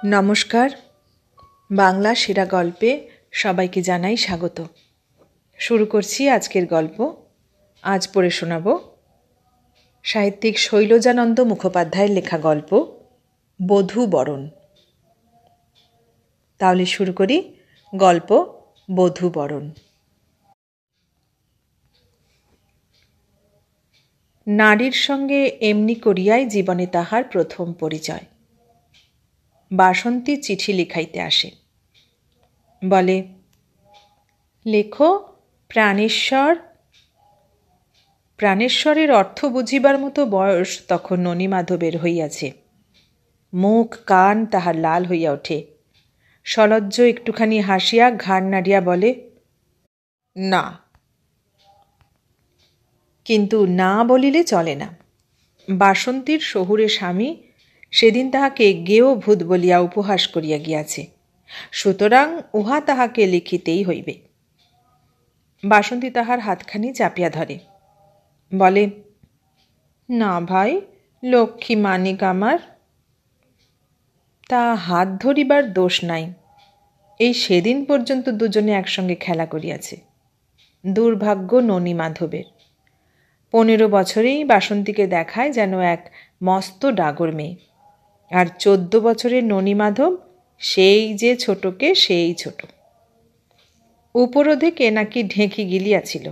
নমস্কার। বাংলা সেরা গল্পে সবাইকে জানাই স্বাগত। শুরু করছি আজকের গল্প। আজ পড়ে শোনাব সাহিত্যিক শৈলজানন্দ মুখোপাধ্যায়ের লেখা গল্প বধূ বরণ। তাহলে শুরু করি গল্প বধূ বরণ। নারীর সঙ্গে এমনি করিয়াই জীবনে তাহার প্রথম পরিচয়। বাসন্তী চিঠি লিখাইতে আসে। বলে, লেখো প্রাণেশ্বর। প্রাণেশ্বরের অর্থ বুঝিবার মতো বয়স তখন ননীমাধবের হইয়াছে। মুখ কান তাহার লাল হইয়া ওঠে। সলজ্জ একটুখানি হাসিয়া ঘাড় নাড়িয়া বলে, না। কিন্তু না বলিলে চলে না। বাসন্তীর শহুরে স্বামী সেদিন তাহাকে গেও ভূত বলিয়া উপহাস করিয়া গিয়াছে, সুতরাং উহা তাহাকে লিখিতেই হইবে। বাসন্তী তাহার হাতখানি চাপিয়া ধরে, বলে, না ভাই, লক্ষ্মী মানিক আমার। তা হাত ধরিবার দোষ নাই। এই সেদিন পর্যন্ত দুজনে একসঙ্গে খেলা করিয়াছে। দুর্ভাগ্য ননীমাধবের। 15 বছরেই বাসন্তীকে দেখায় যেন এক মস্ত ডাগর মেয়ে, আর 14 বছরের ননীমাধব সেই যে ছোটকে সেই ছোট। উপরোধে কে নাকি ঢেঁকি গিলিয়াছিল।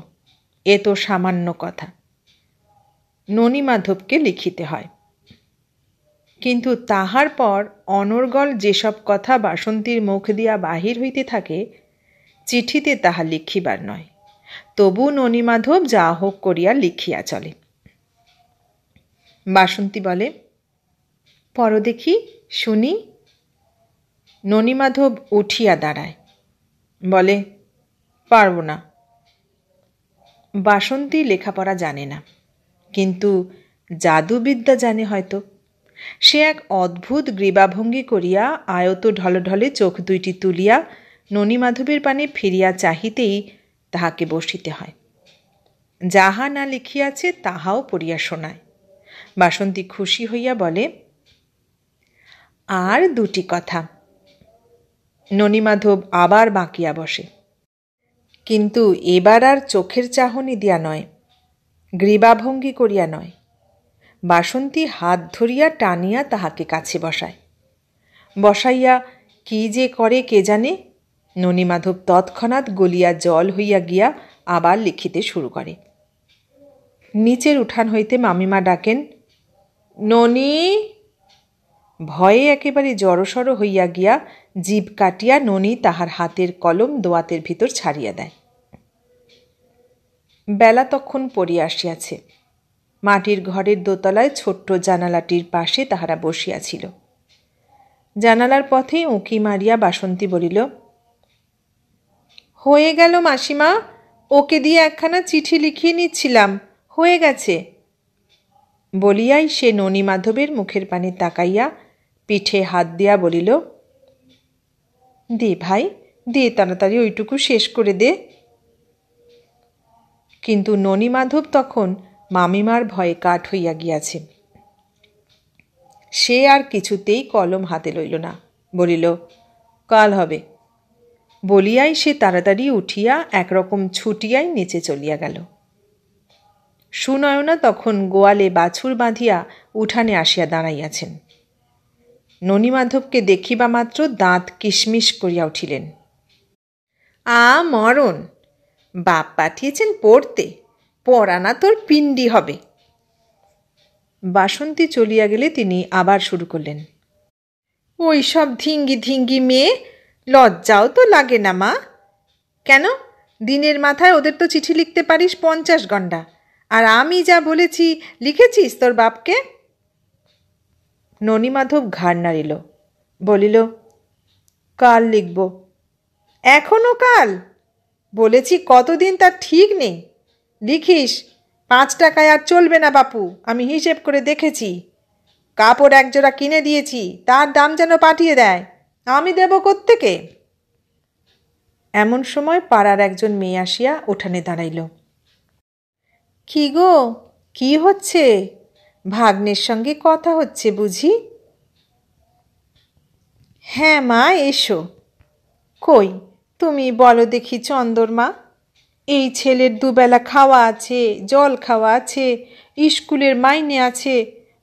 এ তো সামান্য কথা। ননীমাধবকে লিখিতে হয়। কিন্তু তাহার পর অনর্গল যেসব কথা বাসন্তীর মুখ দিয়া বাহির হইতে থাকে, চিঠিতে তাহা লিখিবার নয়। তবু ননীমাধব যা হোক করিয়া লিখিয়া চলে। বাসন্তী বলে, পড়ো দেখি, শুনি। ননীমাধব উঠিয়া দাঁড়ায়, বলে, পারব না। বাসন্তী লেখাপড়া জানে না, কিন্তু জাদুবিদ্যা জানে হয়তো। সে এক অদ্ভুত গ্রীবাভঙ্গি করিয়া আয়ত ঢলঢলে চোখ দুইটি তুলিয়া ননীমাধবের পানে ফিরিয়া চাহিতেই তাহাকে বসিতে হয়। যাহা না লিখিয়াছে তাহাও পড়িয়া শোনায়। বাসন্তী খুশি হইয়া বলে, আর দুটি কথা। ননীমাধব আবার বাঁকিয়া বসে, কিন্তু এবার আর চোখের চাহনি দিয়া নয়, গ্রীবাভঙ্গি করিয়া নয়। বাসন্তী হাত ধরিয়া টানিয়া তাহাকে কাছে বসায়। বসাইয়া কি যে করে কে জানে। ননীমাধব তৎক্ষণাৎ গলিয়া জল হইয়া গিয়া আবার লিখিতে শুরু করে। নিচের উঠান হইতে মামিমা ডাকেন, ননী। ভয়ে একেবারে জড়সড় হইয়া গিয়া জিভ কাটিয়া ননী তাহার হাতের কলম দোয়াতের ভিতর ছাড়িয়া দেয়। বেলা তখন পড়িয়া আসিয়াছে। মাটির ঘরের দোতলায় ছোট্ট জানালাটির পাশে তাহারা বসিয়াছিল। জানালার পথে উঁকি মারিয়া বাসন্তী বলিল, হয়ে গেল মাসিমা, ওকে দিয়ে একখানা চিঠি লিখিয়ে নিচ্ছিলাম, হয়ে গেছে। বলিয়াই সে ননীমাধবের মুখের পানে তাকাইয়া পিঠে হাত দিয়া বলিল, দে ভাই, দে, তাড়াতাড়ি ওইটুকু শেষ করে দে। কিন্তু ননীমাধব তখন মামিমার ভয়ে কাঠ হইয়া গিয়াছে। সে আর কিছুতেই কলম হাতে লইল না, বলিল, কাল হবে। বলিয়াই সে তাড়াতাড়ি উঠিয়া একরকম ছুটিয়াই নিচে চলিয়া গেল। সুনয়না তখন গোয়ালে বাছুর বাঁধিয়া উঠানে আসিয়া দাঁড়াইয়াছেন। ননীমাধবকে দেখিবা মাত্র দাঁত কিশমিশ করিয়া উঠিলেন। মরণ, বাপ পাঠিয়েছেন পড়তে, পড়া না তোর পিণ্ডি হবে। বাসন্তী চলিয়া গেলে তিনি আবার শুরু করলেন, ওই সব ধিঙ্গি ধিঙ্গি মেয়ে, লজ্জাও তো লাগে না মা? কেন, দিনের মাথায় ওদের তো চিঠি লিখতে পারিস 50 গন্ডা, আর আমি যা বলেছি লিখেছিস তোর বাপকে? ননীমাধব ঘাড় নাড়িল, বলিল, কাল লিখব। এখনো কাল? বলেছি কতদিন তার ঠিক নেই। লিখিস, 5 টাকায় আর চলবে না বাপু, আমি হিসেব করে দেখেছি। কাপড় একজোড়া কিনে দিয়েছি, তার দাম যেন পাঠিয়ে দেয়, আমি দেব কোত্থেকে? এমন সময় পাড়ার একজন মেয়ে আসিয়া উঠানে দাঁড়াইল। কি গো, কি হচ্ছে? ভাগ্নের সঙ্গে কথা হচ্ছে বুঝি? হ্যাঁ মা, এসো। কই তুমি বলো দেখি চন্দরমা, এই ছেলের দুবেলা খাওয়া আছে, জল খাওয়া আছে, স্কুলের মাইনে আছে,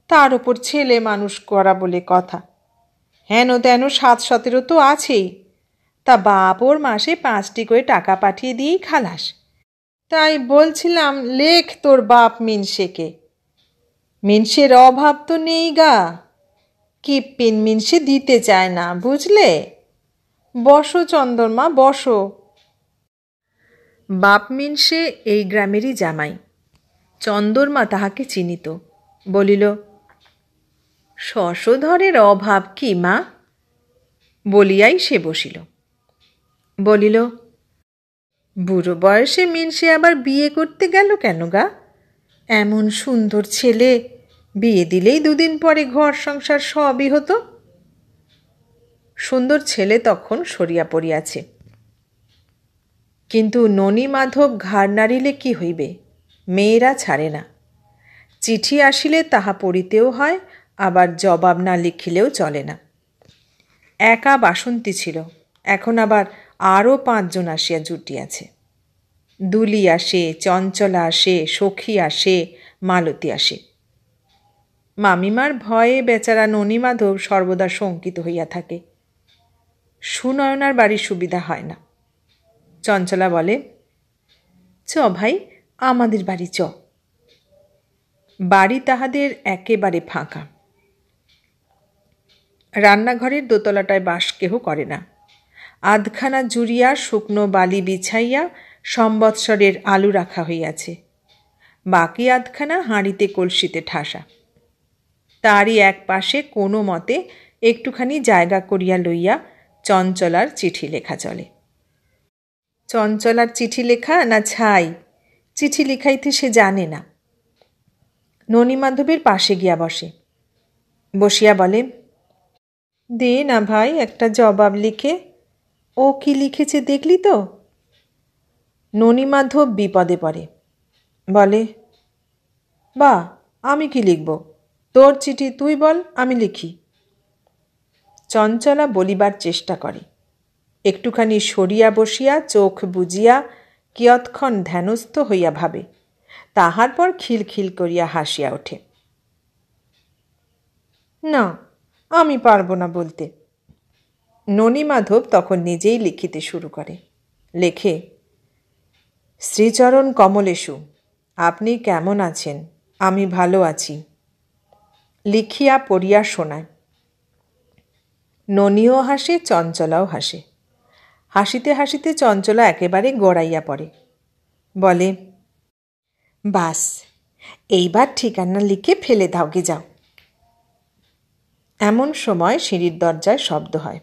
তার ওপর ছেলে মানুষ করা বলে কথা। হেন তেন 7-17 তো আছেই, তা বাপ ওর মাসে 5টি করে টাকা পাঠিয়ে দিয়েই খালাস। তাই বলছিলাম, লেখ তোর বাপ মিনসেকে। মিনসের অভাব তো নেই গা, কিপ্পিন মিনসে দিতে চায় না, বুঝলে? বসো চন্দরমা, বসো। বাপ মিনসে এই গ্রামেরই জামাই। চন্দরমা তাহাকে চিনিত, বলিল, শশধরের অভাব কি মা? বলিয়াই সে বসিল। বলিল, বুড়ো বয়সে মিনসে আবার বিয়ে করতে গেল কেন গা? এমন সুন্দর ছেলে, বিয়ে দিলেই 2 দিন পরে ঘর সংসার সবই হতো। সুন্দর ছেলে তখন সরিয়া পড়িয়াছে, কিন্তু ননী মাধব ঘাড় নাড়িলে কি হইবে? মেয়েরা ছাড়ে না। চিঠি আসিলে তাহা পড়িতেও হয়, আবার জবাব না লিখিলেও চলে না। একা বাসন্তী ছিল, এখন আবার আরও 5 জন আসিয়া জুটিয়াছে। দুলি আসে, চঞ্চলা আসে, সখী আসে, মালতী আসে। মামিমার ভয়ে বেচারা ননী মাধব সর্বদা শঙ্কিত হইয়া থাকে। সুনয়নার বাড়ির সুবিধা হয় না। চঞ্চলা বলে, চ ভাই, আমাদের বাড়ি চ। বাড়ি তাহাদের একেবারে ফাঁকা। রান্নাঘরের দোতলাটায় বাস কেহ করে না। আধখানা জুড়িয়া শুকনো বালি বিছাইয়া সম্বৎসরের আলু রাখা হইয়াছে, বাকি আধখানা হাঁড়িতে কলসিতে ঠাসা। তারই এক পাশে কোনো মতে একটুখানি জায়গা করিয়া লইয়া চঞ্চলার চিঠি লেখা চলে। চঞ্চলার চিঠি লেখা না ছাই, চিঠি লিখাইতে সে জানে না। ননী মাধবের পাশে গিয়া বসে, বসিয়া বলে, দে না ভাই একটা জবাব লিখে। ও কি লিখেছে দেখলি তো? ননী মাধব বিপদে পড়ে, বলে, বা আমি কি লিখব? তোর চিঠি তুই বল, আমি লিখি। চঞ্চলা বলিবার চেষ্টা করে, একটুখানি সরিয়া বসিয়া চোখ বুজিয়া কিয়ৎক্ষণ ধ্যানস্থ হইয়া ভাবে, তাহার পর খিলখিল করিয়া হাসিয়া ওঠে। না, আমি পারব না বলতে। ননী মাধব তখন নিজেই লিখিতে শুরু করে। লেখে, শ্রীচরণ কমলেশু, আপনি কেমন আছেন? আমি ভালো আছি। লিখিয়া পড়িয়া শোনায়। ননীও হাসে, চঞ্চলাও হাসে। হাসিতে হাসিতে চঞ্চলা একেবারে গড়াইয়া পড়ে, বলে, বাস, এইবার ঠিকানা লিখে ফেলে দাওগে যাও। এমন সময় সিঁড়ির দরজায় শব্দ হয়।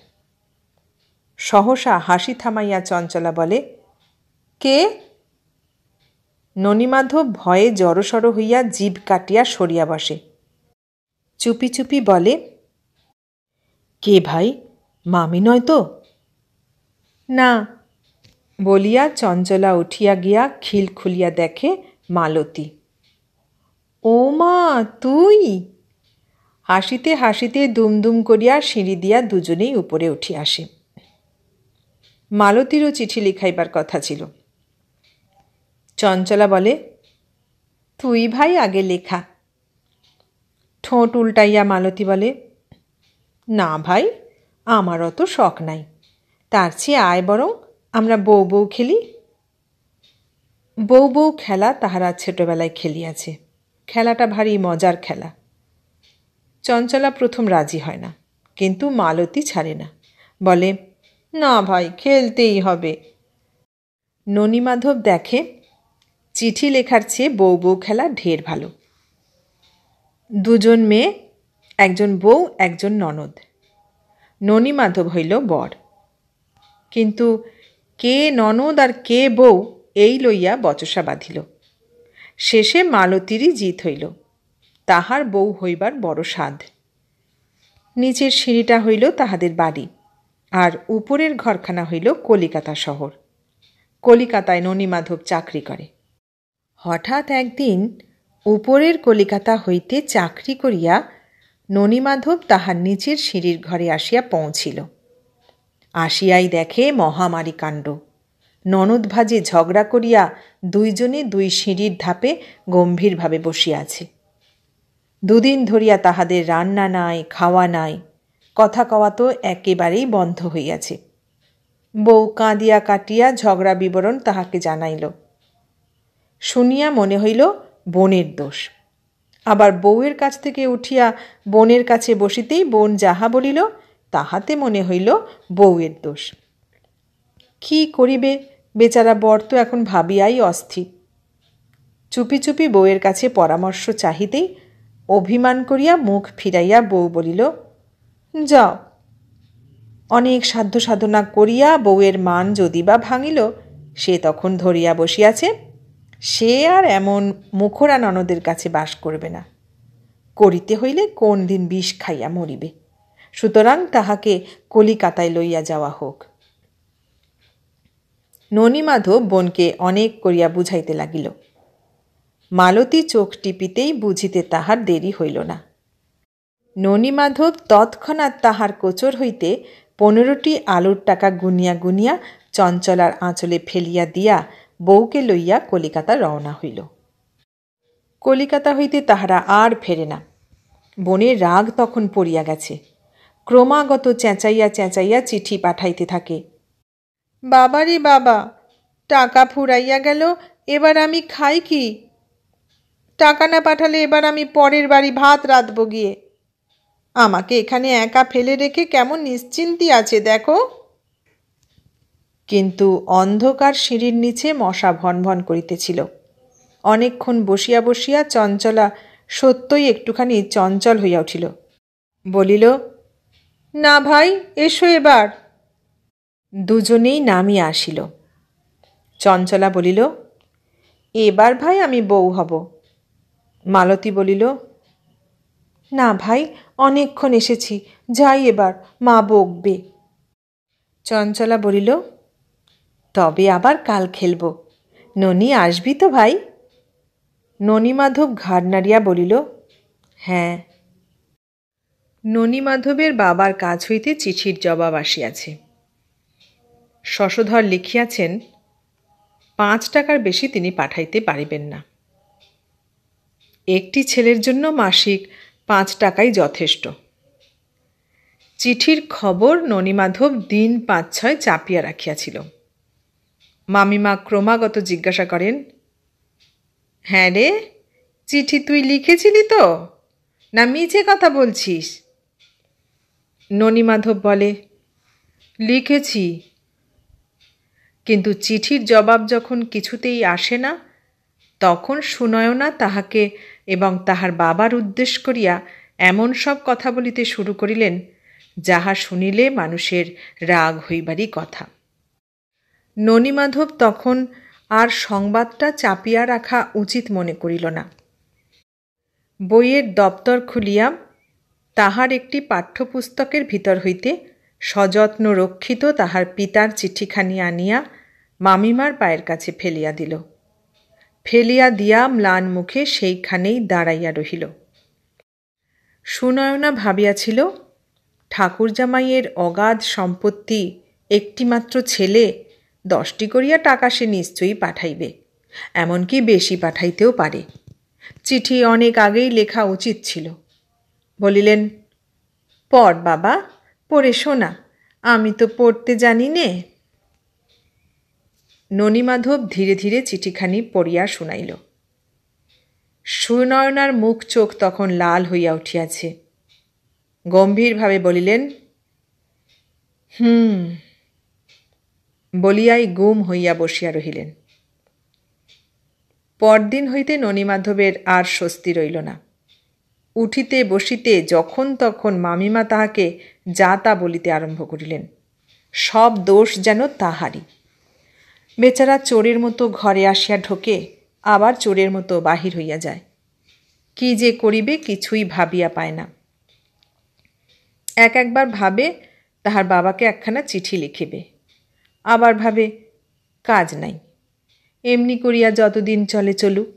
সহসা হাসি থামাইয়া চঞ্চলা বলে, কে? ননী মাধব ভয়ে জড়সড় হইয়া জিভ কাটিয়া সরিয়া বসে। চুপি চুপি বলে, কে ভাই, মামি নয় তো? না। বলিয়া চঞ্চলা উঠিয়া গিয়া খিল খুলিয়া দেখে মালতী। ও মা, তুই? হাসিতে হাসিতে দুমদুম করিয়া সিঁড়ি দিয়া দুজনেই উপরে উঠি আসে। মালতীরও চিঠি লিখাইবার কথা ছিল। চঞ্চলা বলে, তুই ভাই আগে লেখা। ঠোঁট উল্টাইয়া মালতী বলে, না ভাই, আমার অত শখ নাই, তার চেয়ে আয় বরং আমরা বউ বউ খেলি। বউ বউ খেলা তাহারা ছোটবেলায় খেলিয়াছে, খেলাটা ভারী মজার খেলা। চঞ্চলা প্রথম রাজি হয় না, কিন্তু মালতী ছাড়ে না, বলে, না ভাই, খেলতেই হবে। ননী মাধব দেখে চিঠি লেখার চেয়ে বউ বউ খেলা ঢের ভালো। 2 জন মেয়ে, একজন বউ, একজন ননদ। ননী মাধব হইল বর, কিন্তু কে ননদ আর কে বউ এই লইয়া বচসা বাঁধিল। শেষে মালতীরই জিত হইল, তাহার বউ হইবার বড় সাধ। নিচের সিঁড়িটা হইল তাহাদের বাড়ি, আর উপরের ঘরখানা হইল কলিকাতা শহর। কলিকাতায় ননী মাধব চাকরি করে। হঠাৎ একদিন উপরের কলিকাতা হইতে চাকরি করিয়া ননীমাধব তাহার নিচের সিঁড়ির ঘরে আসিয়া পৌঁছিল। আসিয়াই দেখে মহামারী কাণ্ড। ননদ ভাজে ঝগড়া করিয়া দুইজনে দুই সিঁড়ির ধাপে গম্ভীরভাবে বসিয়া আছে। দুদিন ধরিয়া তাহাদের রান্না নাই, খাওয়া নাই, কথা কওয়া তো একেবারেই বন্ধ হইয়াছে। বউ কাঁদিয়া কাটিয়া ঝগড়া বিবরণ তাহাকে জানাইল। শুনিয়া মনে হইল বোনের দোষ। আবার বউয়ের কাছ থেকে উঠিয়া বোনের কাছে বসিতেই বোন যাহা বলিল তাহাতে মনে হইল বউয়ের দোষ। কি করিবে বেচারা বর তো এখন ভাবিয়াই অস্থির। চুপি চুপি বউয়ের কাছে পরামর্শ চাহিতেই অভিমান করিয়া মুখ ফিরাইয়া বউ বলিল, যাও। অনেক সাধ্য সাধনা করিয়া বউয়ের মান যদি বা ভাঙিল, সে তখন ধরিয়া বসিয়াছে, সে আর এমন মুখরা ননদের কাছে বাস করবে না। করিতে হইলে কোন দিন বিষ খাইয়া মরিবে, সুতরাং তাহাকে কলিকাতায় লইয়া যাওয়া হোক। ননীমাধব বোনকে অনেক করিয়া বুঝাইতে লাগিল। মালতী চোখ টিপিতেই বুঝিতে তাহার দেরি হইল না। ননীমাধব তৎক্ষণাৎ তাহার কোচর হইতে 15টি আলুর টাকা গুনিয়া গুনিয়া চঞ্চলার আঁচলে ফেলিয়া দিয়া বউকে লইয়া কলিকাতা রওনা হইল। কলিকাতা হইতে তাহারা আর ফেরে না। বোনের রাগ তখন পড়িয়া গেছে। ক্রমাগত চেঁচাইয়া চেঁচাইয়া চিঠি পাঠাইতে থাকে। বাবারে বাবা, টাকা ফুরাইয়া গেল, এবার আমি খাই কি? টাকা না পাঠালে এবার আমি পরের বাড়ি ভাত রাঁধব গিয়ে। আমাকে এখানে একা ফেলে রেখে কেমন নিশ্চিন্তি আছে দেখো। কিন্তু অন্ধকার সিঁড়ির নিচে মশা ভনভন করিতেছিল। অনেকক্ষণ বসিয়া বসিয়া চঞ্চলা সত্যই একটুখানি চঞ্চল হইয়া উঠিল। বলিল, না ভাই, এসো এবার। দুজনেই নামিয়া আসিল। চঞ্চলা বলিল, এবার ভাই আমি বউ হব। মালতী বলিল, না ভাই, অনেকক্ষণ এসেছি, যাই এবার, মা বকবে। চঞ্চলা বলিল, তবে আবার কাল খেলব। ননি আসবি তো ভাই? ননীমাধব ঘাড় নাড়িয়া বলিল, হ্যাঁ। ননীমাধবের বাবার কাছ হইতে চিঠির জবাব আসিয়াছে। শশধর লিখিয়াছেন 5 টাকার বেশি তিনি পাঠাইতে পারিবেন না। একটি ছেলের জন্য মাসিক 5 টাকাই যথেষ্ট। চিঠির খবর ননীমাধব দিন 5-6 চাপিয়া রাখিয়াছিল। মামিমা ক্রমাগত জিজ্ঞাসা করেন, হ্যাঁ রে, চিঠি তুই লিখেছিলি তো, না মিছে কথা বলছিস? ননীমাধব বলে, লিখেছি। কিন্তু চিঠির জবাব যখন কিছুতেই আসে না, তখন সুনয়না তাহাকে এবং তাহার বাবার উদ্দেশ্য করিয়া এমন সব কথা বলিতে শুরু করিলেন, যাহা শুনিলে মানুষের রাগ হইবারই কথা। ননীমাধব তখন আর সংবাদটা চাপিয়া রাখা উচিত মনে করিল না। বইয়ের দপ্তর খুলিয়া তাহার একটি পাঠ্যপুস্তকের ভিতর হইতে সযত্ন রক্ষিত তাহার পিতার চিঠিখানি আনিয়া মামিমার পায়ের কাছে ফেলিয়া দিল। ফেলিয়া দিয়া ম্লান মুখে সেইখানেই দাঁড়াইয়া রহিল। সুনয়না ভাবিয়াছিল, ঠাকুরজামাইয়ের অগাধ সম্পত্তি, একটিমাত্র ছেলে, 10টি করিয়া টাকা সে নিশ্চয়ই পাঠাইবে, এমনকি বেশি পাঠাইতেও পারে। চিঠি অনেক আগেই লেখা উচিত ছিল। বলিলেন, পড় বাবা, পড়ে শোনা, আমি তো পড়তে জানি নে। ননীমাধব ধীরে ধীরে চিঠিখানি পড়িয়া শুনাইল। সুনয়নার মুখ চোখ তখন লাল হইয়া উঠিয়াছে। গম্ভীরভাবে বলিলেন, বলিয়াই গুম হইয়া বসিয়া রহিলেন। পরদিন হইতে ননীমাধবের আর স্বস্তি রইল না। উঠিতে বসিতে যখন তখন মামিমা তাহাকে যা তা বলিতে আরম্ভ করিলেন। সব দোষ যেন তাহারই। বেচারা চোরের মতো ঘরে আসিয়া ঢোকে, আবার চোরের মতো বাহির হইয়া যায়। কি যে করিবে কিছুই ভাবিয়া পায় না। একবার ভাবে তাহার বাবাকে একখানা চিঠি লিখিবে, আবার ভাবে কাজ নাই, এমনি করিয়া যতদিন চলে চলুক।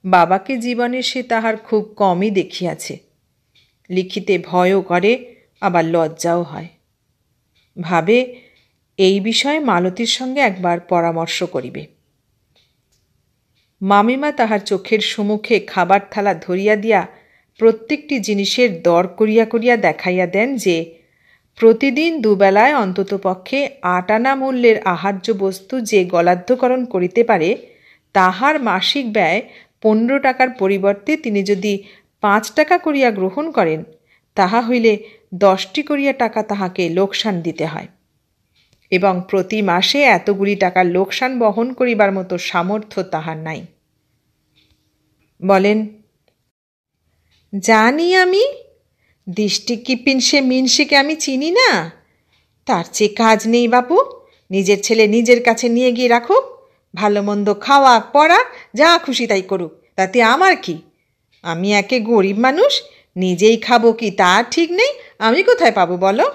বাবাকে জীবনে সে তাহার খুব কমই দেখিয়াছে, লিখিতে ভয়ও করে, আবার লজ্জাও হয়। ভাবে এই বিষয়ে মালতীর সঙ্গে একবার পরামর্শ করিবে। মামিমা তাহার চোখের সম্মুখে খাবার থালা ধরিয়া দিয়া প্রত্যেকটি জিনিসের দর করিয়া করিয়া দেখাইয়া দেন যে প্রতিদিন দুবেলায় অন্ততপক্ষে ৮ আনা মূল্যের আহার্য বস্তু যে গলাধ্যকরণ করিতে পারে, তাহার মাসিক ব্যয় ১৫ টাকার পরিবর্তে তিনি যদি ৫ টাকা করিয়া গ্রহণ করেন, তাহা হইলে ১০টি করিয়া টাকা তাহাকে লোকসান দিতে হয়, এবং প্রতি মাসে এতগুলি টাকার লোকসান বহন করিবার মতো সামর্থ্য তাহার নাই। বলেন, জানি আমি, দৃষ্টিকিপিন সে মিনসেকে আমি চিনি না? তার চেয়ে কাজ নেই বাপু, নিজের ছেলে নিজের কাছে নিয়ে গিয়ে রাখুক, ভালো মন্দ খাওয়া পড়া যা খুশি তাই করুক, তাতে আমার কি? আমি একে গরিব মানুষ, নিজেই খাবো কি তার ঠিক নেই, আমি কোথায় পাবো বলো?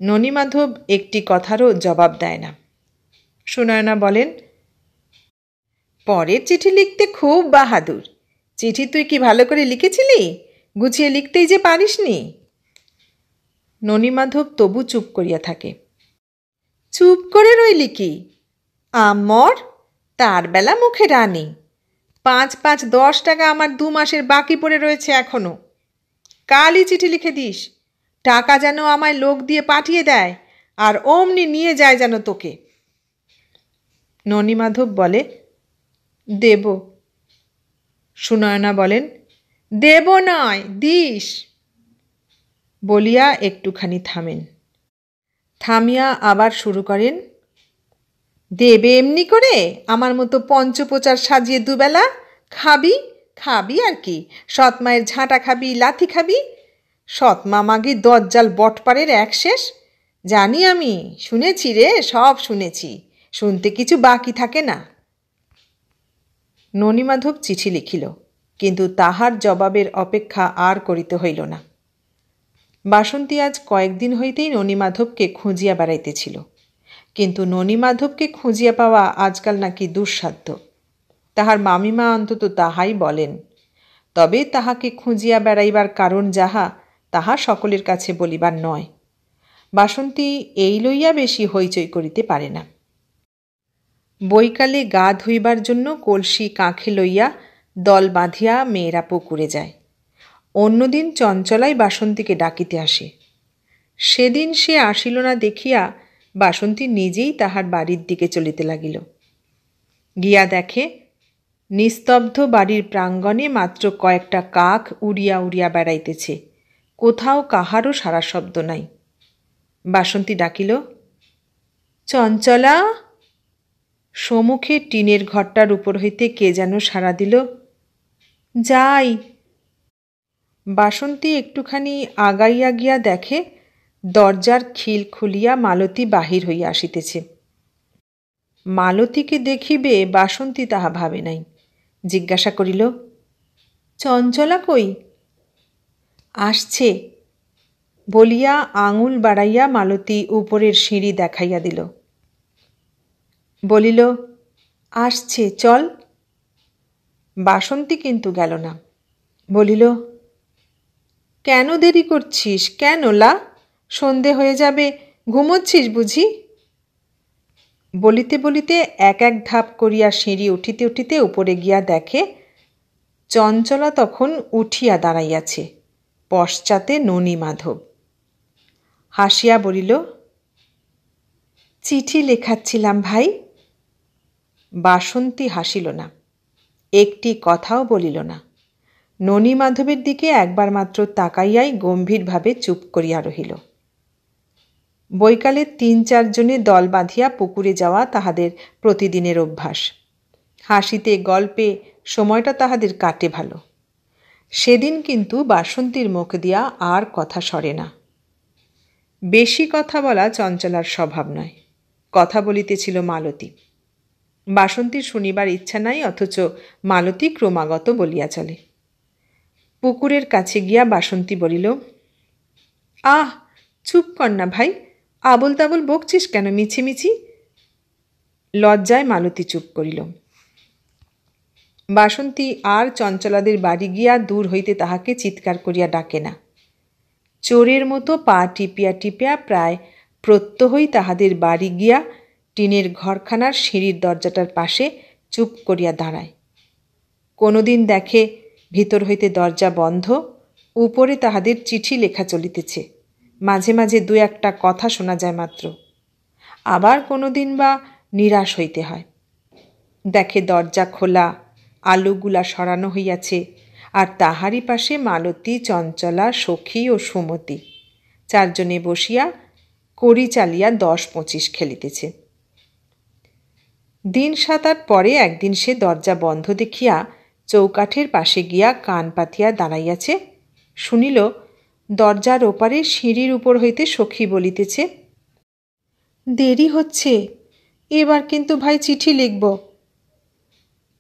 ননীমাধব একটি কথারও জবাব দেয় না। সুনয়না বলেন, পরের চিঠি লিখতে খুব বাহাদুর। চিঠি তুই কি ভালো করে লিখেছিলি? গুছিয়ে লিখতেই যে পারিসনি। ননীমাধব তবু চুপ করিয়া থাকে। চুপ করে রইলি কি? আমর তার বেলা মুখে রানি। ৫-৫-১০ টাকা আমার ২ মাসের বাকি পড়ে রয়েছে এখনো। কালই চিঠি লিখে দিস, টাকা যেন আমায় লোক দিয়ে পাঠিয়ে দেয়, আর অমনি নিয়ে যায় যেন তোকে। ননীমাধব বলে, দেব। সুনয়না বলেন, দেব নয়, দিস। বলিয়া একটুখানি থামেন। থামিয়া আবার শুরু করেন, দেবে এমনি করে আমার মতো পঞ্চপ্রচার সাজিয়ে দুবেলা? খাবি খাবি আর কি, সৎমায়ের ঝাঁটা খাবি, লাথি খাবি। সৎমা মাগি দজ্জাল বটপাড়ের এক শেষ। জানি আমি, শুনেছি রে, সব শুনেছি, শুনতে কিছু বাকি থাকে না। ননীমাধব চিঠি লিখিল, কিন্তু তাহার জবাবের অপেক্ষা আর করিতে হইল না। বাসন্তী আজ কয়েকদিন হইতেই ননীমাধবকে খুঁজিয়া বেড়াইতেছিল, কিন্তু ননীমাধবকে খুঁজিয়া পাওয়া আজকাল নাকি দুঃসাধ্য। তাহার মামিমা অন্তত তাহাই বলেন। তবে তাহাকে খুঁজিয়া বেড়াইবার কারণ যাহা, তাহা সকলের কাছে বলিবার নয়। বাসন্তী এই লইয়া বেশি হইচই করিতে পারে না। বৈকালে গা ধুইবার জন্য কলসি কাঁখে লইয়া দল বাঁধিয়া মেয়েরা পুকুরে যায়। অন্যদিন চঞ্চলাই বাসন্তীকে ডাকিতে আসে। সেদিন সে আসিল না দেখিয়া বাসন্তী নিজেই তাহার বাড়ির দিকে চলিতে লাগিল। গিয়া দেখে নিস্তব্ধ বাড়ির প্রাঙ্গণে মাত্র কয়েকটা কাক উড়িয়া উড়িয়া বেড়াইতেছে, কোথাও কাহারও সারা শব্দ নাই। বাসন্তী ডাকিল, চঞ্চলা। সম্মুখে টিনের ঘরটার উপর হইতে কে যেন সাড়া দিল, যাই। বাসন্তী একটুখানি আগাইয়া গিয়া দেখে দরজার খিল খুলিয়া মালতী বাহির হইয়া আসিতেছে। মালতীকে দেখিবে বাসন্তী তাহা ভাবে নাই। জিজ্ঞাসা করিল, চঞ্চলা কই? আসছে বলিয়া আঙুল বাড়াইয়া মালতী উপরের সিঁড়ি দেখাইয়া দিল। বলিল, আসছে, চল। বাসন্তী কিন্তু গেল না। বলিল, কেন দেরি করছিস? কেন লা? সন্ধে হয়ে যাবে, ঘুমোচ্ছিস বুঝি? বলিতে বলিতে এক এক ধাপ করিয়া সিঁড়ি উঠিতে উঠিতে উপরে গিয়া দেখে চঞ্চলা তখন উঠিয়া দাঁড়াইয়াছে, পশ্চাতে ননীমাধব। হাসিয়া বলিল, চিঠি লেখাচ্ছিলাম ভাই। বাসন্তী হাসিল না, একটি কথাও বলিল না। ননীমাধবের দিকে একবার মাত্র তাকাইয়াই গম্ভীরভাবে চুপ করিয়া রহিল। বৈকালে ৩-৪ জনে দল বাঁধিয়া পুকুরে যাওয়া তাহাদের প্রতিদিনের অভ্যাস। হাসিতে গল্পে সময়টা তাহাদের কাটে ভালো। সেদিন কিন্তু বাসন্তীর মুখ দিয়া আর কথা সরে না। বেশি কথা বলা চঞ্চলার স্বভাব নয়। কথা বলিতেছিল মালতী। বাসন্তীর শুনিবার ইচ্ছা নাই, অথচ মালতী ক্রমাগত বলিয়া চলে। পুকুরের কাছে গিয়া বাসন্তী বলিল, আহ, চুপ কর না ভাই, আবল তাবল বকছিস কেন মিছিমিছি? লজ্জায় মালতী চুপ করিল। বাসন্তী আর চঞ্চলাদের বাড়ি গিয়া দূর হইতে তাহাকে চিৎকার করিয়া ডাকে না। চোরের মতো পা টিপিয়া টিপিয়া প্রায় প্রত্যহই তাহাদের বাড়ি গিয়া টিনের ঘরখানার সিঁড়ির দরজাটার পাশে চুপ করিয়া দাঁড়ায়। কোনোদিন দেখে ভিতর হইতে দরজা বন্ধ, উপরে তাহাদের চিঠি লেখা চলিতেছে, মাঝে মাঝে দু একটা কথা শোনা যায় মাত্র। আবার কোনোদিন বা নিরাশ হইতে হয়, দেখে দরজা খোলা, আলুগুলা সরানো হইয়াছে, আর তাহারই পাশে মালতী, চঞ্চলা, সখী ও সুমতি চারজনে বসিয়া কড়ি চালিয়া 10-25 খেলিতেছে। দিন 7-8 পরে একদিন সে দরজা বন্ধ দেখিয়া চৌকাঠের পাশে গিয়া কান পাতিয়া দাঁড়াইয়াছে। শুনিল দরজার ওপারে সিঁড়ির উপর হইতে সখী বলিতেছে, দেরি হচ্ছে, এবার কিন্তু ভাই চিঠি লিখব।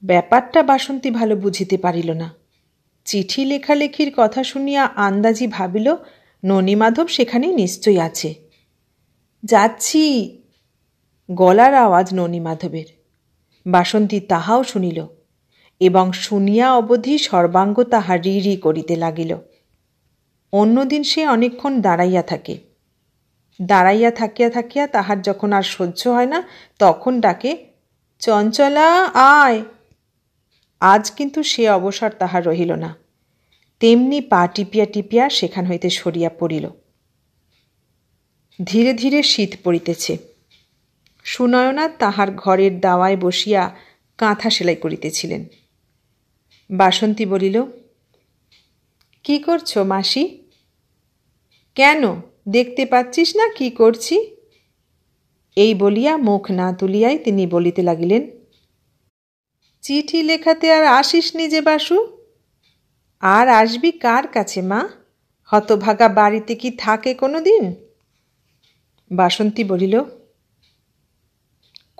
ব্যাপারটা বাসন্তী ভালো বুঝিতে পারিল না। চিঠি লেখালেখির কথা শুনিয়া আন্দাজি ভাবিল ননীমাধব সেখানে নিশ্চয়ই আছে। যাচ্ছি, গলার আওয়াজ ননীমাধবের। বাসন্তী তাহাও শুনিল, এবং শুনিয়া অবধি সর্বাঙ্গ তাহা রি রি করিতে লাগিল। অন্যদিন সে অনেকক্ষণ দাঁড়াইয়া থাকে। দাঁড়াইয়া থাকিয়া থাকিয়া তাহার যখন আর সহ্য হয় না, তখন ডাকে, চঞ্চলা আয়। আজ কিন্তু সে অবসর তাহার রহিল না, তেমনি পা টিপিয়া টিপিয়া সেখান হইতে সরিয়া পড়িল। ধীরে ধীরে শীত পড়িতেছে। সুনয়না তাহার ঘরের দাওয়ায় বসিয়া কাঁথা সেলাই করিতেছিলেন। বাসন্তী বলিল, কি করছো মাসি? কেন, দেখতে পাচ্ছিস না কি করছি? এই বলিয়া মুখ না তুলিয়াই তিনি বলিতে লাগিলেন, চিঠি লেখাতে আর আসিস নি যে বাসু? আর আসবি কার কাছে মা? হতভাগা বাড়িতে কি থাকে কোনো দিন? বাসন্তী বলিল,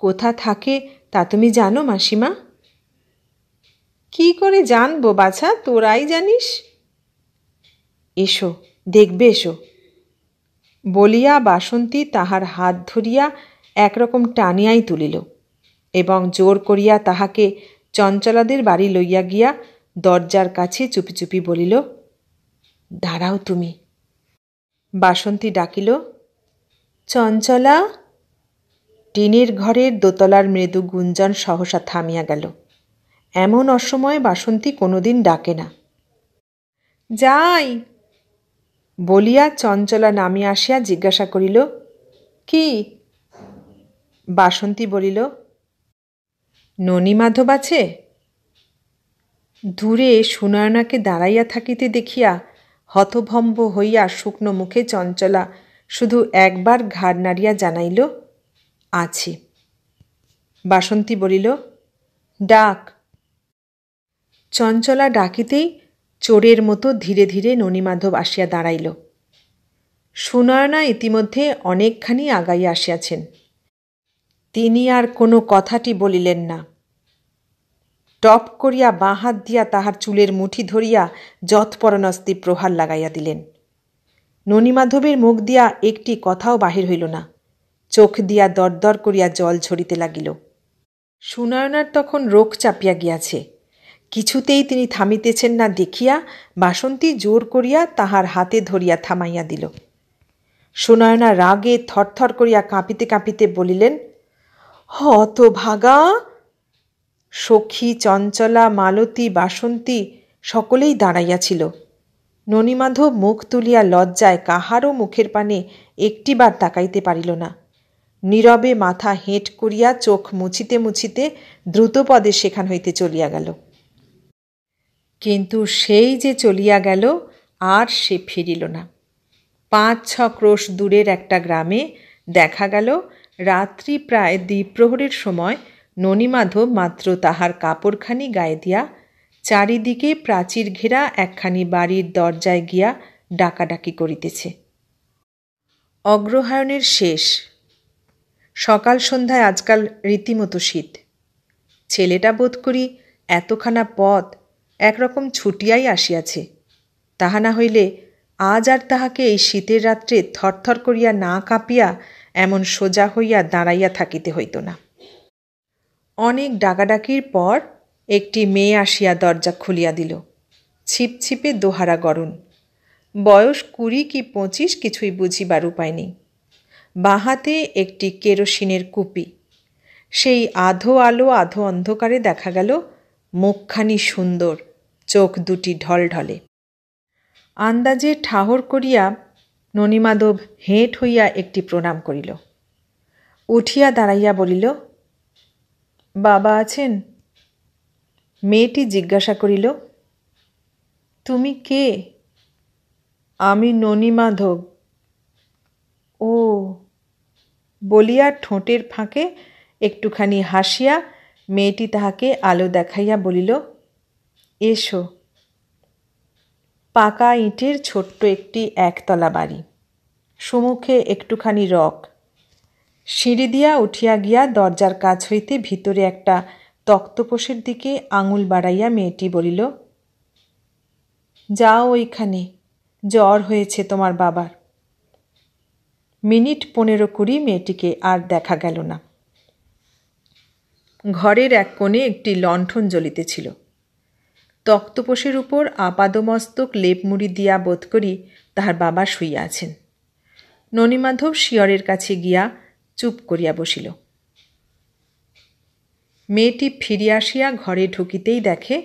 কোথা থাকে তা তুমি জানো মাসিমা? কি করে জানবো বাছা, তোরাই জানিস। এসো, দেখবে এসো। বলিয়া বাসন্তী তাহার হাত ধরিয়া একরকম টানিয়াই তুলিল, এবং জোর করিয়া তাহাকে চঞ্চলাদের বাড়ি লইয়া গিয়া দরজার কাছে চুপি চুপি বলিল, দাঁড়াও তুমি। বাসন্তী ডাকিল, চঞ্চলা। টিনের ঘরের দোতলার মৃদু গুঞ্জন সহসা থামিয়া গেল। এমন অসময়ে বাসন্তী কোনোদিন ডাকে না। যাই বলিয়া চঞ্চলা নামিয়া আসিয়া জিজ্ঞাসা করিল, কি? বাসন্তী বলিল, ননীমাধব আছে? দূরে সুনয়নাকে দাঁড়াইয়া থাকিতে দেখিয়া হতভম্ব হইয়া শুকনো মুখে চঞ্চলা শুধু একবার ঘাড় নাড়িয়া জানাইল, আছে। বাসন্তী বলিল, ডাক। চঞ্চলা ডাকিতেই চোরের মতো ধীরে ধীরে ননীমাধব আসিয়া দাঁড়াইল। সুনয়না ইতিমধ্যে অনেকখানি আগাইয়া আসিয়াছেন। তিনি আর কোনো কথাটি বলিলেন না। টপ করিয়া বাঁ হাত দিয়া তাহার চুলের মুঠি ধরিয়া যৎপরণস্তি প্রহার লাগাইয়া দিলেন। ননীমাধবের মুখ দিয়া একটি কথাও বাহির হইল না। চোখ দিয়া দরদর করিয়া জল ঝরিতে লাগিল। সুনয়নার তখন রোখ চাপিয়া গিয়াছে। কিছুতেই তিনি থামিতেছেন না দেখিয়া বাসন্তী জোর করিয়া তাহার হাতে ধরিয়া থামাইয়া দিল। সুনয়না রাগে থরথর করিয়া কাঁপিতে কাঁপিতে বলিলেন, হতভাগা! সখী, চঞ্চলা, মালতী, বাসন্তী সকলেই দাঁড়াইয়াছিল। ননীমাধব মুখ তুলিয়া লজ্জায় কাহারও মুখের পানে একটিবার তাকাইতে পারিল না। নীরবে মাথা হেঁট করিয়া চোখ মুছিতে মুছিতে দ্রুতপদে সেখান হইতে চলিয়া গেল। কিন্তু সেই যে চলিয়া গেল, আর সে ফিরিল না। 5-6 ক্রোশ দূরের একটা গ্রামে দেখা গেল রাত্রি প্রায় দ্বিপ্রহরের সময় ননীমাধব মাত্র তাহার কাপড়খানি গায়ে দিয়া চারিদিকে প্রাচীর ঘেরা একখানি বাড়ির দরজায় গিয়া ডাকাডাকি করিতেছে। অগ্রহায়ণের শেষ। সকাল সন্ধ্যায় আজকাল রীতিমতো শীত। ছেলেটা বোধ করি এতখানা পথ একরকম ছুটিয়াই আসিয়াছে। তাহা না হইলে আজ আর তাহাকে এই শীতের রাত্রে থরথর করিয়া না কাঁপিয়া এমন সোজা হইয়া দাঁড়াইয়া থাকিতে হইত না। অনেক ডাকাডাকির পর একটি মেয়ে আসিয়া দরজা খুলিয়া দিল। ছিপছিপে দোহারা গরণ, বয়স 20 কি 25 কিছুই বুঝিবার উপায় নেই। বাহাতে একটি কেরোসিনের কুপি। সেই আধো আলো আধো অন্ধকারে দেখা গেল মুখখানি সুন্দর, চোখ দুটি ঢলঢলে। আন্দাজে ঠাহর করিয়া ননিমাধব হেঁট হইয়া একটি প্রণাম করিল। উঠিয়া দাঁড়াইয়া বলিল, বাবা আছেন? মেয়েটি জিজ্ঞাসা করিল, তুমি কে? আমি ননিমাধব। ও বলিয়া ঠোঁটের ফাঁকে একটুখানি হাসিয়া মেয়েটি তাহাকে আলো দেখাইয়া বলিল, এসো। পাকা ইটের ছোট্ট একটি একতলা বাড়ি, সম্মুখে একটুখানি রক। সিঁড়ি দিয়া উঠিয়া গিয়া দরজার কাছ হইতে ভিতরে একটা তক্তপোষের দিকে আঙুল বাড়াইয়া মেয়েটি বলিল, যাও ওইখানে, জ্বর হয়েছে তোমার বাবার। মিনিট 15-20 মেয়েটিকে আর দেখা গেল না। ঘরের এক কোণে একটি লণ্ঠন জ্বলিতেছিল। তক্তপোষের উপর আপাদমস্তক লেপমুড়ি দিয়া বোধ করি তাহার বাবা শুইয়া আছেন। ননিমাধব শিয়রের কাছে গিয়া চুপ করিয়া বসিল। মেয়েটি ফিরিয়া আসিয়া ঘরে ঢুকিতেই দেখে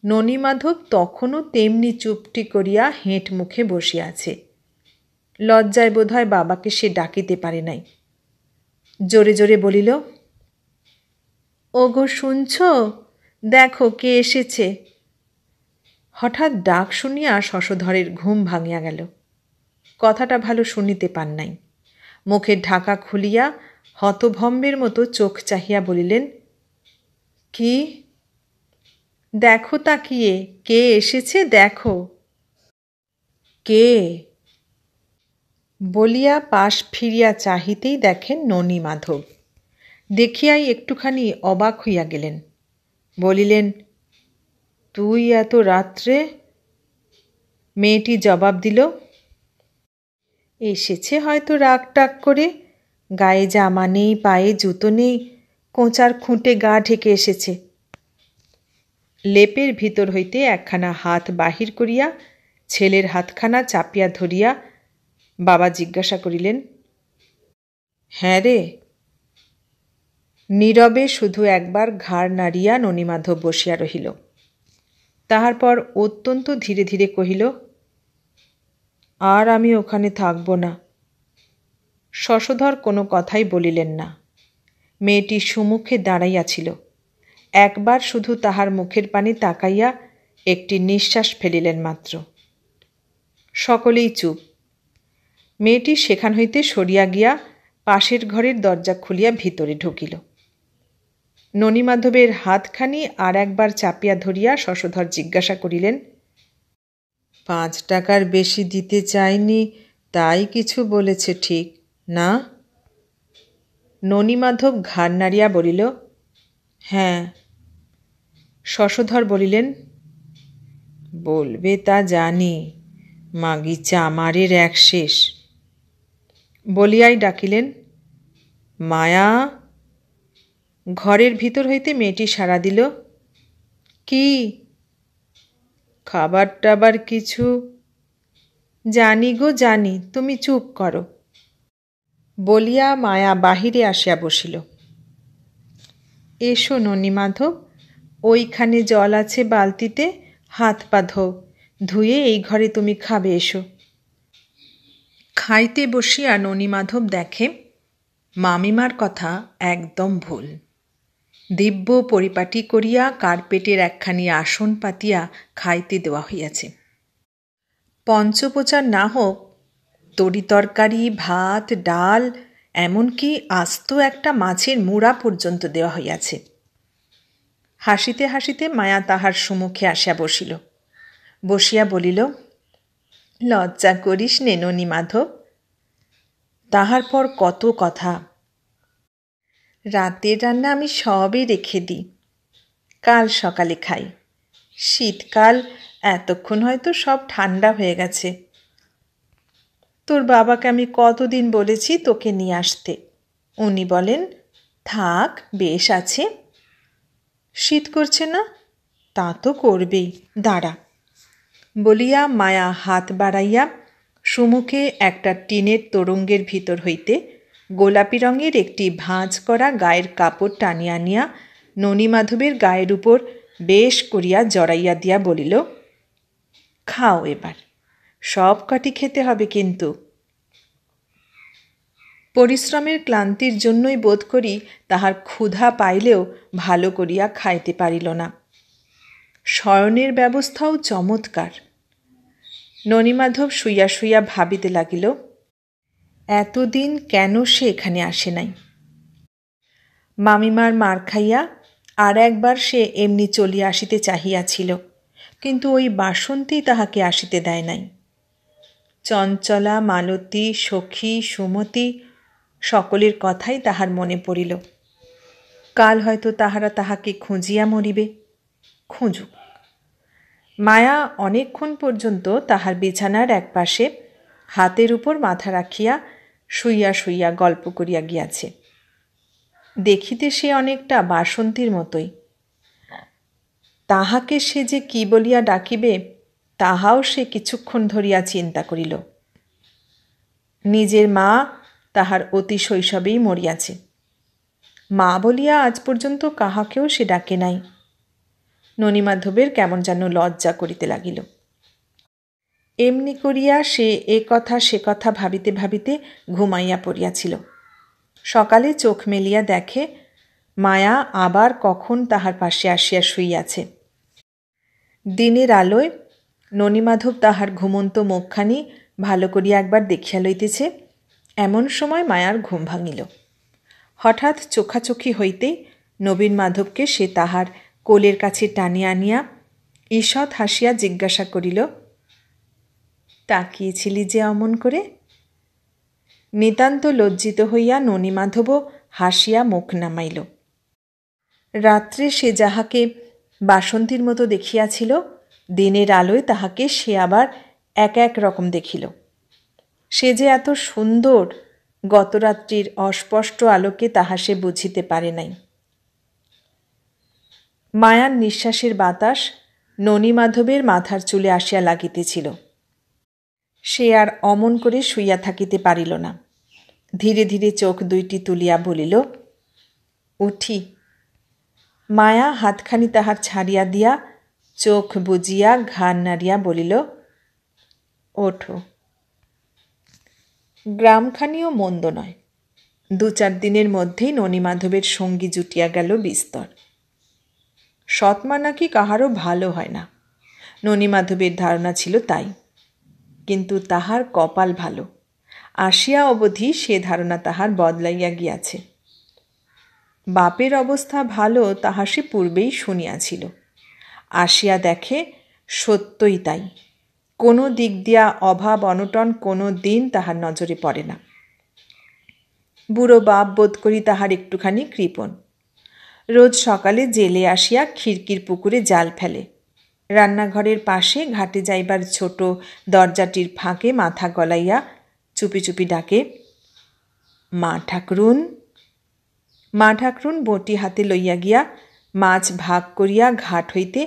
ননিমাধব তখনও তেমনি চুপটি করিয়া হেঁট মুখে বসিয়া আছে। লজ্জায় বোধহয় বাবাকে সে ডাকিতে পারে নাই। জোরে জোরে বলিল, ওগো শুনছ? দেখো কে এসেছে। হঠাৎ ডাক শুনিয়া শশধরের ঘুম ভাঙিয়া গেল। কথাটা ভালো শুনিতে পান নাই। মুখের ঢাকা খুলিয়া হতভম্বের মতো চোখ চাহিয়া বলিলেন, কি? দেখো তাকিয়ে, কে এসেছে দেখো। কে? বলিয়া পাশ ফিরিয়া চাহিতেই দেখেন ননিমাধব। দেখিয়াই একটুখানি অবাক হইয়া গেলেন। বলিলেন, তুই এত রাত্রে? মেয়েটি জবাব দিল, এসেছে হয়তো রাগ টাগ করে, গায়ে জামা নেই, পায়ে জুতো নেই, কোঁচার খুঁটে গা ঢেকে এসেছে। লেপের ভিতর হইতে একখানা হাত বাহির করিয়া ছেলের হাতখানা চাপিয়া ধরিয়া বাবা জিজ্ঞাসা করিলেন, হ্যাঁ রে? নীরবে শুধু একবার ঘাড় নাড়িয়া ননিমাধব বসিয়া রহিল। তাহার পর অত্যন্ত ধীরে ধীরে কহিল, আর আমি ওখানে থাকব না। শশধর কোনো কথাই বলিলেন না। মেয়েটি সুমুখে দাঁড়াইয়াছিল। একবার শুধু তাহার মুখের পানে তাকাইয়া একটি নিঃশ্বাস ফেলিলেন মাত্র। সকলেই চুপ। মেয়েটি সেখান হইতে সরিয়া গিয়া পাশের ঘরের দরজা খুলিয়া ভিতরে ঢুকিল। ননিমাধবের হাতখানি আর একবার চাপিয়া ধরিয়া শশধর জিজ্ঞাসা করিলেন, 5 টাকার বেশি দিতে চাইনি, তাই কিছু বলেছে ঠিক না? ননিমাধব ঘাড় নাড়িয়া বলিল, হ্যাঁ। শশধর বলিলেন, বলবে তা জানি, মাগি চামারের এক শেষ। বলিয়াই ডাকিলেন, মায়া। ঘরের ভিতর হইতে মেয়েটি সাড়া দিল, কি? খাবার টাবার কিছু? জানি গো জানি, তুমি চুপ করো। বলিয়া মায়া বাহিরে আসিয়া বসিল। এসো ননিমাধব, ওইখানে জল আছে বালতিতে, হাত পা ধোও, ধুয়ে এই ঘরে তুমি খাবে, এসো। খাইতে বসিয়া ননিমাধব দেখে মামিমার কথা একদম ভুল। দিব্য পরিপাটি করিয়া কার্পেটের একখানি আসন পাতিয়া খাইতে দেওয়া হইয়াছে। পঞ্চপ্রচার না হোক, তরি তরকারি, ভাত, ডাল, এমনকি আস্ত একটা মাছের মুড়া পর্যন্ত দেওয়া হইয়াছে। হাসিতে হাসিতে মায়া তাহার সম্মুখে আসিয়া বসিল। বসিয়া বলিল, লজ্জা করিস নে ননিমাধব। তাহার পর কত কথা। রাতের রান্না আমি সবই রেখে দিই, কাল সকালে খাই। শীতকাল, এতক্ষণ হয়তো সব ঠান্ডা হয়ে গেছে। তোর বাবাকে আমি কতদিন বলেছি তোকে নিয়ে আসতে, উনি বলেন থাক, বেশ আছে। শীত করছে না? তা তো করবেই, দাঁড়া বলিয়া মায়া হাত বাড়াইয়া সুমুখে একটা টিনের তোরঙ্গের ভিতর হইতে গোলাপি রঙের একটি ভাঁজ করা গায়ের কাপড় টানিয়া আনিয়া ননীমাধবের গায়ের উপর বেশ করিয়া জড়াইয়া দিয়া বলিল, খাও এবার, সব কটি খেতে হবে কিন্তু। পরিশ্রমের ক্লান্তির জন্যই বোধ করি তাহার ক্ষুধা পাইলেও ভালো করিয়া খাইতে পারিল না। শয়নের ব্যবস্থাও চমৎকার। ননীমাধব শুইয়া শুইয়া ভাবিতে লাগিল, এতদিন কেন সে এখানে আসে নাই। মামিমার মার খাইয়া আর একবার সে এমনি চলিয়া আসিতে চাহিয়াছিল, কিন্তু ওই বাসন্তী তাহাকে আসিতে দেয় নাই। চঞ্চলা, মালতী, সখী, সুমতি সকলের কথাই তাহার মনে পড়িল। কাল হয়তো তাহারা তাহাকে খুঁজিয়া মরিবে। খুঁজুক। মায়া অনেকক্ষণ পর্যন্ত তাহার বিছানার একপাশে হাতের উপর মাথা রাখিয়া শুইয়া শুইয়া গল্প করিয়া গিয়াছে। দেখিতে সে অনেকটা বাসন্তীর মতোই। তাহাকে সে যে কি বলিয়া ডাকিবে তাহাও সে কিছুক্ষণ ধরিয়া চিন্তা করিল। নিজের মা তাহার অতি শৈশবেই মরিয়াছে। মা বলিয়া আজ পর্যন্ত কাহাকেও সে ডাকে নাই। ননীমাধবের কেমন যেন লজ্জা করিতে লাগিল। এমনি করিয়া সে এ কথা সে কথা ভাবিতে ভাবিতে ঘুমাইয়া পড়িয়াছিল। সকালে চোখ মেলিয়া দেখে মায়া আবার কখন তাহার পাশে আসিয়া শুইয়াছে। দিনের আলোয় ননীমাধব তাহার ঘুমন্ত মুখখানি ভালো করিয়া একবার দেখিয়া লইতেছে। এমন সময় মায়ার ঘুম ভাঙিল। হঠাৎ চোখাচোখি হইতেই নবীন মাধবকে সে তাহার কোলের কাছে টানিয়া আনিয়া ঈষৎ হাসিয়া জিজ্ঞাসা করিল, তাকিয়েছিলি যে অমন করে? নিতান্ত লজ্জিত হইয়া ননীমাধবও হাসিয়া মুখ নামাইল। রাত্রে সে যাহাকে বাসন্তীর মতো দেখিয়াছিল, দিনের আলোয় তাহাকে সে আবার এক এক রকম দেখিল। সে যে এত সুন্দর গতরাত্রির অস্পষ্ট আলোকে তাহা সে বুঝিতে পারে নাই। মায়ার নিঃশ্বাসের বাতাস ননীমাধবের মাথার চুলে আসিয়া লাগিতেছিল। সে আর অমন করে শুইয়া থাকিতে পারিল না। ধীরে ধীরে চোখ দুইটি তুলিয়া বলিল, উঠি। মায়া হাতখানি তাহার ছাড়িয়া দিয়া চোখ বুজিয়া ঘাড় নাড়িয়া বলিল, ওঠো। গ্রামখানিও মন্দ নয়। 2-4 দিনের মধ্যেই ননীমাধবের সঙ্গী জুটিয়া গেল বিস্তর। সৎমা নাকি কাহারও ভালো হয় না, ননীমাধবের ধারণা ছিল তাই। কিন্তু তাহার কপাল ভালো, আসিয়া অবধি সে ধারণা তাহার বদলাইয়া গিয়াছে। বাপের অবস্থা ভালো তাহা সে পূর্বেই শুনিয়াছিল। আসিয়া দেখে সত্যই তাই। কোনো দিক দিয়া অভাব অনটন কোনো দিন তাহার নজরে পড়ে না। বুড়ো বাপ বোধ করি তাহার একটুখানি কৃপণ। রোজ সকালে জেলে আসিয়া খিড়কির পুকুরে জাল ফেলে। রান্নাঘরের পাশে ঘাটে যাইবার ছোট দরজাটির ফাঁকে মাথা গলাইয়া চুপি চুপি ডাকে, মা ঠাকরুন। মা ঠাকরুন বঁটি হাতে লইয়া গিয়া মাছ ভাগ করিয়া ঘাট হইতে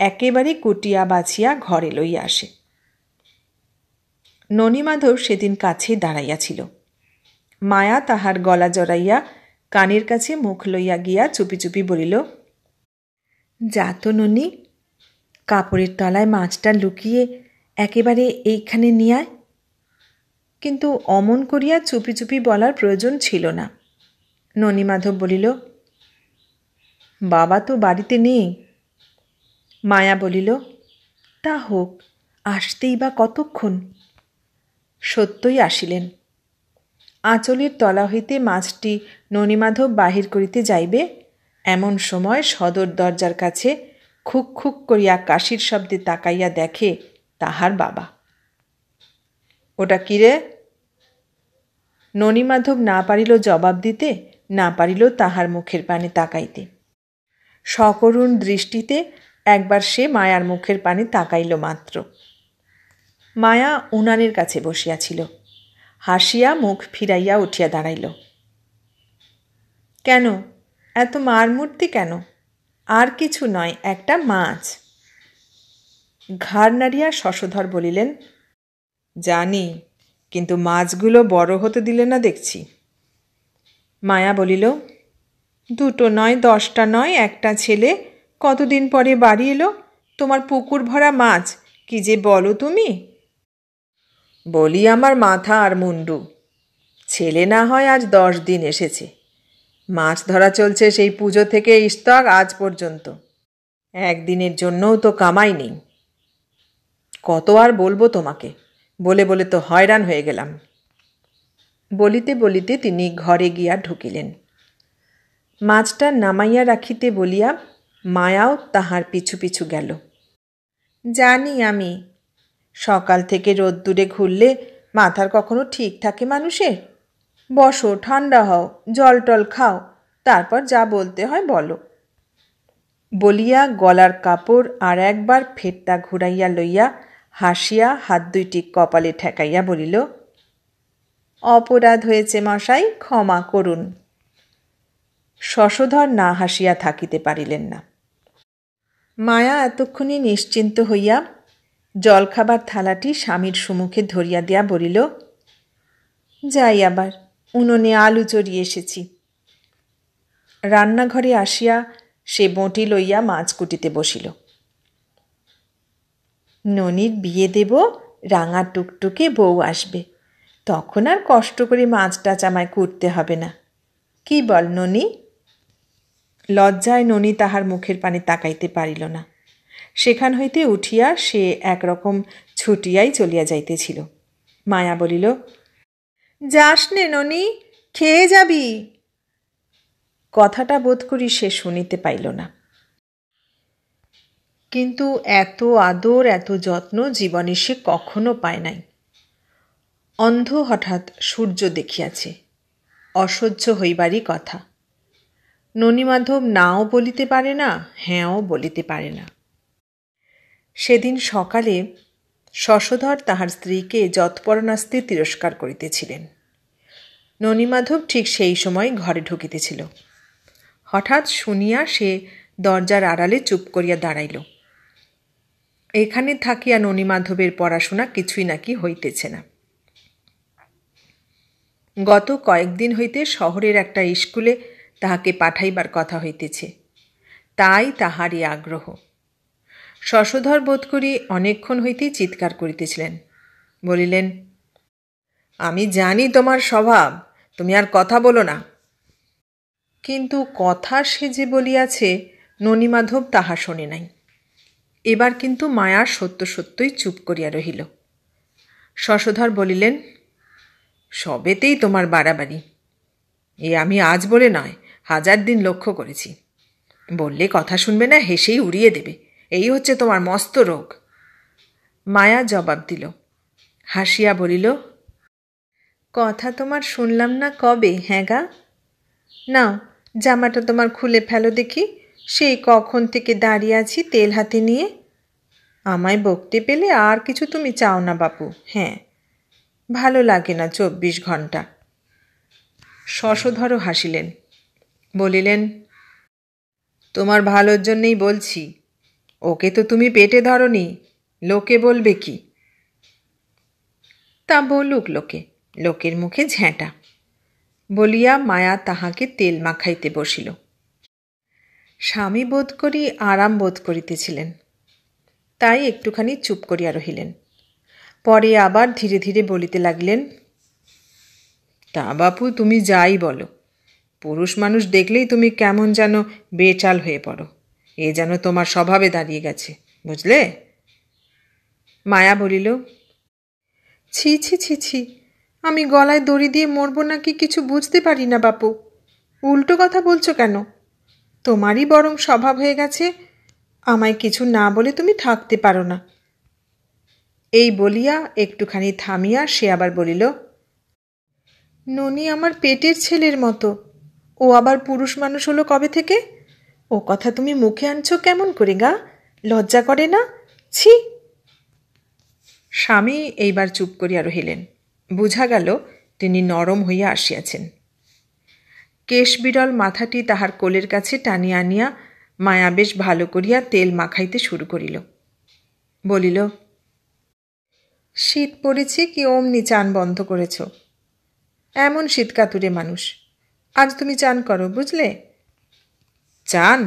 একেবারে কুটিয়া বাছিয়া ঘরে লইয়া আসে। ননীমাধব সেদিন কাছে দাঁড়াইয়াছিল। মায়া তাহার গলা জড়াইয়া কানের কাছে মুখ লইয়া গিয়া চুপি চুপি বলিল, যা তো ননী, কাপড়ের তলায় মাছটা লুকিয়ে একেবারে এইখানে নিয়ে আয়। কিন্তু অমন করিয়া চুপি চুপি বলার প্রয়োজন ছিল না। ননীমাধব বলিল, বাবা তো বাড়িতে নেই। মায়া বলিল, তা হোক, আসতেই বা কতক্ষণ। সত্যই আসিলেন। আঁচলের তলা হইতে মাছটি ননীমাধব বাহির করিতে যাইবে, এমন সময় সদর দরজার কাছে খুক খুক করিয়া কাশির শব্দে তাকাইয়া দেখে তাহার বাবা। ওটা কিরে? ননীমাধব না পারিল জবাব দিতে, না পারিল তাহার মুখের পানে তাকাইতে। সকরুণ দৃষ্টিতে একবার সে মায়ার মুখের পানে তাকাইল মাত্র। মায়া উনানের কাছে বসিয়াছিল। হাসিয়া মুখ ফিরাইয়া উঠিয়া দাঁড়াইল। কেন, এত মার মূর্তি কেন? আর কিছু নয়, একটা মাছ। ঘাড় নাড়িয়া শশধর বলিলেন, জানি, কিন্তু মাছগুলো বড় হতে দিলে না দেখছি। মায়া বলিল, দুটো নয়, 10টা নয়, একটা ছেলে কতদিন পরে বাড়ি এলো, তোমার পুকুর ভরা মাছ, কি যে বলো তুমি। বলি আমার মাথা আর মুন্ডু, ছেলে না হয় আজ 10 দিন এসেছে, মাছ ধরা চলছে সেই পুজো থেকে ইস্তক আজ পর্যন্ত, একদিনের জন্যও তো কামাই নেই। কত আর বলবো তোমাকে, বলে বলে তো হয়রান হয়ে গেলাম। বলিতে বলিতে তিনি ঘরে গিয়া ঢুকিলেন। মাছটা নামাইয়া রাখিতে বলিয়া মায়াও তাহার পিছু পিছু গেল। জানি আমি, সকাল থেকে রোদ্দুরে ঘুরলে মাথার কখনো ঠিক থাকে মানুষের? বসো, ঠান্ডা হও, জল টল খাও, তারপর যা বলতে হয় বলো। বলিয়া গলার কাপড় আর একবার ফেটটা ঘুরাইয়া লইয়া হাসিয়া হাত দুইটি কপালে ঠেকাইয়া বলিল, অপরাধ হয়েছে মশাই, ক্ষমা করুন। শশধর না হাসিয়া থাকিতে পারিলেন না। মায়া এতক্ষণে নিশ্চিন্ত হইয়া জলখাবার থালাটি স্বামীর সম্মুখে ধরিয়া দিয়া বলিল, যাই আবার, উনুনে আলু চড়িয়ে এসেছি। রান্নাঘরে আসিয়া সে বঁটি লইয়া মাছ কুটিতে বসিল। ননির বিয়ে দেব, রাঙা টুকটুকে বউ আসবে, তখন আর কষ্ট করে মাছটা আমায় কুটতে হবে না। কি বল ননি? লজ্জায় ননি তাহার মুখের পানে তাকাইতে পারিল না। সেখান হইতে উঠিয়া সে একরকম ছুটিয়াই চলিয়া যাইতেছিল। মায়া বলিল, যাস নে ননি, খেয়ে যাবি। কথাটা বোধ করি সে শুনিতে পাইল না। কিন্তু এত আদর, এত যত্ন জীবনে সে কখনো পায় নাই। অন্ধ হঠাৎ সূর্য দেখিয়াছে, অসহ্য হইবারই কথা। ননিমাধব নাও বলিতে পারে না, হ্যাঁও বলিতে পারে না। সেদিন সকালে শশধর তাহার স্ত্রীকে যৎপরণাস্তে তিরস্কার করিতেছিলেন। ননিমাধব ঠিক সেই সময় ঘরে ঢুকিতেছিল। হঠাৎ শুনিয়া সে দরজার আড়ালে চুপ করিয়া দাঁড়াইল। এখানে থাকিয়া ননিমাধবের পড়াশোনা কিছুই নাকি হইতেছে না। গত কয়েকদিন হইতে শহরের একটা স্কুলে তাহাকে পাঠাইবার কথা হইতেছে, তাই তাহারই আগ্রহ। শশধর বোধ করি অনেকক্ষণ হইতেই চিৎকার করিতেছিলেন। বলিলেন, আমি জানি তোমার স্বভাব, তুমি আর কথা বলো না। কিন্তু কথা সে যে বলিয়াছে ননিমাধব তাহা শোনে নাই। এবার কিন্তু মায়া সত্য সত্যই চুপ করিয়া রহিল। শশধর বলিলেন, সবেতেই তোমার বাড়াবাড়ি। এ আমি আজ বলে নয়, 1000 দিন লক্ষ্য করেছি। বললে কথা শুনবে না, হেসেই উড়িয়ে দেবে, এই হচ্ছে তোমার মস্ত রোগ। মায়া জবাব দিল, হাসিয়া বলিল, কথা তোমার শুনলাম না কবে? হ্যাঁ গা, নাও জামাটা তোমার খুলে ফেলো দেখি, সেই কখন থেকে দাঁড়িয়ে আছি তেল হাতে নিয়ে। আমায় বকতে পেলে আর কিছু তুমি চাও না বাপু। হ্যাঁ, ভালো লাগে না 24 ঘন্টা। শশধরও হাসিলেন, বলিলেন, তোমার ভালোর জন্যেই বলছি, ওকে তো তুমি পেটে ধরনি, লোকে বলবে কি? তা বলুক লোকে, লোকের মুখে ঝ্যাঁটা, বলিয়া মায়া তাহাকে তেল মাখাইতে বসিল। স্বামী বোধ করি আরাম বোধ করিতেছিলেন, তাই একটুখানি চুপ করিয়া রহিলেন। পরে আবার ধীরে ধীরে বলিতে লাগলেন, তা বাপু তুমি যাই বলো, পুরুষ মানুষ দেখলেই তুমি কেমন যেন বেচাল হয়ে পড়ো, এ যেন তোমার স্বভাবে দাঁড়িয়ে গেছে, বুঝলে? মায়া বলিল, ছি ছি ছি ছি, আমি গলায় দড়ি দিয়ে মরবো নাকি কিছু বুঝতে পারি না বাপু, উল্টো কথা বলছো কেন? তোমারই বরং স্বভাব হয়ে গেছে, আমায় কিছু না বলে তুমি থাকতে পারো না। এই বলিয়া একটুখানি থামিয়া সে আবার বলিল, ননি আমার পেটের ছেলের মতো, ও আবার পুরুষ মানুষ হলো কবে থেকে? ও কথা তুমি মুখে আনছো কেমন করে গা? লজ্জা করে না? ছি। স্বামী এইবার চুপ করিয়া রহিলেন। বুঝা গেল তিনি নরম হইয়া আসিয়াছেন। কেশ বিরল মাথাটি তাহার কোলের কাছে টানিয়া আনিয়া মায়া বেশ ভালো করিয়া তেল মাখাইতে শুরু করিল। বলিল, শীত পড়েছে কি অমনি চান বন্ধ করেছ? এমন শীতকাতুরে মানুষ, আজ তুমি চান করো, বুঝলে? চান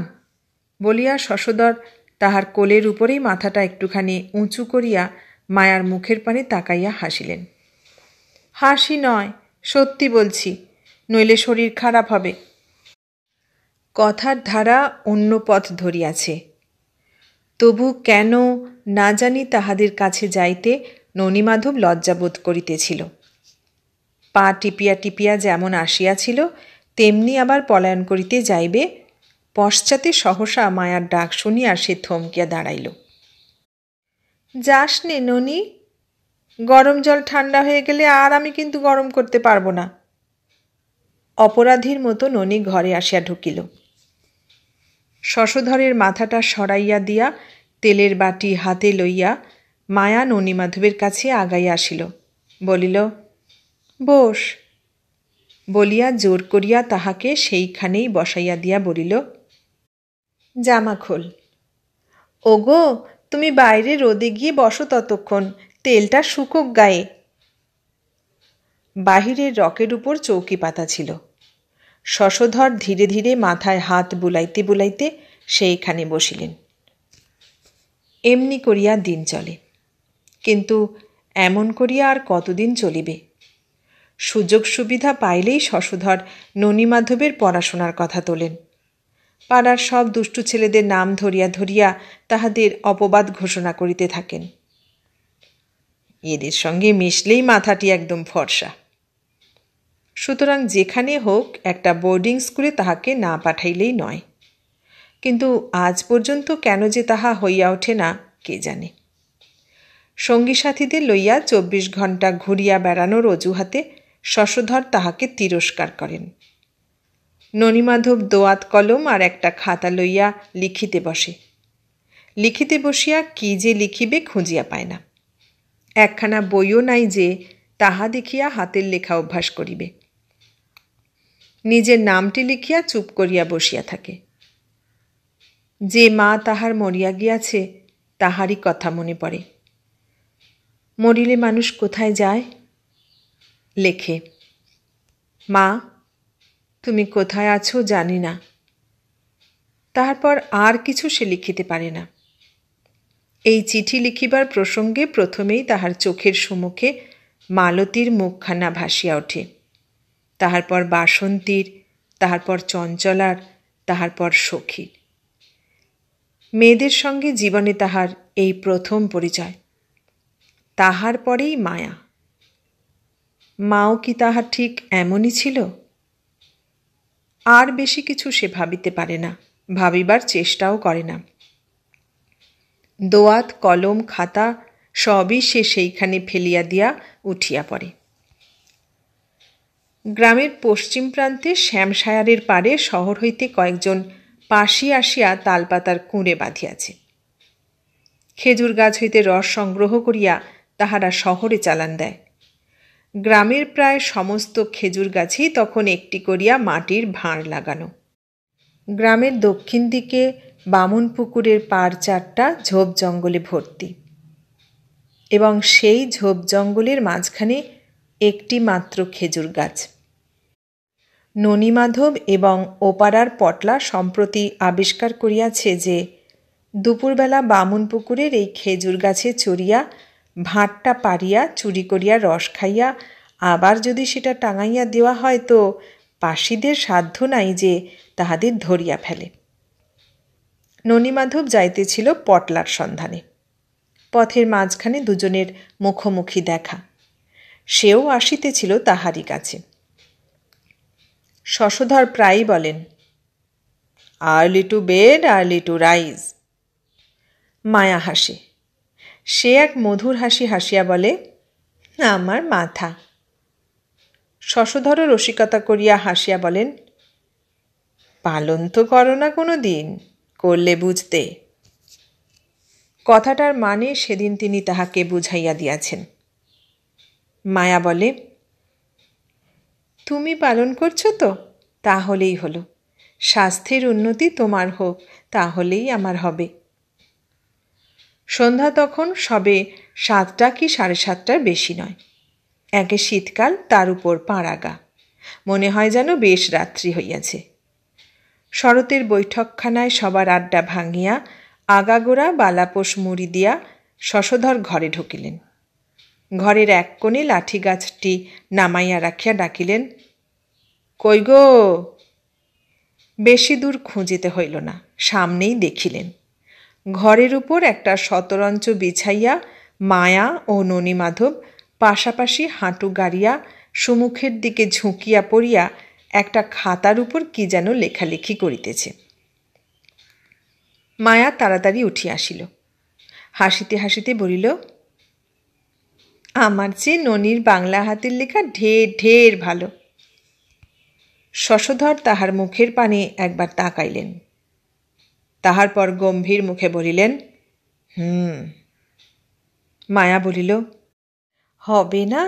বলিয়া শশধর তাহার কোলের উপরেই মাথাটা একটুখানি উঁচু করিয়া মায়ার মুখের পানে তাকাইয়া হাসিলেন। হাসি নয়, সত্যি বলছি, নইলে শরীর খারাপ হবে। কথার ধারা অন্য পথ ধরিয়াছে। তবু কেন না জানি তাহাদের কাছে যাইতে ননীমাধব লজ্জাবোধ করিতেছিল। পা টিপিয়া টিপিয়া যেমন আসিয়াছিল তেমনি আবার পলায়ন করিতে যাইবে, পশ্চাতে সহসা মায়ার ডাক শুনিয়া সে থমকিয়া দাঁড়াইল। যাস নে ননি, গরম জল ঠান্ডা হয়ে গেলে আর আমি কিন্তু গরম করতে পারবো না। অপরাধীর মতো ননি ঘরে আসিয়া ঢুকিল। শশধরের মাথাটা সরাইয়া দিয়া তেলের বাটি হাতে লইয়া মায়া ননীমাধবের কাছে আগাইয়া আসিল। বলিল, বস। বলিয়া জোর করিয়া তাহাকে সেইখানেই বসাইয়া দিয়া বলিল, জামা খোল। ওগো, তুমি বাইরে রোদে গিয়ে বসো ততক্ষণ, তেলটা শুকোক গায়ে। বাহিরের রকের উপর চৌকি পাতা ছিল। শশধর ধীরে ধীরে মাথায় হাত বুলাইতে বুলাইতে সেইখানে বসিলেন। এমনি করিয়া দিন চলে, কিন্তু এমন করিয়া আর কতদিন চলিবে? সুযোগ সুবিধা পাইলেই শশধর ননীমাধবের পড়াশোনার কথা তোলেন। পাড়ার সব দুষ্টু ছেলেদের নাম ধরিয়া ধরিয়া তাহাদের অপবাদ ঘোষণা করিতে থাকেন। এদের সঙ্গে মিশলেই মাথাটি একদম ফর্সা। সুতরাং যেখানে হোক একটা বোর্ডিং স্কুলে তাহাকে না পাঠাইলেই নয়। কিন্তু আজ পর্যন্ত কেন যে তাহা হইয়া ওঠে না কে জানে। সঙ্গী সাথীদের লইয়া 24 ঘণ্টা ঘুরিয়া বেড়ানোর অজুহাতে শশধর তাহাকে তিরস্কার করেন। ননীমাধব দোয়াত কলম আর একটা খাতা লইয়া লিখিতে বসে। লিখিতে বসিয়া কি যে লিখিবে খুঁজিয়া পায় না। একখানা বইও নাই যে তাহা দেখিয়া হাতের লেখা অভ্যাস করিবে। নিজের নামটি লিখিয়া চুপ করিয়া বসিয়া থাকে। যে মা তাহার মরিয়া গিয়াছে তাহারই কথা মনে পড়ে। মরিলে মানুষ কোথায় যায়? লেখে, মা তুমি কোথায় আছো জানি না। তারপর আর কিছু সে লিখিতে পারে না। এই চিঠি লিখিবার প্রসঙ্গে প্রথমেই তাহার চোখের সম্মুখে মালতীর মুখখানা ভাসিয়া ওঠে, তাহার পর বাসন্তীর, তাহার পর চঞ্চলার, তাহার পর সখীর। মেয়েদের সঙ্গে জীবনে তাহার এই প্রথম পরিচয়। তাহার পরেই মায়া। মাও কি তাহার ঠিক এমনই ছিল? আর বেশি কিছু সে ভাবিতে পারে না, ভাবিবার চেষ্টাও করে না। দোয়াত কলম খাতা সবই সে সেইখানে ফেলিয়া দিয়া উঠিয়া পড়ে। গ্রামের পশ্চিম প্রান্তে শ্যামশায়ারের পাড়ে শহর হইতে কয়েকজন পাশি আসিয়া তালপাতার কুঁড়ে বাঁধিয়াছে। খেজুর গাছ হইতে রস সংগ্রহ করিয়া তাহারা শহরে চালান দেয়। গ্রামের প্রায় সমস্ত খেজুর গাছেই তখন একটি করিয়া মাটির ভাঁড় লাগানো। গ্রামের দক্ষিণ দিকে বামুন পুকুরের পাড় চারটা ঝোপ জঙ্গলে ভর্তি, এবং সেই ঝোপ জঙ্গলের মাঝখানে একটি মাত্র খেজুর গাছ। ননীমাধব এবং ওপাড়ার পটলা সম্প্রতি আবিষ্কার করিয়াছে যে দুপুরবেলা বামুন পুকুরের এই খেজুর গাছে চড়িয়া ভাঁড়টা পারিয়া চুরি করিয়া রস খাইয়া আবার যদি সেটা টাঙাইয়া দেওয়া হয় তো পাশিদের সাধ্য নাই যে তাহাদের ধরিয়া ফেলে। ননীমাধব যাইতেছিল পটলার সন্ধানে। পথের মাঝখানে দুজনের মুখোমুখি দেখা। সেও আসিতেছিল তাহারই কাছে। শশধর প্রায়ই বলেন, early to bed early to rise. Maya হাসে। সে এক মধুর হাসি হাসিয়া বলে, আমার মাথা। শশধরও রসিকতা করিয়া হাসিয়া বলেন, পালন তো করো না কোনো দিন, করলে বুঝতে। কথাটার মানে সেদিন তিনি তাহাকে বুঝাইয়া দিয়াছেন। মায়া বলে, তুমি পালন করছো তো, তাহলেই হলো, স্বাস্থ্যের উন্নতি তোমার হোক, তাহলেই আমার হবে। সন্ধ্যা তখন সবে 7টা কি 7:30টার বেশি নয়। একে শীতকাল, তার উপর পাড়াগা, মনে হয় যেন বেশ রাত্রি হইয়াছে। শরতের বৈঠকখানায় সবার আড্ডা ভাঙিয়া আগাগোড়া বালাপোষ মুড়ি দিয়া শশধর ঘরে ঢুকিলেন। ঘরের এক কোণে লাঠি গাছটি নামাইয়া রাখিয়া ডাকিলেন, কই গো? বেশি দূর খুঁজিতে হইল না, সামনেই দেখিলেন। ঘরের উপর একটা শতরঞ্চ বিছাইয়া মায়া ও ননীমাধব পাশাপাশি হাঁটু গাড়িয়া সুমুখের দিকে ঝুঁকিয়া পড়িয়া একটা খাতার উপর কি যেন লেখালেখি করিতেছে। মায়া তাড়াতাড়ি উঠিয়া আসিল, হাসিতে হাসিতে বলিল, আমার চেয়ে ননির বাংলা হাতের লেখা ঢের ঢের ভালো। শশধর তাহার মুখের পানে একবার তাকাইলেন, তাহার পর গম্ভীর মুখে বলিলেন, মায়া বলিল, হবে না?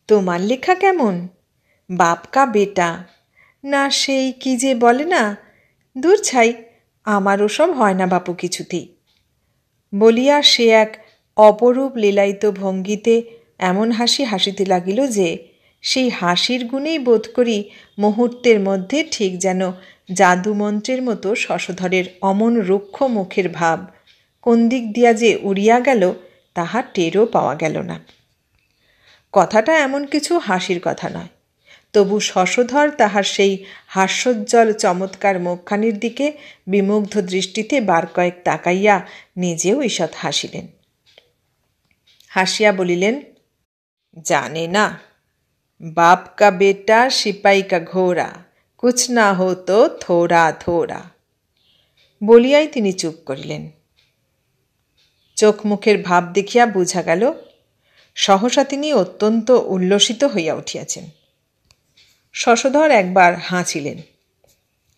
তোমার লেখা কেমন? বাপ কা বেটা, না সেই কি যে বলে না? দূর ছাই, আমার ওসব হয় না বাপু কিছুতেই। বলিয়া সে এক অপরূপ লীলায়িত ভঙ্গিতে এমন হাসি হাসিতে লাগিল যে সেই হাসির গুণেই বোধ করি মুহূর্তের মধ্যে ঠিক যেন জাদুমন্ত্রের মতো শশধরের অমন রুক্ষ মুখের ভাব কোন দিক দিয়া যে উড়িয়া গেল তাহা টেরও পাওয়া গেল না। কথাটা এমন কিছু হাসির কথা নয়, তবু শশধর তাহার সেই হাস্যোজ্জ্বল চমৎকার মুখখানির দিকে বিমুগ্ধ দৃষ্টিতে বার কয়েক তাকাইয়া নিজেও ঈষৎ হাসিলেন। হাসিয়া বলিলেন, জানে না, বাপ কা বেটা সিপাই কা ঘোড়া, কুছ না হতো থোড়া থোড়া। বলিয়াই তিনি চুপ করিলেন। চোখ মুখের ভাব দেখিয়া বুঝা গেল সহসা তিনি অত্যন্ত উল্লসিত হইয়া উঠিয়াছেন। শশধর একবার হাঁচিলেন।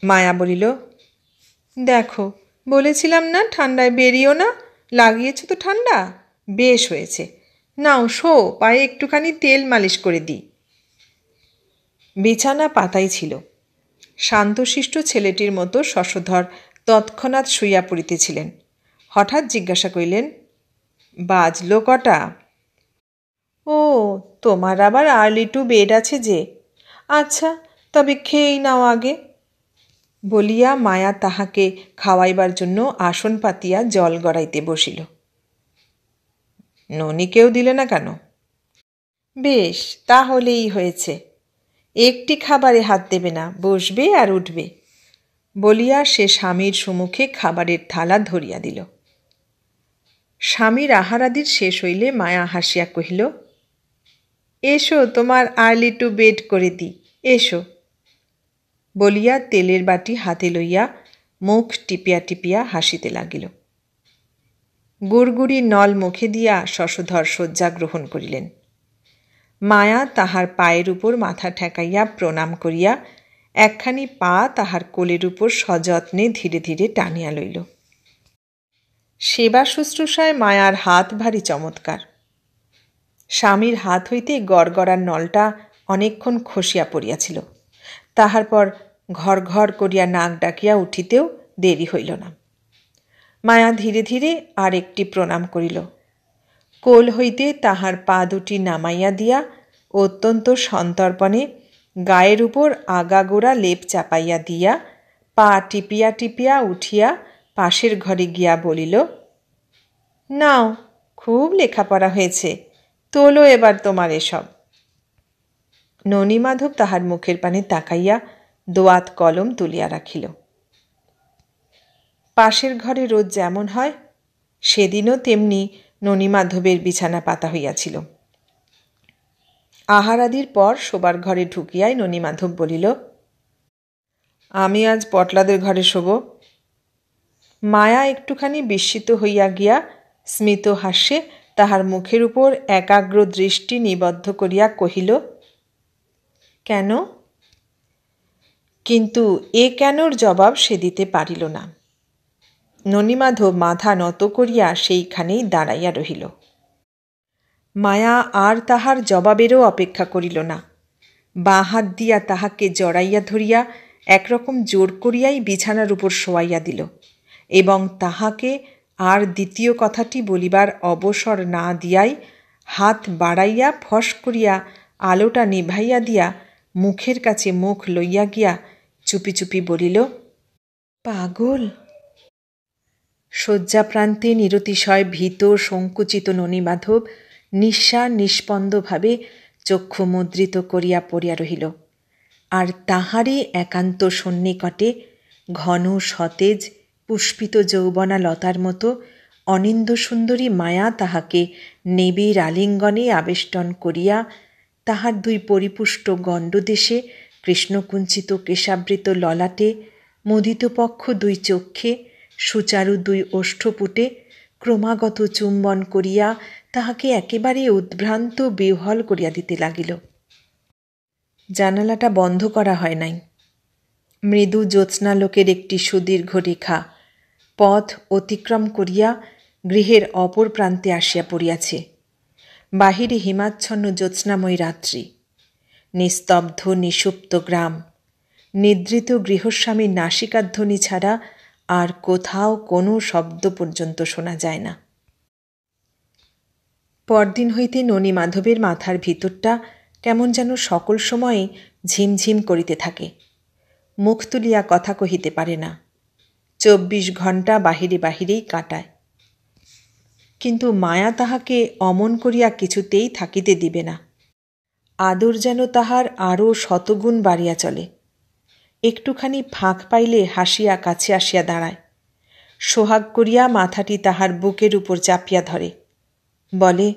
মায়া বলিল, দেখো, বলেছিলাম না ঠান্ডায় বেরিও না, লাগিয়েছ তো ঠান্ডা, বেশ হয়েছে, নাও শো, পায়ে একটুখানি তেল মালিশ করে দিই। বিছানা পাতাই ছিল। শান্তশিষ্ট ছেলেটির মতো শশধর তৎক্ষণাৎ শুইয়া পড়িতেছিলেন। হঠাৎ জিজ্ঞাসা করিলেন, বাজলো কটা? ও, তোমার আবার আর্লি টু বেড আছে যে, আচ্ছা তবে খেয়েই নাও আগে। বলিয়া মায়া তাহাকে খাওয়াইবার জন্য আসন পাতিয়া জল গড়াইতে বসিল। ননিকেও দিলে না কেন? বেশ, তাহলেই হয়েছে, একটি খাবারে হাত দেবে না, বসবে আর উঠবে। বলিয়া সে স্বামীর সম্মুখে খাবারের থালা ধরিয়া দিল। স্বামীর আহারাদির শেষ হইলে মায়া হাসিয়া কহিল, এসো তোমার আর্লি টু বেড করে দিই, এসো। বলিয়া তেলের বাটি হাতে লইয়া মুখ টিপিয়া টিপিয়া হাসিতে লাগিল। গুড়গুড়ি নল মুখে দিয়া শশধর শয্যা গ্রহণ করিলেন। মায়া তাহার পায়ের উপর মাথা ঠেকাইয়া প্রণাম করিয়া একখানি পা তাহার কোলের উপর সযত্নে ধীরে ধীরে টানিয়া লইল। সেবা শুশ্রূষায় মায়ার হাত ভারী চমৎকার। স্বামীর হাত হইতে গড়গড়ার নলটা অনেকক্ষণ খসিয়া পড়িয়াছিল। তাহার পর ঘর ঘর করিয়া নাক ডাকিয়া উঠিতেও দেরি হইল না। মায়া ধীরে ধীরে আর একটি প্রণাম করিল। কোল হইতে তাহার পা দুটি নামাইয়া দিয়া অত্যন্ত সন্তর্পণে গায়ের উপর আগাগোড়া লেপ চাপাইয়া দিয়া পা টিপিয়া টিপিয়া উঠিয়া পাশের ঘরে গিয়া বলিল, নাও, খুব লেখাপড়া হয়েছে, তোলো এবার তোমার এসব। ননীমাধব তাহার মুখের পানে তাকাইয়া দোয়াত কলম তুলিয়া রাখিল। পাশের ঘরে রোজ যেমন হয় সেদিনও তেমনি ননীমাধবের বিছানা পাতা হইয়াছিল। আহারাদির পর শোবার ঘরে ঢুকিয়াই ননীমাধব বলিল, আমি আজ পটলাদের ঘরে শোব। মায়া একটুখানি বিস্মিত হইয়া গিয়া স্মিত হাস্যে তাহার মুখের উপর একাগ্র দৃষ্টি নিবদ্ধ করিয়া কহিল, কেন? কিন্তু এ কেনর জবাব সে দিতে পারিল না। ননীমাধব মাথা নত করিয়া সেইখানেই দাঁড়াইয়া রহিল। মায়া আর তাহার জবাবেরও অপেক্ষা করিল না। বাঁ হাত দিয়া তাহাকে জড়াইয়া ধরিয়া একরকম জোর করিয়াই বিছানার উপর শোয়াইয়া দিল এবং তাহাকে আর দ্বিতীয় কথাটি বলিবার অবসর না দিয়াই হাত বাড়াইয়া ফস করিয়া আলোটা নিভাইয়া দিয়া মুখের কাছে মুখ লইয়া গিয়া চুপি চুপি বলিল, পাগল। শয্যাপ্রান্তে নিরতিশয় ভীত সংকুচিত ননীমাধব নিঃস্পন্দভাবে চক্ষু মুদ্রিত করিয়া পড়িয়া রহিল। আর তাহারই একান্ত সন্নিকটে ঘন সতেজ পুষ্পিত যৌবনা লতার মতো অনিন্দ্যসুন্দরী মায়া তাহাকে নিবিড় আলিঙ্গনে আবেষ্টন করিয়া তাহার দুই পরিপুষ্ট গণ্ডদেশে কৃষ্ণকুঞ্চিত কেশাবৃত ললাটে মুদিত পক্ষ দুই চক্ষে সুচারু দুই ওষ্ঠপুটে ক্রমাগত চুম্বন করিয়া তাহাকে একেবারে উদ্ভ্রান্ত বিহ্বল করিয়া দিতে লাগিল। জানালাটা বন্ধ করা হয় নাই। মৃদু জ্যোৎস্নালোকের একটি সুদীর্ঘ রেখা পথ অতিক্রম করিয়া গৃহের অপর প্রান্তে আসিয়া পড়িয়াছে। বাহিরে হিমাচ্ছন্ন জ্যোৎস্নাময়ী রাত্রি, নিস্তব্ধ নিষুপ্ত গ্রাম, নিদ্রিত গৃহস্বামীর নাসিকাধ্বনি ছাড়া আর কোথাও কোনো শব্দ পর্যন্ত শোনা যায় না। পরদিন হইতে ননীমাধবের মাথার ভিতরটা কেমন যেন সকল সময়ে ঝিমঝিম করিতে থাকে। মুখ তুলিয়া কথা কহিতে পারে না। 24 ঘণ্টা বাহিরে বাহিরেই কাটায়। কিন্তু মায়া তাহাকে অমন করিয়া কিছুতেই থাকিতে দিবে না। আদর যেন তাহার আরও শতগুণ বাড়িয়া চলে। একটুখানি ফাঁক পাইলে হাসিয়া কাছে আসিয়া দাঁড়ায়। সোহাগ করিয়া মাথাটি তাহার বুকের উপর চাপিয়া ধরে, বলে,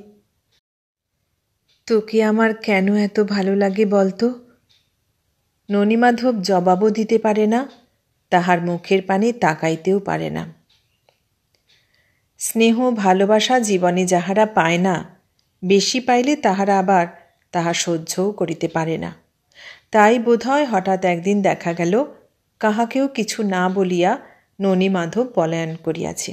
তোকে আমার কেন এত ভালো লাগে বলতো? ননীমাধব জবাবও দিতে পারে না, তাহার মুখের পানে তাকাইতেও পারে না। স্নেহ ভালোবাসা জীবনে যাহারা পায় না, বেশি পাইলে তাহারা আবার তাহা সহ্যও করিতে পারে না। তাই বোধহয় হঠাৎ একদিন দেখা গেল কাহাকেও কিছু না বলিয়া ননীমাধব পলায়ন করিয়াছে।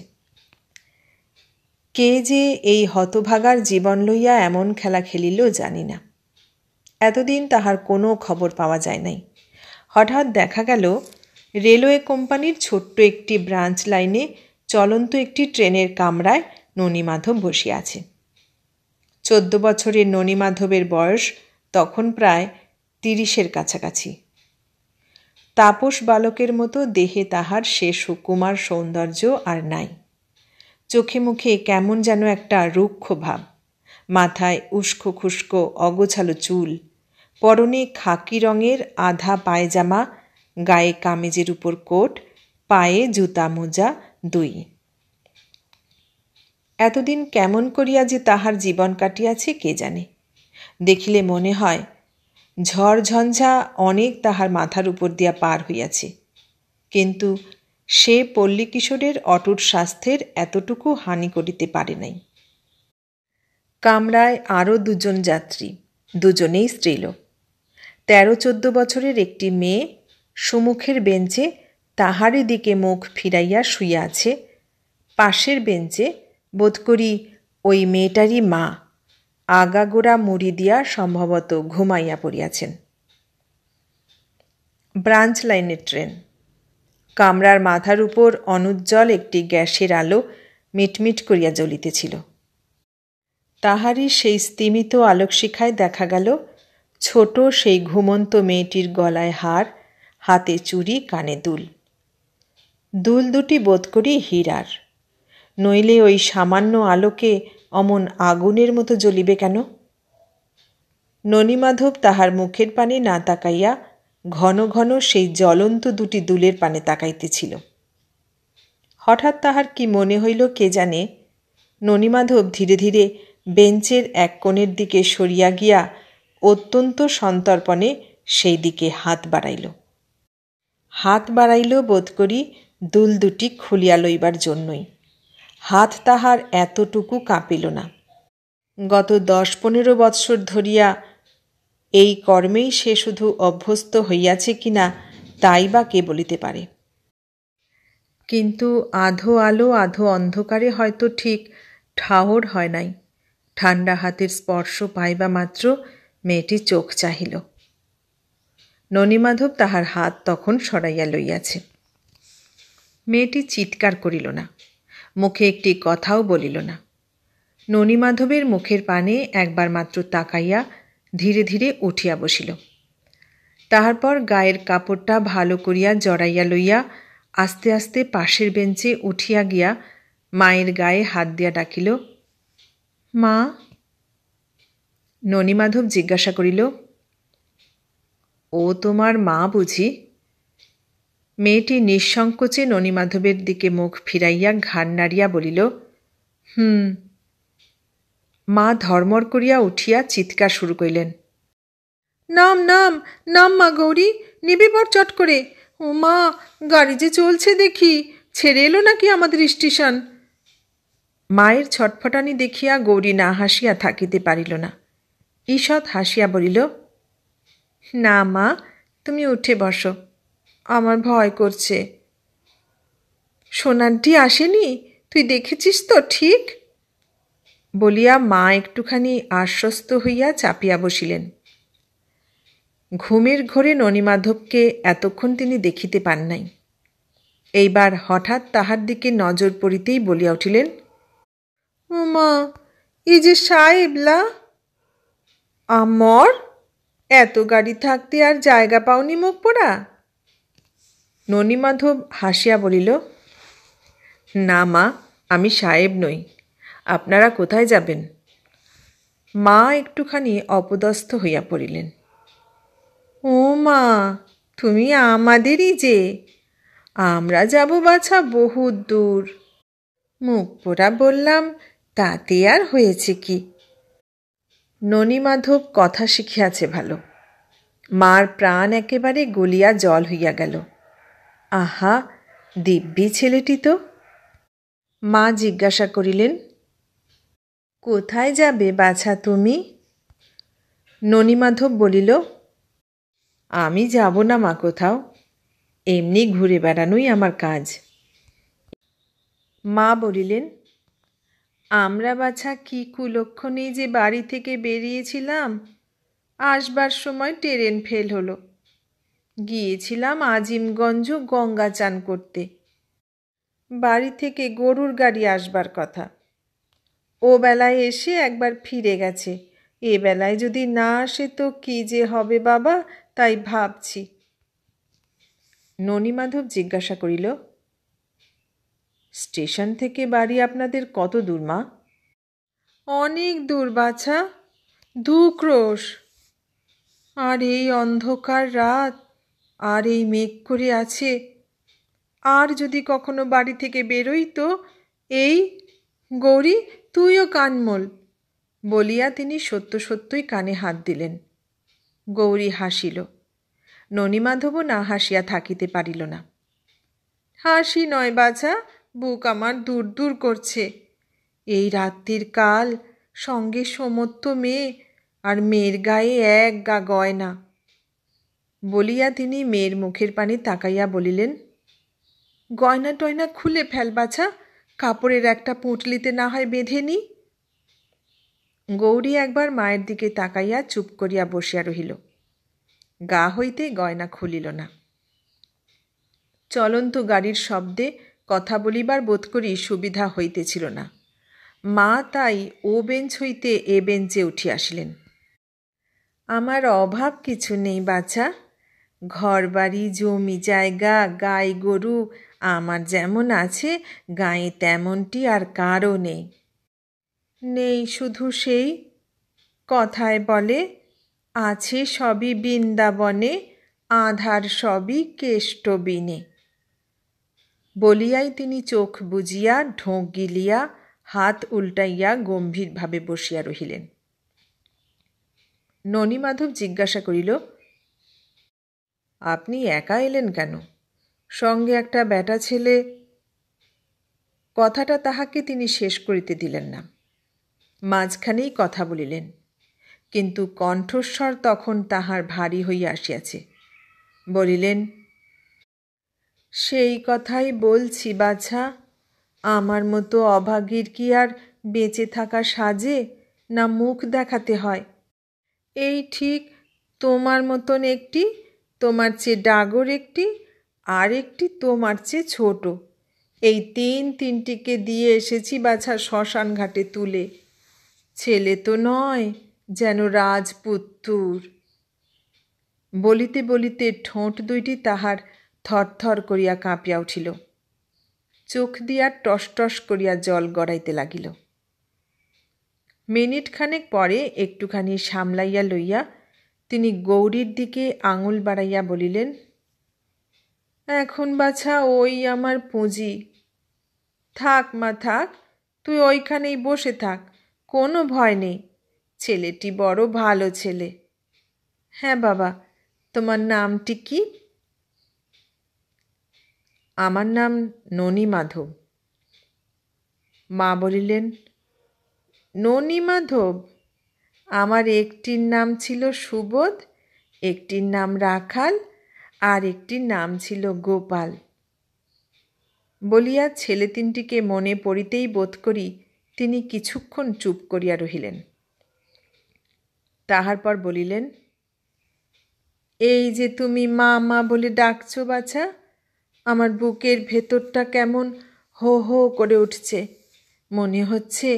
কে যে এই হতভাগার জীবন লইয়া এমন খেলা খেলিল জানি না। এতদিন তাহার কোনো খবর পাওয়া যায় নাই। হঠাৎ দেখা গেল রেলওয়ে কোম্পানির ছোট্ট একটি ব্রাঞ্চ লাইনে চলন্ত একটি ট্রেনের কামরায় ননীমাধব বসিয়া আছে। 14 বছরের ননীমাধবের বয়স তখন প্রায় 30-এর কাছাকাছি। তাপস বালকের মতো দেহে তাহার সে সুকুমার সৌন্দর্য আর নাই। চোখে মুখে কেমন যেন একটা রুক্ষ ভাব। মাথায় উস্কো খুস্কো অগোছালো চুল, পরনে খাকি রঙের আধা পায়জামা, গায়ে কামিজের উপর কোট, পায়ে জুতা মোজা 2। এতদিন কেমন করিয়া যে তাহার জীবন কাটিয়াছে কে জানে। দেখিলে মনে হয় ঝড় ঝঞ্ঝা অনেক তাহার মাথার উপর দিয়া পার হইয়াছে, কিন্তু সে পল্লী কিশোরের অটুট স্বাস্থ্যের এতটুকু হানি করিতে পারে নাই। কামরায় আরও 2 জন যাত্রী, দুজনেই স্ত্রীলোক। 13-14 বছরের একটি মেয়ে সুমুখের বেঞ্চে তাহারই দিকে মুখ ফিরাইয়া শুইয়া আছে। পাশের বেঞ্চে বোধ করি ওই মেয়েটারই মা আগাগোড়া মুড়ি দিয়া সম্ভবত ঘুমাইয়া পড়িয়াছেন। ব্রাঞ্চ লাইনের ট্রেন। কামরার মাথার উপর অনুজ্জ্বল একটি গ্যাসের আলো মিটমিট করিয়া জ্বলিতেছিল। তাহারই সেই স্তিমিত আলোকশিখায় দেখা গেল ছোট সেই ঘুমন্ত মেয়েটির গলায় হার, হাতে চুড়ি, কানে দুল। দুল দুটি বোধ করি হীরার, নইলে ওই সামান্য আলোকে অমন আগুনের মতো জ্বলিবে কেন? ননীমাধব তাহার মুখের পানে না তাকাইয়া ঘন ঘন সেই জ্বলন্ত 2টি দুলের পানে তাকাইতেছিল। হঠাৎ তাহার কি মনে হইল কে জানে, ননীমাধব ধীরে ধীরে বেঞ্চের এক কোণের দিকে সরিয়া গিয়া অত্যন্ত সন্তর্পণে সেই দিকে হাত বাড়াইল বোধ করি দুল 2টি খুলিয়া লইবার জন্যই। হাত তাহার এতটুকু কাঁপিল না। গত 10-15 বৎসর ধরিয়া এই কর্মেই সে শুধু অভ্যস্ত হইয়াছে কিনা তাই বা কে বলিতে পারে। কিন্তু আধো আলো আধো অন্ধকারে হয়তো ঠিক ঠাহর হয় নাই। ঠান্ডা হাতের স্পর্শ পাইবা মাত্র মেয়েটি চোখ চাহিল। ননীমাধব তাহার হাত তখন সরাইয়া লইয়াছে। মেয়েটি চিৎকার করিল না, মুখে একটি কথাও বলিল না। ননীমাধবের মুখের পানে একবার মাত্র তাকাইয়া ধীরে ধীরে উঠিয়া বসিল। তাহার পর গায়ের কাপড়টা ভালো করিয়া জড়াইয়া লইয়া আস্তে আস্তে পাশের বেঞ্চে উঠিয়া গিয়া মায়ের গায়ে হাত দিয়া ডাকিল, মা। ননীমাধব জিজ্ঞাসা করিল, ও তোমার মা বুঝি? মেয়েটি নিঃসংকোচে ননীমাধবের দিকে মুখ ফিরাইয়া ঘাড় নাড়িয়া বলিল, হুম। মা ধর্মর করিয়া উঠিয়া চিৎকার শুরু করিলেন, নাম নাম নাম মা গৌরী, নিবি পর চট করে। ও মা, গাড়ি যে চলছে দেখি, ছেড়ে এলো নাকি আমাদের স্টেশন? মায়ের ছটফটানি দেখিয়া গৌরী না হাসিয়া থাকিতে পারিল না। ঈষৎ হাসিয়া বলিল, না মা, তুমি উঠে বসো, আমার ভয় করছে। সোনারটি আসেনি, তুই দেখেছিস তো ঠিক? বলিয়া মা একটুখানি আশ্বস্ত হইয়া চাপিয়া বসিলেন। ঘুমের ঘোরে ননীমাধবকে এতক্ষণ তিনি দেখিতে পান নাই। এইবার হঠাৎ তাহার দিকে নজর পড়িতেই বলিয়া উঠিলেন, ও মা, এই যে সাহেবলা। আমর এত গাড়ি থাকতে আর জায়গা পাওনি মুখ পোড়া? ননীমাধব হাসিয়া বলিল, না মা, আমি সাহেব নই। আপনারা কোথায় যাবেন? মা একটুখানি অপদস্থ হইয়া পড়িলেন। ও মা, তুমি আমাদেরই যে। আমরা যাব বাছা বহুত দূর। মুখ পোড়া বললাম, তাতে আর হয়েছে কি? ননীমাধব কথা শিখিয়াছে ভালো। মার প্রাণ একেবারে গলিয়া জল হইয়া গেল। আহা, দিব্যি ছেলেটি তো। মা জিজ্ঞাসা করিলেন, কোথায় যাবে বাছা তুমি? ননীমাধব বলিল, আমি যাব না মা কোথাও, এমনি ঘুরে বেড়ানোই আমার কাজ। মা বলিলেন, আমরা বাছা কি কুলক্ষণে যে বাড়ি থেকে বেরিয়েছিলাম, আসবার সময় ট্রেন ফেল হলো। গিয়েছিলাম আজিমগঞ্জ গঙ্গা চান করতে। বাড়ি থেকে গরুর গাড়ি আসবার কথা। ও বেলায় এসে একবার ফিরে গেছে, এ বেলায় যদি না আসে তো কি যে হবে বাবা, তাই ভাবছি। ননীমাধব জিজ্ঞাসা করিল, স্টেশন থেকে বাড়ি আপনাদের কত দূর মা? অনেক দূর বাছা, 2 ক্রোশ। আর এই অন্ধকার রাত, আর এই মেঘ করে আছে। আর যদি কখনো বাড়ি থেকে বেরোই তো এই গৌরী, তুইও কানমোল। বলিয়া তিনি সত্য সত্যই কানে হাত দিলেন। গৌরী হাসিল। ননীমাধবও না হাসিয়া থাকিতে পারিল না। হাসি নয় বাছা, বুক আমার দূর দূর করছে। এই রাত্রির কাল, সঙ্গে সমত্ত মেয়ে, আর মেয়ের গায়ে এক গা গয়না। বলিয়া তিনি মেয়ের মুখের পানে তাকাইয়া বলিলেন, গয়না টয়না খুলে ফেল বাছা, কাপড়ের একটা পুঁটলিতে না হয় বেঁধে নি। গৌরী একবার মায়ের দিকে তাকাইয়া চুপ করিয়া বসিয়া রহিল। গা হইতে গয়না খুলিল না। চলন্ত গাড়ির শব্দে কথা বলিবার বোধ করি সুবিধা হইতেছিল না। মা তাই ও বেঞ্চ হইতে এ বেঞ্চে উঠি আসিলেন। আমার অভাব কিছু নেই বাছা, ঘর বাড়ি জমি জায়গা গাই গরু আমার যেমন আছে, গায়ে তেমনটি আর কারও নেই। নেই শুধু সেই কথায় বলে, আছে সবই বৃন্দাবনে, আধার সবই কেষ্টবিনে। বলিয়াই তিনি চোখ বুজিয়া ঢোক গিলিয়া হাত উল্টাইয়া গম্ভীরভাবে বসিয়া রহিলেন। ননীমাধব জিজ্ঞাসা করিল, আপনি একা এলেন কেন? সঙ্গে একটা বেটা ছেলে। কথাটা তাহাকে তিনি শেষ করিতে দিলেন না। মাঝখানেই কথা বলিলেন, কিন্তু কণ্ঠস্বর তখন তাহার ভারী হইয়া আসিয়াছে। বলিলেন, সেই কথাই বলছি বাছা, আমার মতো অভাগীর কি আর বেঁচে থাকা সাজে, না মুখ দেখাতে হয়? এই ঠিক তোমার মতন একটি তোমার চেয়ে ডাগর একটি, আর একটি তোমার চেয়ে ছোট। এই তিনটিকে দিয়ে এসেছি বাছা শ্মশান ঘাটে তুলে। ছেলে তো নয়, যেন রাজপুত্তুর। বলিতে বলিতে ঠোঁট দুইটি তাহার থরথর করিয়া কাঁপিয়া উঠিল, চোখ দিয়া টস টস করিয়া জল গড়াইতে লাগিল। মিনিট খানেক পরে একটুখানি সামলাইয়া লইয়া তিনি গৌরীর দিকে আঙুল বাড়াইয়া বলিলেন, এখন বাছা ওই আমার পুঁজি। থাক মা থাক, তুই ওইখানেই বসে থাক, কোনো ভয় নেই। ছেলেটি বড় ভালো ছেলে। হ্যাঁ বাবা, তোমার নামটি কি? আমার নাম ননীমাধব। মা বলিলেন, ননীমাধব? আমার একটির নাম ছিল সুবোধ, একটির নাম রাখাল, আর একটির নাম ছিল গোপাল। বলিয়া ছেলে তিনটিকে মনে পড়িতেই বোধ করি তিনি কিছুক্ষণ চুপ করিয়া রহিলেন। তাহার পর বলিলেন, এই যে তুমি মা মা বলে ডাকছ বাছা, আমার বুকের ভেতরটা কেমন হো হো করে উঠছে। মনে হচ্ছে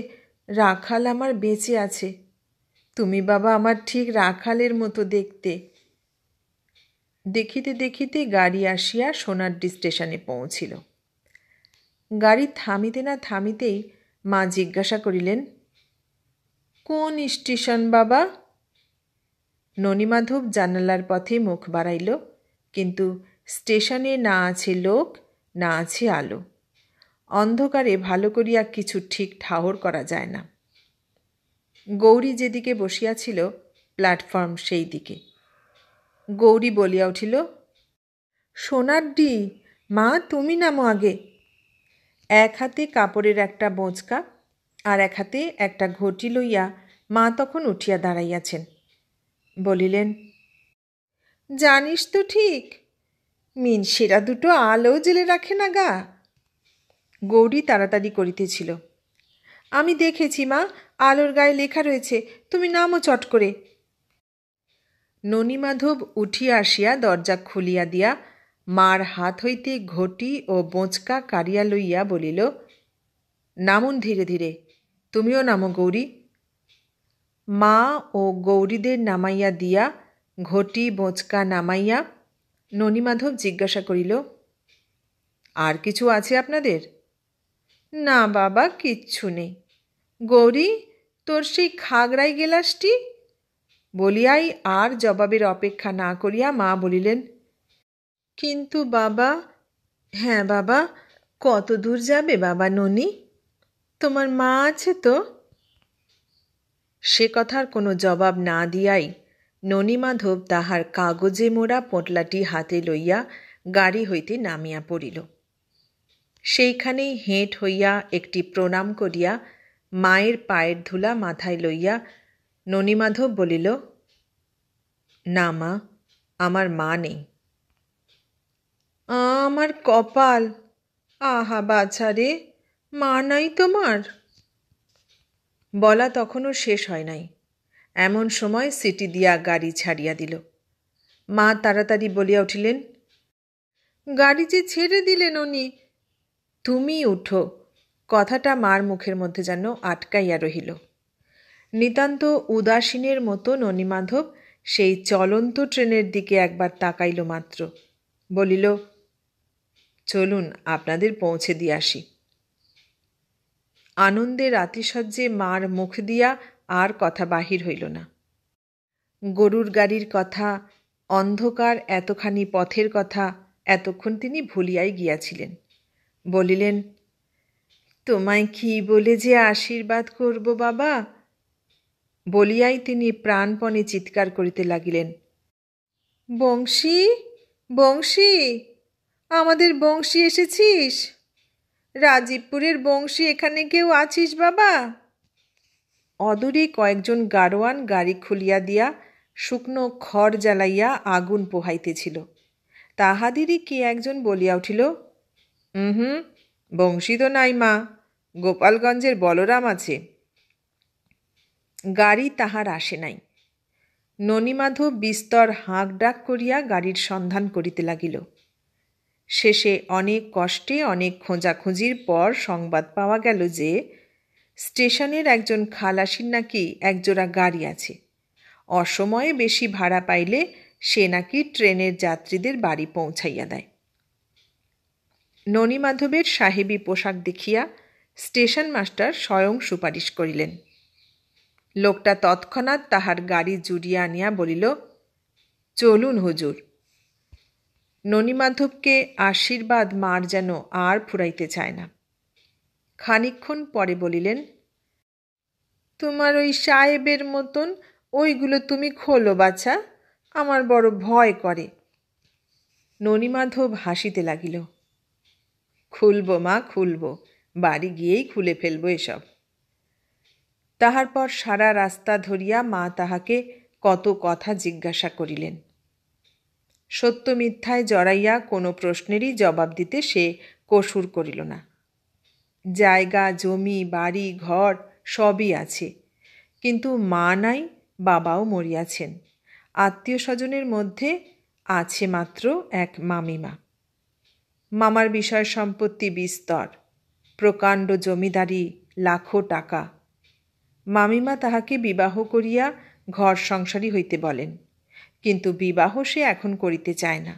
রাখাল আমার বেঁচে আছে। তুমি বাবা আমার ঠিক রাখালের মতো দেখতে। দেখিতে দেখিতে গাড়ি আসিয়া সোনারডি স্টেশনে পৌঁছিল। গাড়ি থামিতে না থামিতেই মা জিজ্ঞাসা করিলেন, কোন স্টেশন বাবা? ননীমাধব জানালার পথে মুখ বাড়াইল, কিন্তু স্টেশনে না আছে লোক, না আছে আলো। অন্ধকারে ভালো করিয়া কিছু ঠিক ঠাহর করা যায় না। গৌরী যেদিকে বসিয়াছিল প্ল্যাটফর্ম সেই দিকে। গৌরী বলিয়া উঠিল, সোনারডি, মা তুমি নামো আগে। এক হাতে কাপড়ের একটা বোঁচকা আর এক হাতে একটা ঘটি লইয়া মা তখন উঠিয়া দাঁড়াইয়াছেন। বলিলেন, জানিস তো ঠিক, মিনসেরা দুটো আলো জেলে রাখে না গা। গৌরী তাড়াতাড়ি করিতেছিল, আমি দেখেছি মা, আলোর গায়ে লেখা রয়েছে, তুমি নামো চট করে। ননীমাধব উঠিয়া আসিয়া দরজা খুলিয়া দিয়া মার হাত হইতে ঘটি ও বোঁচকা কাড়িয়া লইয়া বলিল, নামুন ধীরে ধীরে, তুমিও নামো গৌরী। মা ও গৌরীদের নামাইয়া দিয়া ঘটি বোঁচকা নামাইয়া ননীমাধব জিজ্ঞাসা করিল, আর কিছু আছে আপনাদের? না বাবা, কিচ্ছু নেই। গৌরী, তোর সেই খাগড়াই গেলাসটি? বলিয়াই আর জবাবের অপেক্ষা না করিয়া মা বলিলেন, কিন্তু বাবা। হ্যাঁ বাবা, কত দূর যাবে বাবা ননী? তোমার মা আছে তো? সে কথার কোনো জবাব না দিয়াই ননীমাধব তাহার কাগজে মোড়া পোঁটলাটি হাতে লইয়া গাড়ি হইতে নামিয়া পড়িল। সেইখানেই হেঁট হইয়া একটি প্রণাম করিয়া মায়ের পায়ের ধুলা মাথায় লইয়া ননীমাধব বলিল, না মা, আমার মা নেই। আমার কপাল! আহা বাছা রে, মা নাই তোমার? বলা তখনও শেষ হয় নাই, এমন সময় সিটি দিয়া গাড়ি ছাড়িয়া দিল। মা তাড়াতাড়ি বলিয়া উঠিলেন, গাড়ি যে ছেড়ে দিলে ননি। তুমি উঠো। কথাটা মার মুখের মধ্যে যেন আটকাইয়া রহিল। নিতান্ত উদাসীনের মতো ননীমাধব সেই চলন্ত ট্রেনের দিকে একবার তাকাইল মাত্র। বলিল, চলুন আপনাদের পৌঁছে দিয়ে আসি। আনন্দের আতিশয্যে মার মুখ দিয়া আর কথা বাহির হইল না। গরুর গাড়ির কথা, অন্ধকার এতখানি পথের কথা এতক্ষণ তিনি ভুলিয়াই গিয়াছিলেন। বলিলেন, তোমায় কি বলে যে আশীর্বাদ করব বাবা? বলিয়াই তিনি প্রাণপণে চিৎকার করিতে লাগিলেন, বংশী, বংশী, আমাদের বংশী এসেছিস? রাজীবপুরের বংশী, এখানে কেউ আছিস বাবা? অদূরে কয়েকজন গাড়োয়ান গাড়ি খুলিয়া দিয়া শুকনো খড় জ্বালাইয়া আগুন পোহাইতেছিল। তাহাদেরই কে একজন বলিয়া উঠিল, বংশী তো নাই মা, গোপালগঞ্জের বলরাম আছে। গাড়ি তাহার আসে নাই। ননীমাধব বিস্তর হাঁক ডাক করিয়া গাড়ির সন্ধান করিতে লাগিল। শেষে অনেক কষ্টে অনেক খোঁজাখুঁজির পর সংবাদ পাওয়া গেল যে স্টেশনের একজন খালাসির নাকি একজোড়া গাড়ি আছে। অসময়ে বেশি ভাড়া পাইলে সে নাকি ট্রেনের যাত্রীদের বাড়ি পৌঁছাইয়া দেয়। ননীমাধবের সাহেবী পোশাক দেখিয়া স্টেশন মাস্টার স্বয়ং সুপারিশ করিলেন। লোকটা তৎক্ষণাৎ তাহার গাড়ি জুড়িয়া আনিয়া বলিল, চলুন হুজুর। ননীমাধবকে আশীর্বাদ মার যেন আর ফুরাইতে চায় না। খানিকক্ষণ পরে বলিলেন, তোমার ওই সাহেবের মতন ওইগুলো তুমি খোলো বাছা, আমার বড় ভয় করে। ননীমাধব হাসিতে লাগিল। খুলব মা, খুলব, বাড়ি গিয়েই খুলে ফেলব এসব। তাহার পর সারা রাস্তা ধরিয়া মা তাহাকে কত কথা জিজ্ঞাসা করিলেন। সত্য মিথ্যায় জড়াইয়া কোনো প্রশ্নেরই জবাব দিতে সে কসুর করিল না। জায়গা জমি বাড়ি ঘর সবই আছে, কিন্তু মা নাই, বাবাও মরিয়াছেন। আত্মীয় স্বজনের মধ্যে আছে মাত্র এক মামিমা। মামার বিষয় সম্পত্তি বিস্তর, প্রকাণ্ড জমিদারি, লাখো টাকা। মামিমা তাহাকে বিবাহ করিয়া ঘর সংসারী হইতে বলেন, কিন্তু বিবাহ সে এখন করিতে চায় না।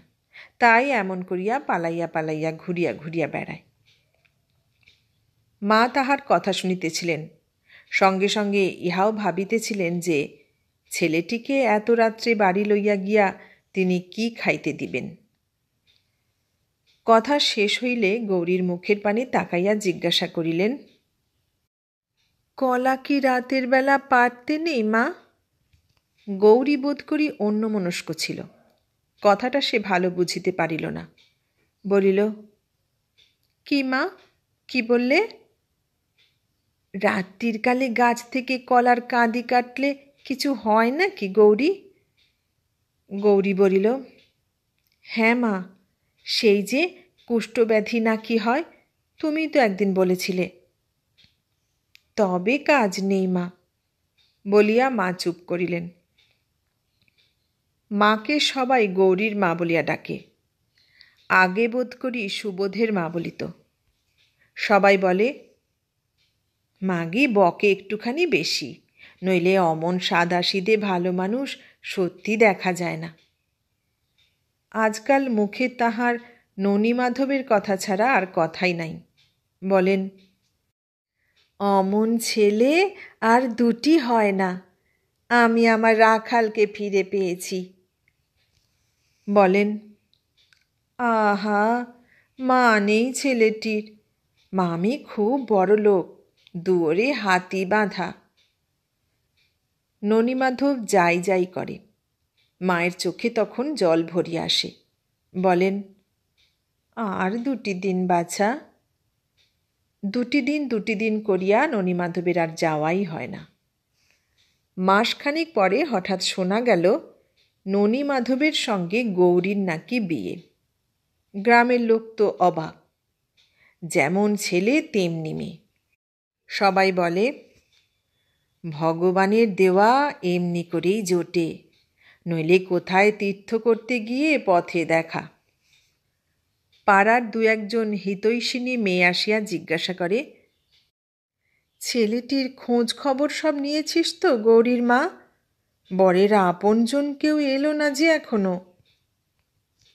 তাই এমন করিয়া পালাইয়া পালাইয়া ঘুরিয়া ঘুরিয়া বেড়ায়। মা তাহার কথা শুনিতেছিলেন, সঙ্গে সঙ্গে ইহাও ভাবিতেছিলেন যে ছেলেটিকে এত রাত্রে বাড়ি লইয়া গিয়া তিনি কি খাইতে দিবেন। কথা শেষ হইলে গৌরীর মুখের পানে তাকাইয়া জিজ্ঞাসা করিলেন, কলা কি রাতের বেলা পারতে নেই মা? গৌরী বোধ করি অন্যমনস্ক ছিল। কথাটা সে ভালো বুঝিতে পারিল না। বলিল, কি মা, কি বললে? রাত্রির কালে গাছ থেকে কলার কাঁদি কাটলে কিছু হয় না কি গৌরী? গৌরী বলিল, হ্যাঁ মা, সেই যে কুষ্ঠব্যাধি না কি হয়, তুমি তো একদিন বলেছিলে। তবে কাজ নেই মা, বলিয়া মা চুপ করিলেন। মাকে সবাই গৌরীর মা বলিয়া ডাকে। আগে বোধ করি সুবোধের মা বলিত। সবাই বলে, মাগি বকে একটুখানি বেশি, নইলে অমন সাদাসিদে ভালো মানুষ সত্যি দেখা যায় না। আজকাল মুখে তাহার ননীমাধবের কথা ছাড়া আর কথাই নাই। বলেন, অমন ছেলে আর দুটি হয় না, আমি আমার রাখালকে ফিরে পেয়েছি। বলেন, আহা, মা নেই ছেলেটির, মামি খুব বড় লোক, দুয়ারে হাতি বাঁধা। ননীমাধব যাই যাই করে। মায়ের চোখে তখন জল ভরিয়া আসে। বলেন, আর 2 দিন বাছা। 2 দিন করিয়া ননীমাধবের আর যাওয়াই হয় না। মাসখানেক পরে হঠাৎ শোনা গেল ননীমাধবের সঙ্গে গৌরীর নাকি বিয়ে। গ্রামের লোক তো অবাক, যেমন ছেলে তেমনি মেয়ে। সবাই বলে, ভগবানের দেওয়া এমনি করেই জোটে, নইলে কোথায় তীর্থ করতে গিয়ে পথে দেখা। পাড়ার 2-1 হিতৈষিনী মেয়ে আসিয়া জিজ্ঞাসা করে, ছেলেটির খোঁজ খবর সব নিয়েছিস তো গৌরীর মা? বরের আপনজন কেউ এলো না যে এখনো।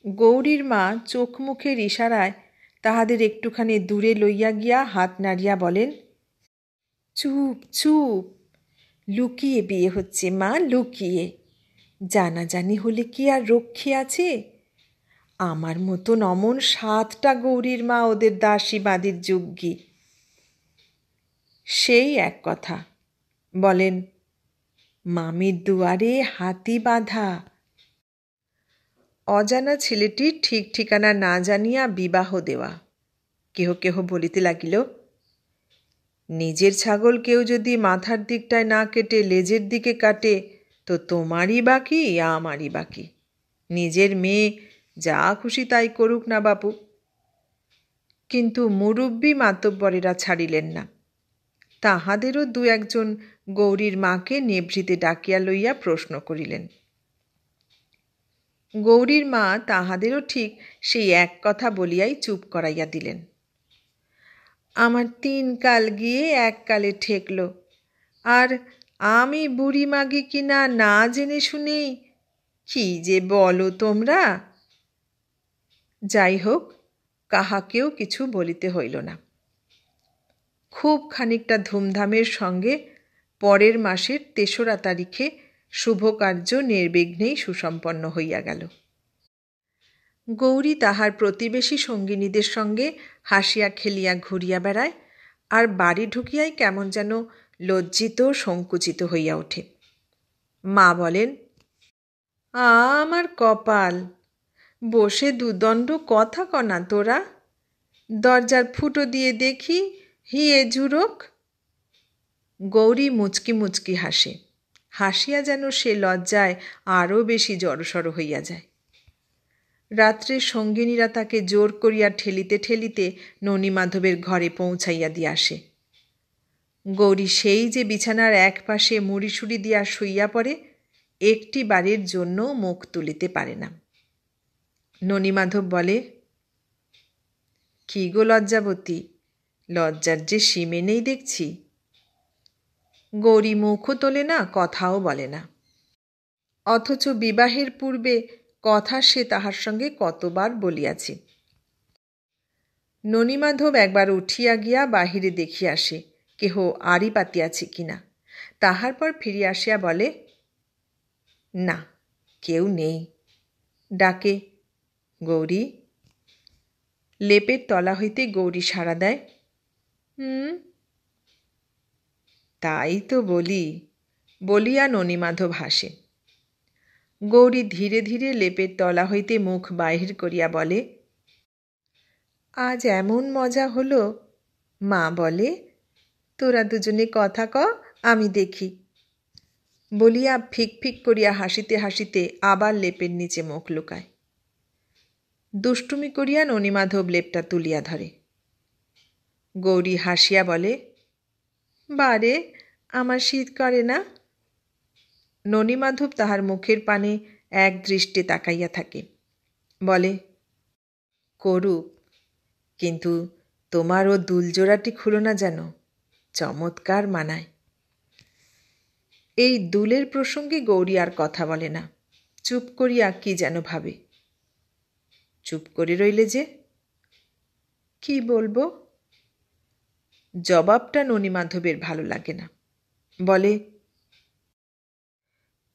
গৌরীর মা চোখ মুখের ইশারায় তাহাদের একটুখানি দূরে লইয়া গিয়া হাত নাড়িয়া বলেন, চুপ চুপ, লুকিয়ে বিয়ে হচ্ছে মা, লুকিয়ে। জানাজানি হলে কি আর রক্ষে আছে? আমার মতন অমন 7টা গৌরীর মা ওদের দাসী বাঁধির যোগ্যী। সেই এক কথা। বলেন, মামির দুয়ারে হাতি বাঁধা। অজানা ছেলেটির ঠিক ঠিকানা না জানিয়া বিবাহ দেওয়া। কেহ কেহ বলিতে লাগিল, নিজের ছাগল কেউ যদি মাথার দিকটায় না কেটে লেজের দিকে কাটে তো তোমারই বাকি, আমারই বাকি। নিজের মেয়ে যা খুশি তাই করুক না বাপু। কিন্তু মুরব্বী মাতব্বরেরা ছাড়িলেন না। তাহাদেরও দু একজন গৌরীর মাকে নেবৃতে ডাকিয়া লইয়া প্রশ্ন করিলেন। গৌরীর মা তাহাদেরও ঠিক সেই এক কথা বলিয়াই চুপ করাইয়া দিলেন। আমার 3 কাল গিয়ে 1 কালে ঠেকল, আর আমি বুড়ি মাগি কিনা না জেনে শুনেই কি যে বলো তোমরা। যাই হোক, কাহাকেও কিছু বলিতে হইল না। খুব খানিকটা ধুমধামের সঙ্গে পরের মাসের 3রা তারিখে শুভকার্য নির্বিঘ্নেই সুসম্পন্ন হইয়া গেল। গৌরী তাহার প্রতিবেশী সঙ্গিনীদের সঙ্গে হাসিয়া খেলিয়া ঘুরিয়া বেড়ায়, আর বাড়ি ঢুকিয়াই কেমন যেন লজ্জিত সংকুচিত হইয়া ওঠে। মা বলেন, আমার কপাল, বসে দুদণ্ড কথা কনা তোরা, দরজার ফুটো দিয়ে দেখি হিয়ে ঝুরোক। গৌরী মুচকি মুচকি হাসে, হাসিয়া যেন সে লজ্জায় আরও বেশি জড়সড় হইয়া যায়। রাত্রে সঙ্গিনীরা তাকে জোর করিয়া ঠেলিতে ঠেলিতে ননীমাধবের ঘরে পৌঁছাইয়া দিয়ে আসে। গৌরী সেই যে বিছানার এক পাশে মুড়িসুড়ি দিয়া শুইয়া পড়ে, একটি বারের জন্য মুখ তুলিতে পারে না। ননীমাধব বলে, কি গো লজ্জাবতী, লজ্জার যে সীমে নেই দেখছি। গৌরী মুখও তোলে না, কথাও বলে না, অথচ বিবাহের পূর্বে কথা সে তাহার সঙ্গে কতবার বলিয়াছে। ননীমাধব একবার উঠিয়া গিয়া বাহিরে দেখিয়া আসে কেহ আড়ি পাতিয়াছে কিনা। তাহার পর ফিরিয়া আসিয়া বলে, না, কেউ নেই। ডাকে, গৌরী। লেপের তলা হইতে গৌরী সাড়া দেয়, তাই তো বলি, বলিয়া ননীমাধব হাসে। গৌরী ধীরে ধীরে লেপের তলা হইতে মুখ বাহির করিয়া বলে, আজ এমন মজা হলো, মা বলে, তোরা দুজনে কথা ক, আমি দেখি। বলিয়া ফিক ফিক করিয়া হাসিতে হাসিতে আবার লেপের নিচে মুখ লুকায়। দুষ্টুমি করিয়া ননীমাধব লেপটা তুলিয়া ধরে। গৌরী হাসিয়া বলে, বারে, আমার শীত করে না। ননীমাধব তাহার মুখের পানে এক দৃষ্টে তাকাইয়া থাকে। বলে, করুক, কিন্তু তোমার ও দুলজোড়াটি খুলো না যেন, চমৎকার মানায়। এই দুলের প্রসঙ্গে গৌরী আর কথা বলে না, চুপ করিয়া কি যেন ভাবে। চুপ করে রইলে যে, কি বলবো? জবাবটা ননীমাধবের ভালো লাগে না। বলে,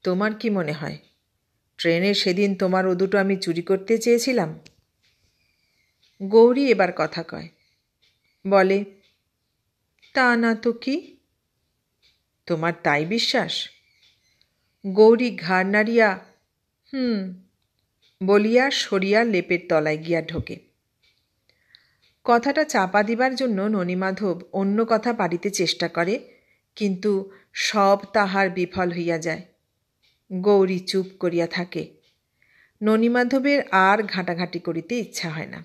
তোমার কি মনে হয় ট্রেনে সেদিন তোমার ও দুটো আমি চুরি করতে চেয়েছিলাম? গৌরী এবার কথা কয়। বলে, তা না তো কি? তোমার তাই বিশ্বাস? গৌরী ঘাড় নাড়িয়া বলিয়া সরিয়া লেপের তলায় গিয়া ঢোকে। কথাটা চাপা দিবার জন্য ননীমাধব অন্য কথা পাড়িতে চেষ্টা করে, কিন্তু সব তাহার বিফল হইয়া যায়। গৌরী চুপ করিয়া থাকে। ননীমাধবের আর ঘাঁটাঘাঁটি করিতে ইচ্ছা হয় না।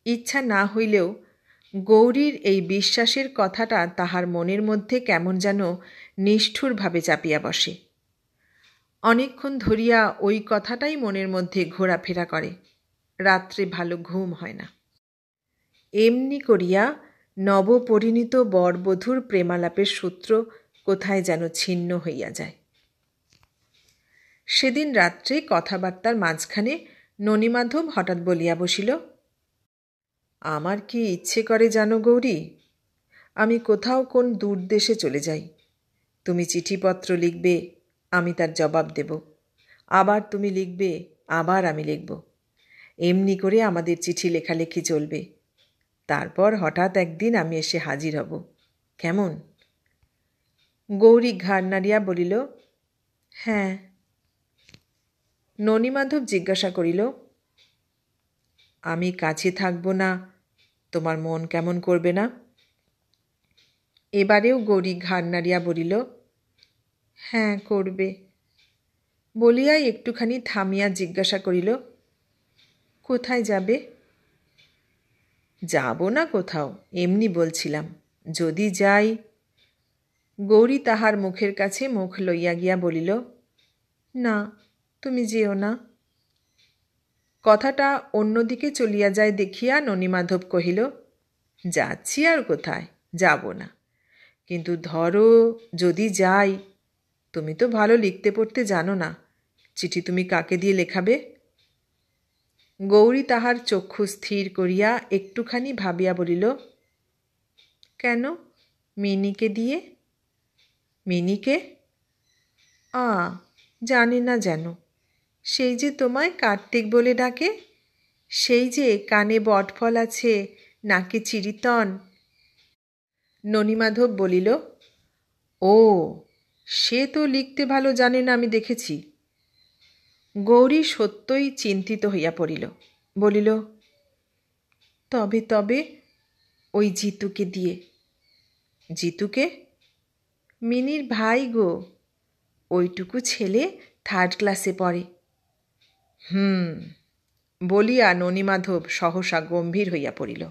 ইচ্ছা না হইলেও গৌরীর এই বিশ্বাসের কথাটা তাহার মনের মধ্যে কেমন যেন নিষ্ঠুরভাবে চাপিয়া বসে। অনেকক্ষণ ধরিয়া ওই কথাটাই মনের মধ্যে ঘোরাফেরা করে। রাত্রে ভালো ঘুম হয় না। এমনি করিয়া নবপরিণীত বরবধূর প্রেমালাপের সূত্র কোথায় যেন ছিন্ন হইয়া যায়। সেদিন রাত্রে কথাবার্তার মাঝখানে ননীমাধব হঠাৎ বলিয়া বসিল, আমার কি ইচ্ছে করে জানো গৌরী, আমি কোথাও কোন দূর দেশে চলে যাই। তুমি চিঠিপত্র লিখবে, আমি তার জবাব দেব, আবার তুমি লিখবে, আবার আমি লিখব। এমনি করে আমাদের চিঠি লেখালেখি চলবে। তারপর হঠাৎ একদিন আমি এসে হাজির হব। কেমন? গৌরী ঘাড় নাড়িয়া বলিল, হ্যাঁ। ননীমাধব জিজ্ঞাসা করিল, আমি কাছে থাকব না, তোমার মন কেমন করবে না? এবারেও গৌরী ঘাড় নাড়িয়া বলিল, হ্যাঁ, করবে। বলিয়াই একটুখানি থামিয়া জিজ্ঞাসা করিল, কোথায় যাবে? যাব না কোথাও, এমনি বলছিলাম, যদি যাই। গৌরী তাহার মুখের কাছে মুখ লইয়া গিয়া বলিল, না, তুমি যেও না। কথাটা অন্যদিকে চলিয়া যায় দেখিয়া ননীমাধব কহিল, যাচ্ছি আর কোথায়, যাব না। কিন্তু ধরো যদি যাই, তুমি তো ভালো লিখতে পড়তে জানো না, চিঠি তুমি কাকে দিয়ে লেখাবে? গৌরী তাহার চক্ষু স্থির করিয়া একটুখানি ভাবিয়া বলিল, কেন, মিনিকে দিয়ে। মিনিকে? জানি না যেন। সেই যে তোমায় কার্তিক বলে ডাকে, সেই যে কানে বটফল আছে, নাকে চিরিতন। ননীমাধব বলিল, ও, সে তো লিখতে ভালো জানে না, আমি দেখেছি। গৌরী সত্যই চিন্তিত হইয়া পড়িল, বলিল, তবে তবে ওই জিতুকে দিয়ে। জিতুকে? মিনির ভাই গো, ওইটুকু ছেলে 3rd ক্লাসে পড়ে। বলিয়া ননীমাধব সহসা গম্ভীর হইয়া পড়িল,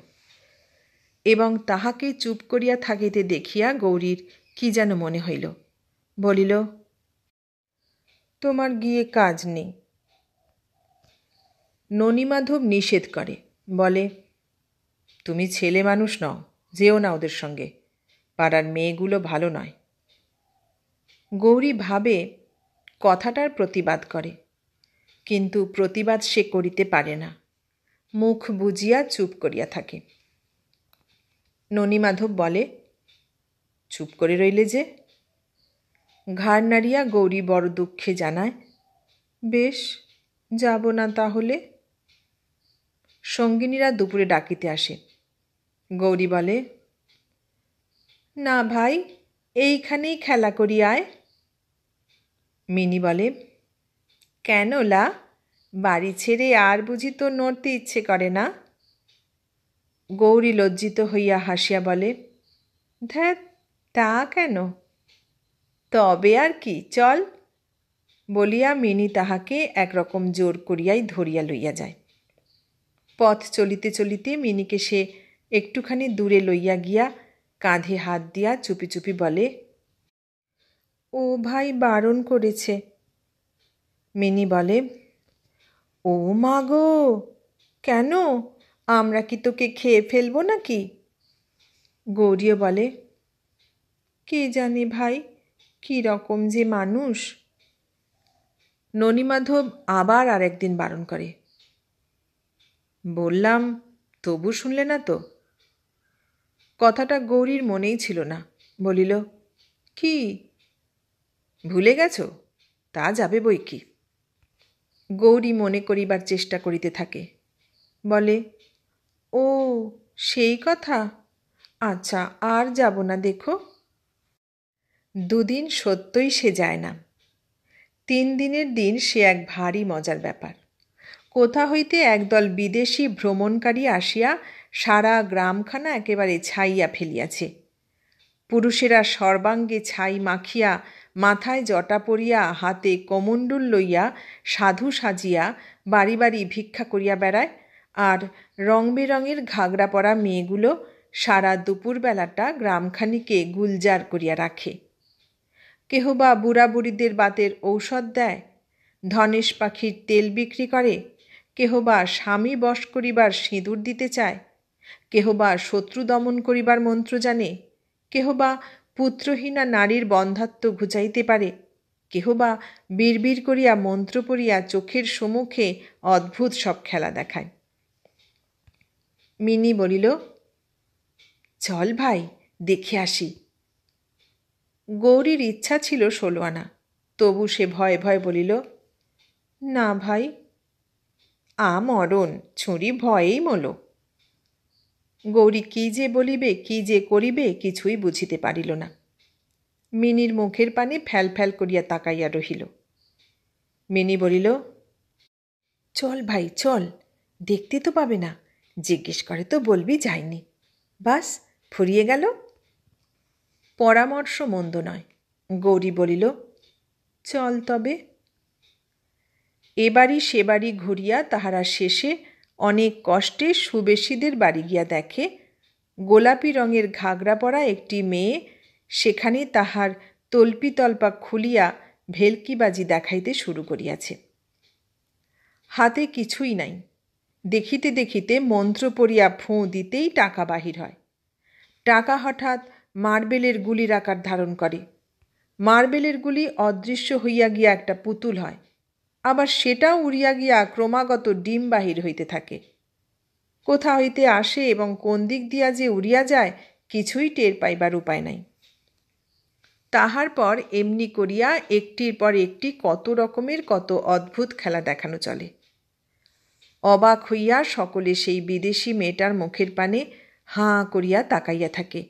এবং তাহাকে চুপ করিয়া থাকিতে দেখিয়া গৌরীর কি যেন মনে হইল। বলিল, তোমার গিয়ে কাজ নেই। ননীমাধব নিষেধ করে, বলে, তুমি ছেলে মানুষ নও, যেও না ওদের সঙ্গে, পাড়ার মেয়েগুলো ভালো নয়। গৌরী ভাবে কথাটার প্রতিবাদ করে, কিন্তু প্রতিবাদ সে করিতে পারে না, মুখ বুজিয়া চুপ করিয়া থাকে। ননীমাধব বলে, চুপ করে রইলে যে? ঘাড় নাড়িয়া গৌরী বড় দুঃখে জানায়, বেশ, যাব না তাহলে। সঙ্গিনীরা দুপুরে ডাকিতে আসে। গৌরী বলে, না ভাই, এইখানেই খেলা করি আয়। মিনি বলে, কেন লা, বাড়ি ছেড়ে আর বুঝি তো নড়তে ইচ্ছে করে না? গৌরী লজ্জিত হইয়া হাসিয়া বলে, ধ্যাৎ, তা কেন? তবে আর কি, চল। বলিয়া মিনি তাহাকে একরকম জোর করিয়াই ধরিয়া লইয়া যায়। পথ চলিতে চলিতে মিনিকে সে একটুখানি দূরে লইয়া গিয়া কাঁধে হাত দিয়া চুপি চুপি বলে, ও ভাই বারণ করেছে। মিনি বলে, ও মা গো, কেন, আমরা কি তোকে খেয়ে ফেলবো নাকি? গৌরীও বলে, কে জানে ভাই, কী রকম যে মানুষ। ননীমাধব আবার আর একদিন বারণ করে। বললাম, তবু শুনলে না তো। কথাটা গৌরীর মনেই ছিল না, বলিল, কি ভুলে গেছ? তা যাবে বই কি। গৌরী মনে করিবার চেষ্টা করিতে থাকে, বলে, ও সেই কথা, আচ্ছা আর যাব না দেখো। 2 দিন সত্যই সে যায় না। 3 দিনের দিন সে এক ভারী মজার ব্যাপার। কোথা হইতে একদল বিদেশি ভ্রমণকারী আসিয়া সারা গ্রামখানা একেবারে ছাইয়া ফেলিয়াছে। পুরুষেরা সর্বাঙ্গে ছাই মাখিয়া, মাথায় জটা পরিয়া, হাতে কমণ্ডুল লইয়া, সাধু সাজিয়া বাড়ি বাড়ি ভিক্ষা করিয়া বেড়ায়, আর রং বেরঙের ঘাগরা পরা মেয়েগুলো সারা দুপুরবেলাটা গ্রামখানিকে গুলজার করিয়া রাখে। কেহ বা বুড়া বুড়িদের বাতের ঔষধ দেয়, ধনেশ পাখির তেল বিক্রি করে, কেহ বা স্বামী বশ করিবার সিঁদুর দিতে চায়, কেহ বা শত্রু দমন করিবার মন্ত্র জানে, কেহ বা পুত্রহীনা নারীর বন্ধাত্ব ঘুচাইতে পারে, কেহ বা বিড়বিড় করিয়া মন্ত্র পড়িয়া চোখের সম্মুখে অদ্ভুত সব খেলা দেখায়। মিনি বলিল, চল ভাই, দেখে আসি। গৌরীর ইচ্ছা ছিল 16 আনা, তবু সে ভয়ে ভয়ে বলিল, না ভাই। মরণ, ছুরি ভয়েই মলো। গৌরী কি যে বলিবে, কি যে করিবে, কিছুই বুঝিতে পারিল না। মিনির মুখের পানে ফ্যাল ফ্যাল করিয়া তাকাইয়া রহিল। মিনি বলিল, চল ভাই চল, দেখতে তো পাবে না, জিজ্ঞেস করে তো বলবি যায়নি, বাস ফুরিয়ে গেল। পরামর্শ মন্দ নয়। গৌরী বলিল, চল তবে। এবাড়ি সে বাড়ি ঘুরিয়া তাহারা শেষে অনেক কষ্টে সুবেশীদের বাড়ি গিয়া দেখে গোলাপি রঙের ঘাগরা পরা একটি মেয়ে সেখানে তাহার তল্পিতল্পা খুলিয়া ভেলকিবাজি দেখাইতে শুরু করিয়াছে। হাতে কিছুই নাই, দেখিতে দেখিতে মন্ত্র পড়িয়া ফোঁ দিতেই টাকা বাহির হয়। টাকা হঠাৎ মার্বেলের গুলির আকার ধারণ করে। মার্বেলের গুলি অদৃশ্য হইয়া গিয়া একটা পুতুল হয়, আবার সেটাও উড়িয়া গিয়া ক্রমাগত ডিম বাহির হইতে থাকে। কোথা হইতে আসে এবং কোন দিক দিয়া যে উড়িয়া যায় কিছুই টের পাইবার উপায় নাই। তাহার পর এমনি করিয়া একটির পর একটি কত রকমের কত অদ্ভুত খেলা দেখানো চলে। অবাক হইয়া সকলে সেই বিদেশি মেয়েটার মুখের পানে হাঁ করিয়া তাকাইয়া থাকে।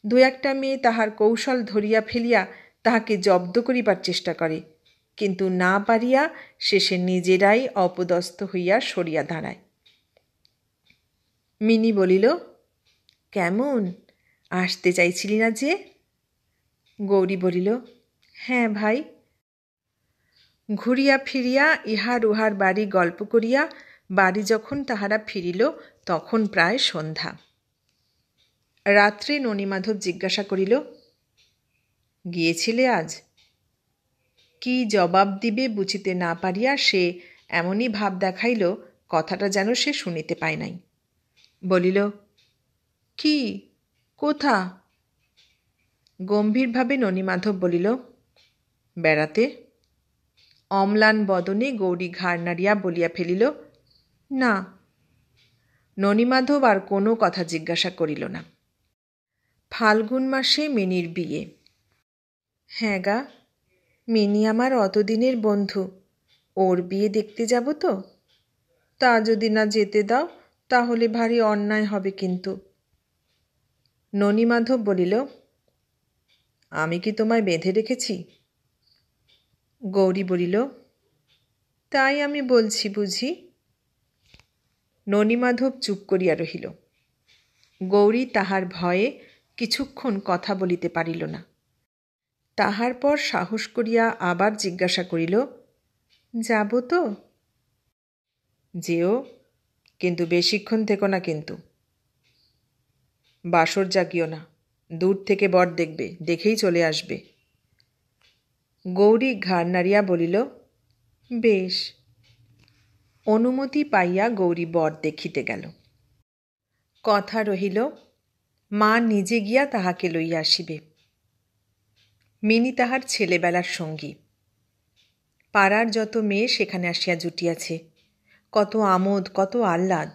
দু একটা মেয়ে তাহার কৌশল ধরিয়া ফেলিয়া তাহাকে জব্দ করিবার চেষ্টা করে, কিন্তু না পারিয়া শেষে নিজেরাই অপদস্থ হইয়া সরিয়া দাঁড়ায়। মিনি বলিল, কেমন, আসতে চাইছিলি না যে? গৌরী বলিল, হ্যাঁ ভাই। ঘুরিয়া ফিরিয়া ইহার উহার বাড়ি গল্প করিয়া বাড়ি যখন তাহারা ফিরিল তখন প্রায় সন্ধ্যা। রাত্রে ননীমাধব জিজ্ঞাসা করিল, গিয়েছিলে আজ? কি জবাব দিবে বুঝিতে না পারিয়া সে এমনই ভাব দেখাইল কথাটা যেন সে শুনিতে পায় নাই। বলিল, কি, কোথা? গম্ভীরভাবে ননীমাধব বলিল, বেড়াতে। অম্লান বদনে গৌরী ঘাড় নাড়িয়া বলিয়া ফেলিল, না। ননীমাধব আর কোনো কথা জিজ্ঞাসা করিল না। ফাল্গুন মাসে মিনির বিয়ে। হ্যাঁ গা, মিনি আমার অতদিনের বন্ধু, ওর বিয়ে দেখতে যাব তো। তা যদি না যেতে দাও তাহলে ভারী অন্যায় হবে কিন্তু। ননীমাধব বলিল, আমি কি তোমায় বেঁধে রেখেছি? গৌরী বলিল, তাই আমি বলছি বুঝি। ননীমাধব চুপ করিয়া রহিল। গৌরী তাহার ভয়ে কিছুক্ষণ কথা বলিতে পারিল না। তাহার পর সাহস করিয়া আবার জিজ্ঞাসা করিল, যাব তো? যেও, কিন্তু বেশিক্ষণ থেকো না কিন্তু। বাসর জাগিও না, দূর থেকে বর দেখবে, দেখেই চলে আসবে। গৌরী ঘাড় নাড়িয়া বলিল, বেশ। অনুমতি পাইয়া গৌরী বর দেখিতে গেল। কথা রহিল মা নিজে গিয়া তাহাকে লইয়া আসিবে। মিনি তাহার ছেলেবেলার সঙ্গী। পাড়ার যত মেয়ে সেখানে আসিয়া জুটিয়াছে। কত আমোদ, কত আহ্লাদ।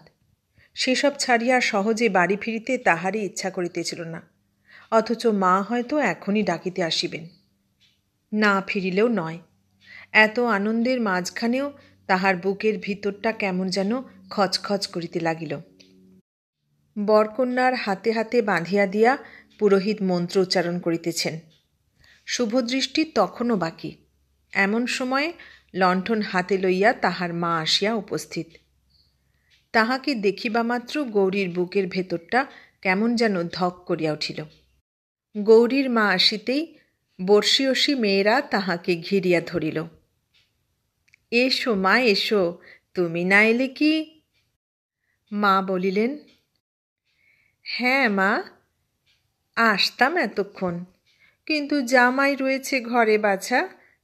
সেসব ছাড়িয়া সহজে বাড়ি ফিরিতে তাহারই ইচ্ছা করিতেছিল না, অথচ মা হয়তো এখনই ডাকিতে আসিবেন। না ফিরিলেও নয়। এত আনন্দের মাঝখানেও তাহার বুকের ভিতরটা কেমন যেন খচখচ করিতে লাগিল। বরকন্যার হাতে হাতে বাঁধিয়া দিয়া পুরোহিত মন্ত্র উচ্চারণ করিতেছেন। শুভদৃষ্টি তখনও বাকি। এমন সময়ে লণ্ঠন হাতে লইয়া তাহার মা আসিয়া উপস্থিত। তাহাকে দেখিবা মাত্র গৌরীর বুকের ভেতরটা কেমন যেন ধক করিয়া উঠিল। গৌরীর মা আসিতেই বর্ষীয়সী মেয়েরা তাহাকে ঘিরিয়া ধরিল। এসো মা, এসো, তুমি না এলে কি? মা বলিলেন, হ্যাঁ মা, আসতাম এতক্ষণ, কিন্তু জামাই রয়েছে ঘরে বাছা,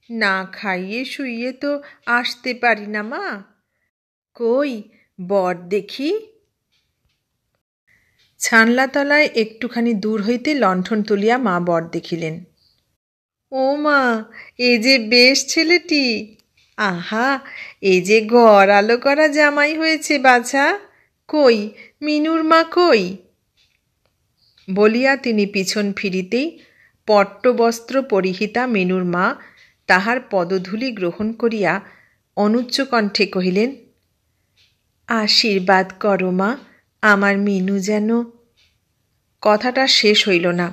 না খাইয়ে শুইয়ে তো আসতে পারি না মা। কই বর দেখি। ছানলাতলায় একটুখানি দূর হইতে লণ্ঠন তুলিয়া মা বর দেখিলেন। ও মা, এ যে বেশ ছেলেটি। আহা, এ যে ঘর আলো করা জামাই হয়েছে বাছা। কই মিনুর মা কই? বলিয়া তিনি পিছন ফিরিতেই পট্টবস্ত্র পরিহিতা মিনুর মা তাহার পদধূলি গ্রহণ করিয়া অনুচ্চ কণ্ঠে কহিলেন, আশীর্বাদ করো মা, আমার মিনু যেন। কথাটা শেষ হইল না।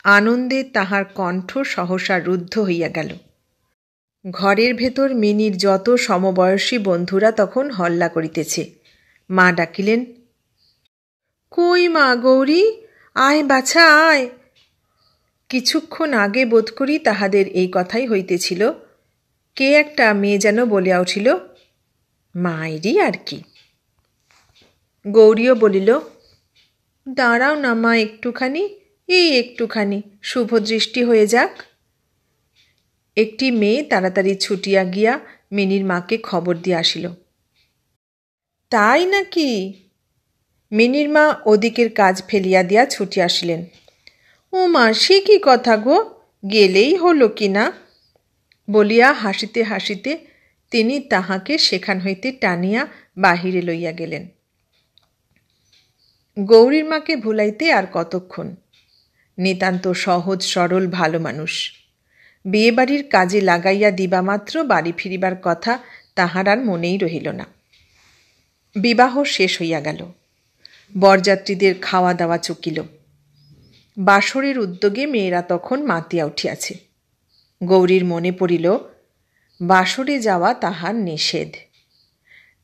আনন্দে তাহার কণ্ঠ সহসা রুদ্ধ হইয়া গেল। ঘরের ভেতর মিনির যত সমবয়সী বন্ধুরা তখন হল্লা করিতেছে। মা ডাকিলেন, কই মা গৌরী, আয় বাছা আয়। কিছুক্ষণ আগে বোধ করি তাহাদের এই কথাই হইতেছিল। কে একটা মেয়ে যেন বলিয়া উঠিল, মায়েরই আর কি। গৌরীও বলিল, দাঁড়াও না মা একটুখানি, এই একটুখানি, শুভ দৃষ্টি হয়ে যাক। একটি মেয়ে তাড়াতাড়ি ছুটিয়া গিয়া মিনির মাকে খবর দিয়ে আসিল। তাই নাকি? মিনির মা ওদিকের কাজ ফেলিয়া দিয়া ছুটি আসিলেন। ও মা, সে কি কথা গো, গেলেই হলো কি না? বলিয়া হাসিতে হাসিতে তিনি তাহাকে সেখান হইতে টানিয়া বাহিরে লইয়া গেলেন। গৌরীর মাকে ভুলাইতে আর কতক্ষণ? নিতান্ত সহজ সরল ভালো মানুষ। বিয়েবাড়ির কাজে লাগাইয়া দিবা মাত্র বাড়ি ফিরিবার কথা তাহার আর মনেই রহিল না। বিবাহ শেষ হইয়া গেল। বরযাত্রীদের খাওয়া দাওয়া চুকিল। বাসরের উদ্যোগে মেয়েরা তখন মাতিয়া উঠিয়াছে। গৌরীর মনে পড়িল বাসরে যাওয়া তাহার নিষেধ।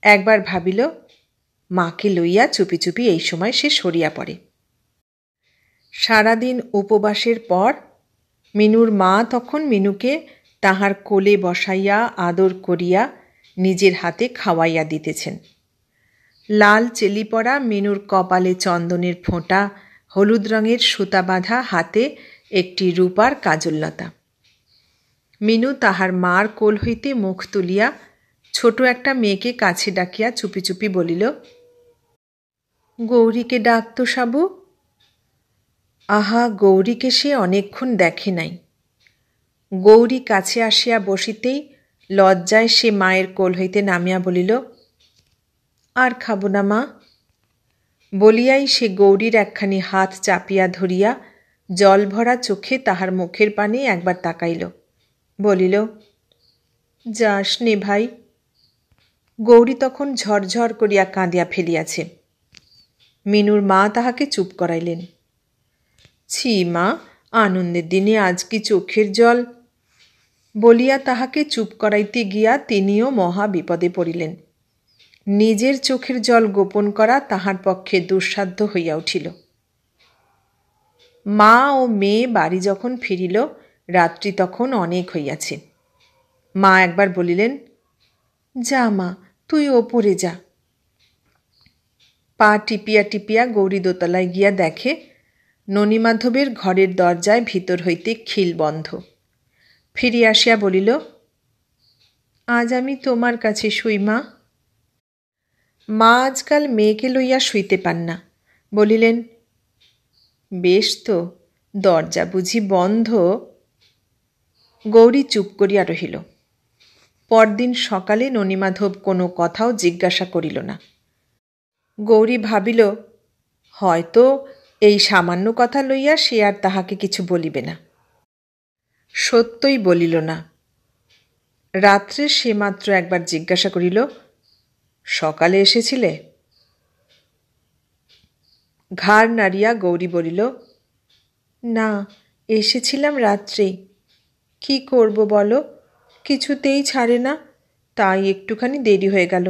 একবার ভাবিল মাকে লইয়া চুপি চুপি এই সময় সে সরিয়া পড়ে। সারাদিন উপবাসের পর মিনুর মা তখন মিনুকে তাহার কোলে বসাইয়া আদর করিয়া নিজের হাতে খাওয়াইয়া দিতেছেন। লাল চেলি পরা মিনুর কপালে চন্দনের ফোঁটা, হলুদ রঙের সুতা বাঁধা হাতে একটি রূপার কাজললতা। মিনু তাহার মার কোল হইতে মুখ তুলিয়া ছোট একটা মেয়েকে কাছে ডাকিয়া চুপি চুপি বলিল, গৌরীকে ডাকতো সাবু। আহা, গৌরীকে সে অনেকক্ষণ দেখে নাই। গৌরী কাছে আসিয়া বসিতেই লজ্জায় সে মায়ের কোল হইতে নামিয়া বলিল, আর খাবো না মা। বলিয়াই সে গৌরীর একখানি হাত চাপিয়া ধরিয়া জল ভরা চোখে তাহার মুখের পানে একবার তাকাইল। বলিল, যাস নে ভাই। গৌরী তখন ঝরঝর করিয়া কাঁদিয়া ফেলিয়াছে। মিনুর মা তাহাকে চুপ করাইলেন। ছি মা, আনন্দের দিনে আজ কি চোখের জল? বলিয়া তাহাকে চুপ করাইতে গিয়া তিনিও মহা বিপদে পড়িলেন। নিজের চোখের জল গোপন করা তাহার পক্ষে দুঃসাধ্য হইয়া উঠিল। মা ও মেয়ে বাড়ি যখন ফিরিল, রাত্রি তখন অনেক হইয়াছে। মা একবার বলিলেন, যা মা, তুই ওপরে যা। পা টিপিয়া টিপিয়া গৌরী দোতলায় গিয়া দেখে ননীমাধবের ঘরের দরজায় ভিতর হইতে খিল বন্ধ। ফিরিয়া আসিয়া বলিল, আজ আমি তোমার কাছে শুই মা। মা আজকাল মেয়েকে লইয়া শুইতে পান না। বলিলেন, বেশ তো, দরজা বুঝি বন্ধ? গৌরী চুপ করিয়া রহিল। পরদিন সকালে ননীমাধব কোনো কথাও জিজ্ঞাসা করিল না। গৌরী ভাবিল হয়তো এই সামান্য কথা লইয়া সে আর তাহাকে কিছু বলিবে না। সত্যই বলিল না। রাত্রে সে মাত্র একবার জিজ্ঞাসা করিল, সকালে এসেছিলে? ঘাড় নাড়িয়া গৌরী বলিল, না, এসেছিলাম রাত্রেই। কি করব বলো, কিছুতেই ছাড়ে না, তাই একটুখানি দেরি হয়ে গেল।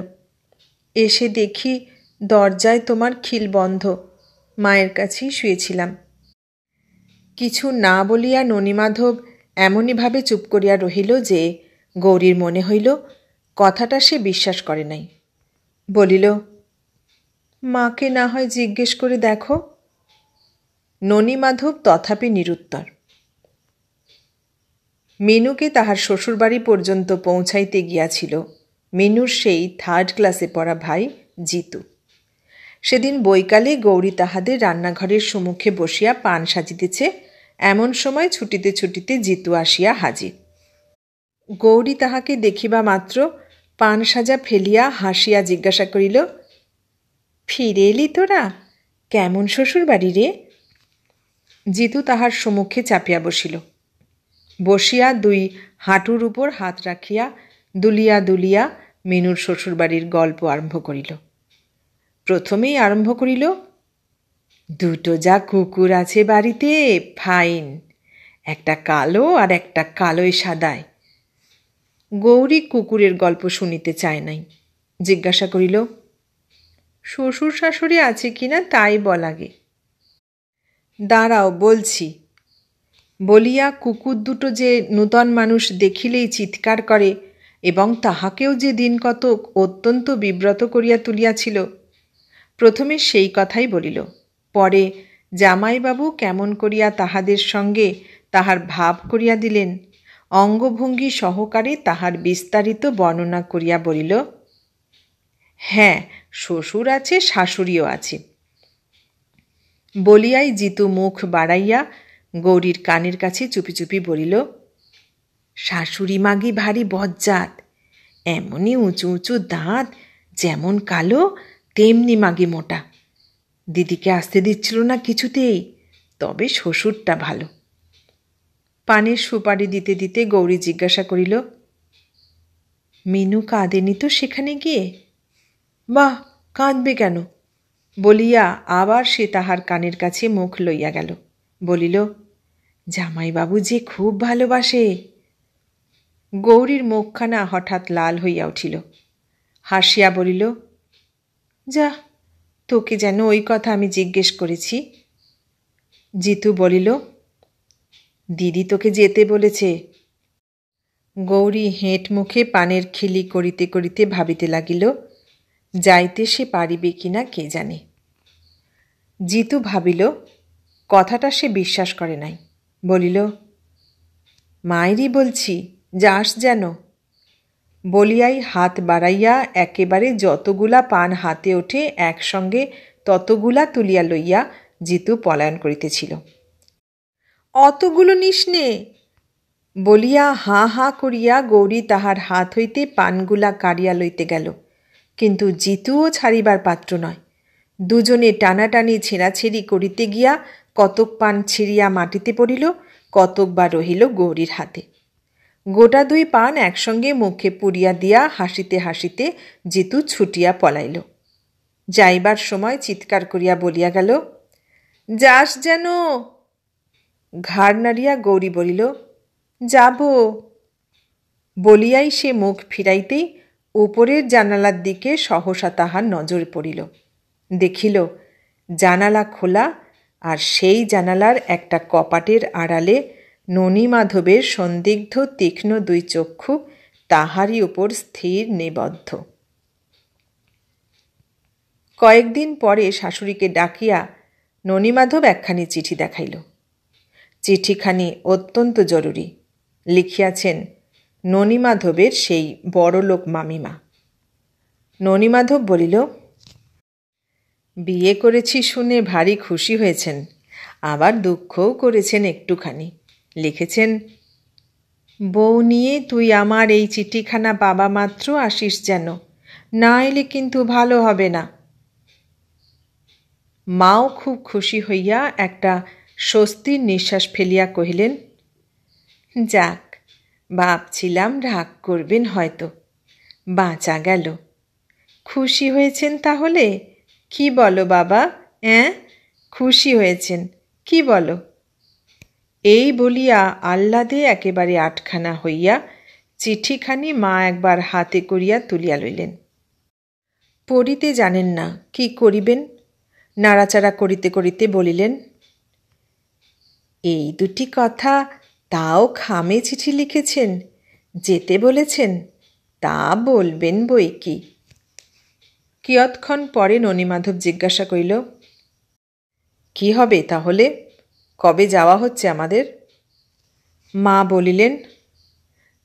এসে দেখি দরজায় তোমার খিল বন্ধ। মায়ের কাছেই শুয়েছিলাম। কিছু না বলিয়া ননীমাধব এমনইভাবে চুপ করিয়া রহিল যে গৌরীর মনে হইল কথাটা সে বিশ্বাস করে নাই। বলিল, মাকে না হয় জিজ্ঞেস করে দেখো। ননীমাধব তথাপি নিরুত্তর। মিনুকে তাহার শ্বশুরবাড়ি পর্যন্ত পৌঁছাইতে গিয়াছিল মিনুর সেই 3rd ক্লাসে পড়া ভাই জিতু। সেদিন বৈকালে গৌরী তাহাদের রান্নাঘরের সম্মুখে বসিয়া পান সাজিতেছে, এমন সময় ছুটিতে ছুটিতে জিতু আসিয়া হাজির। গৌরী তাহাকে দেখিবা মাত্র পান সাজা ফেলিয়া হাসিয়া জিজ্ঞাসা করিল, ফিরে এলি তোরা? কেমন শ্বশুরবাড়ি রে? জিতু তাহার সম্মুখে চাপিয়া বসিল। বসিয়া 2 হাঁটুর উপর হাত রাখিয়া দুলিয়া দুলিয়া মিনুর শ্বশুরবাড়ির গল্প আরম্ভ করিল। প্রথমেই আরম্ভ করিল, 2টো যা কুকুর আছে বাড়িতে, ফাইন, একটা কালো আর একটা কালোয় সাদায়। গৌরী কুকুরের গল্প শুনিতে চায় নাই। জিজ্ঞাসা করিল, শ্বশুর শাশুড়ি আছে কিনা তাই বলাগে। দাঁড়াও বলছি। বলিয়া কুকুর দুটো যে নূতন মানুষ দেখিলেই চিৎকার করে এবং তাহাকেও যে দিন কতক অত্যন্ত বিব্রত করিয়া তুলিয়াছিল, প্রথমে সেই কথাই বলিল। পরে জামাইবাবু কেমন করিয়া তাহাদের সঙ্গে তাহার ভাব করিয়া দিলেন, অঙ্গভঙ্গি সহকারে তাহার বিস্তারিত বর্ণনা করিয়া বলিল, হ্যাঁ, শ্বশুর আছে, শাশুড়িও আছে। বলিয়াই জিতু মুখ বাড়াইয়া গৌরীর কানের কাছে চুপি চুপি বলিল, শাশুড়ি মাগি ভারী বজ্জাত, এমনই উঁচু উঁচু দাঁত, যেমন কালো তেমনি মাগি মোটা। দিদিকে আসতে দিচ্ছিল না কিছুতেই, তবে শ্বশুরটা ভালো। পানের সুপারি দিতে দিতে গৌরী জিজ্ঞাসা করিল, মিনু কাঁদেনি তো সেখানে গিয়ে? বাহ, কাঁদবে কেন? বলিয়া আবার সে তাহার কানের কাছে মুখ লইয়া গেল। বলিল, জামাইবাবু যে খুব ভালোবাসে। গৌরীর মুখখানা হঠাৎ লাল হইয়া উঠিল। হাসিয়া বলিল, যা, তোকে যেন ওই কথা আমি জিজ্ঞেস করেছি। জিতু বলিল, দিদি তোকে যেতে বলেছে। গৌরী হেঁট মুখে পানের খিলি করিতে করিতে ভাবিতে লাগিল, যাইতে সে পারিবে কিনা কে জানে। জিতু ভাবিল, কথাটা সে বিশ্বাস করে নাই। বলিল, মায়েরই বলছি, যাস যেন। বলিয়াই হাত বাড়াইয়া একেবারে যতগুলা পান হাতে ওঠে একসঙ্গে ততগুলা তুলিয়া লইয়া জিতু পলায়ন করিতেছিল। অতগুলো নিস নে বলিয়া হাঁ হাঁ করিয়া গৌরী তাহার হাত হইতে পানগুলা কাড়িয়া লইতে গেল, কিন্তু জিতুও ছাড়িবার পাত্র নয়। দুজনে টানাটানি ছেঁড়াছেড়ি করিতে গিয়া কতক পান ছিঁড়িয়া মাটিতে পড়িল, কতক বা রহিল গৌরীর হাতে। গোটা দুই পান একসঙ্গে মুখে পুড়িয়া দিয়া হাসিতে হাসিতে জিতু ছুটিয়া পলাইল। যাইবার সময় চিৎকার করিয়া বলিয়া গেল, যাস যেন। ঘাড় নাড়িয়া গৌরী বলিল, যাব। বলিয়াই সে মুখ ফিরাইতেই উপরের জানালার দিকে সহসা তাহার নজর পড়িল। দেখিল জানালা খোলা, আর সেই জানালার একটা কপাটের আড়ালে ননীমাধবের সন্দিগ্ধ তীক্ষ্ণ দুই চক্ষু তাহারই উপর স্থির নিবদ্ধ। কয়েকদিন পরে শাশুড়িকে ডাকিয়া ননীমাধব একখানি চিঠি দেখাইল। চিঠিখানি অত্যন্ত জরুরি। লিখিয়াছেন ননীমাধবের সেই বড়লোক মামিমা। ননীমাধব বলিল, বিয়ে করেছি শুনে ভারী খুশি হয়েছেন, আবার দুঃখও করেছেন একটুখানি। লিখেছেন, বউ নিয়ে তুই আমার এই চিঠিখানা পাবা মাত্র আসিস যেন, না এলে কিন্তু ভালো হবে না। মাও খুব খুশি হইয়া একটা স্বস্তির নিঃশ্বাস ফেলিয়া কহিলেন, যাক, ভাবছিলাম রাগ করবেন হয়তো, বাঁচা গেল। খুশি হয়েছেন তাহলে? কি বলো বাবা, খুশি হয়েছেন কি বলো? এই বলিয়া আহ্লাদে একেবারে আটখানা হইয়া চিঠিখানি মা একবার হাতে করিয়া তুলিয়া লইলেন। পড়িতে জানেন না, কি করিবেন? নাড়াচাড়া করিতে করিতে বলিলেন, এই দুটি কথা তাও খামে চিঠি লিখেছেন, যেতে বলেছেন, তা বলবেন বই কি। কিয়ৎক্ষণ পরে ননীমাধব জিজ্ঞাসা করিল, কি হবে তাহলে? কবে যাওয়া হচ্ছে আমাদের? মা বলিলেন,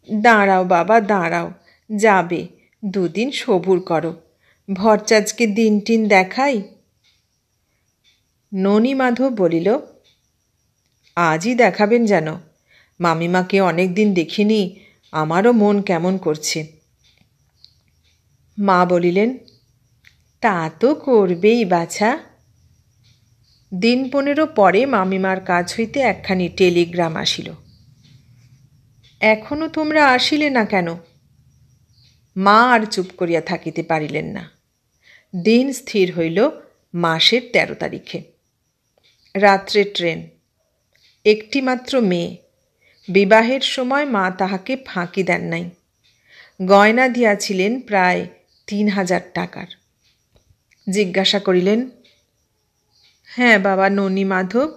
দাঁড়াও বাবা দাঁড়াও, যাবে, দুদিন সবুর করো, ভরচাজকে দিন টিন দেখাই। ননীমাধব বলিল, আজই দেখাবেন যেন, মামিমাকে অনেক দিন দেখিনি, আমারও মন কেমন করছে। মা বলিলেন, তা তো করবেই বাছা। দিন 15 পরে মামিমার কাছ হইতে একখানি টেলিগ্রাম আসিল। এখনো তোমরা আসিলে না কেন? মা আর চুপ করিয়া থাকিতে পারিলেন না। দিন স্থির হইল মাসের 13 তারিখে। রাত্রে ট্রেন। একটি মাত্র মেয়ে। বিবাহের সময় মা তাহাকে ফাঁকি দেন নাই। গয়না দিয়াছিলেন প্রায় 3000 টাকার। জিজ্ঞাসা করিলেন, হ্যাঁ বাবা ননীমাধব,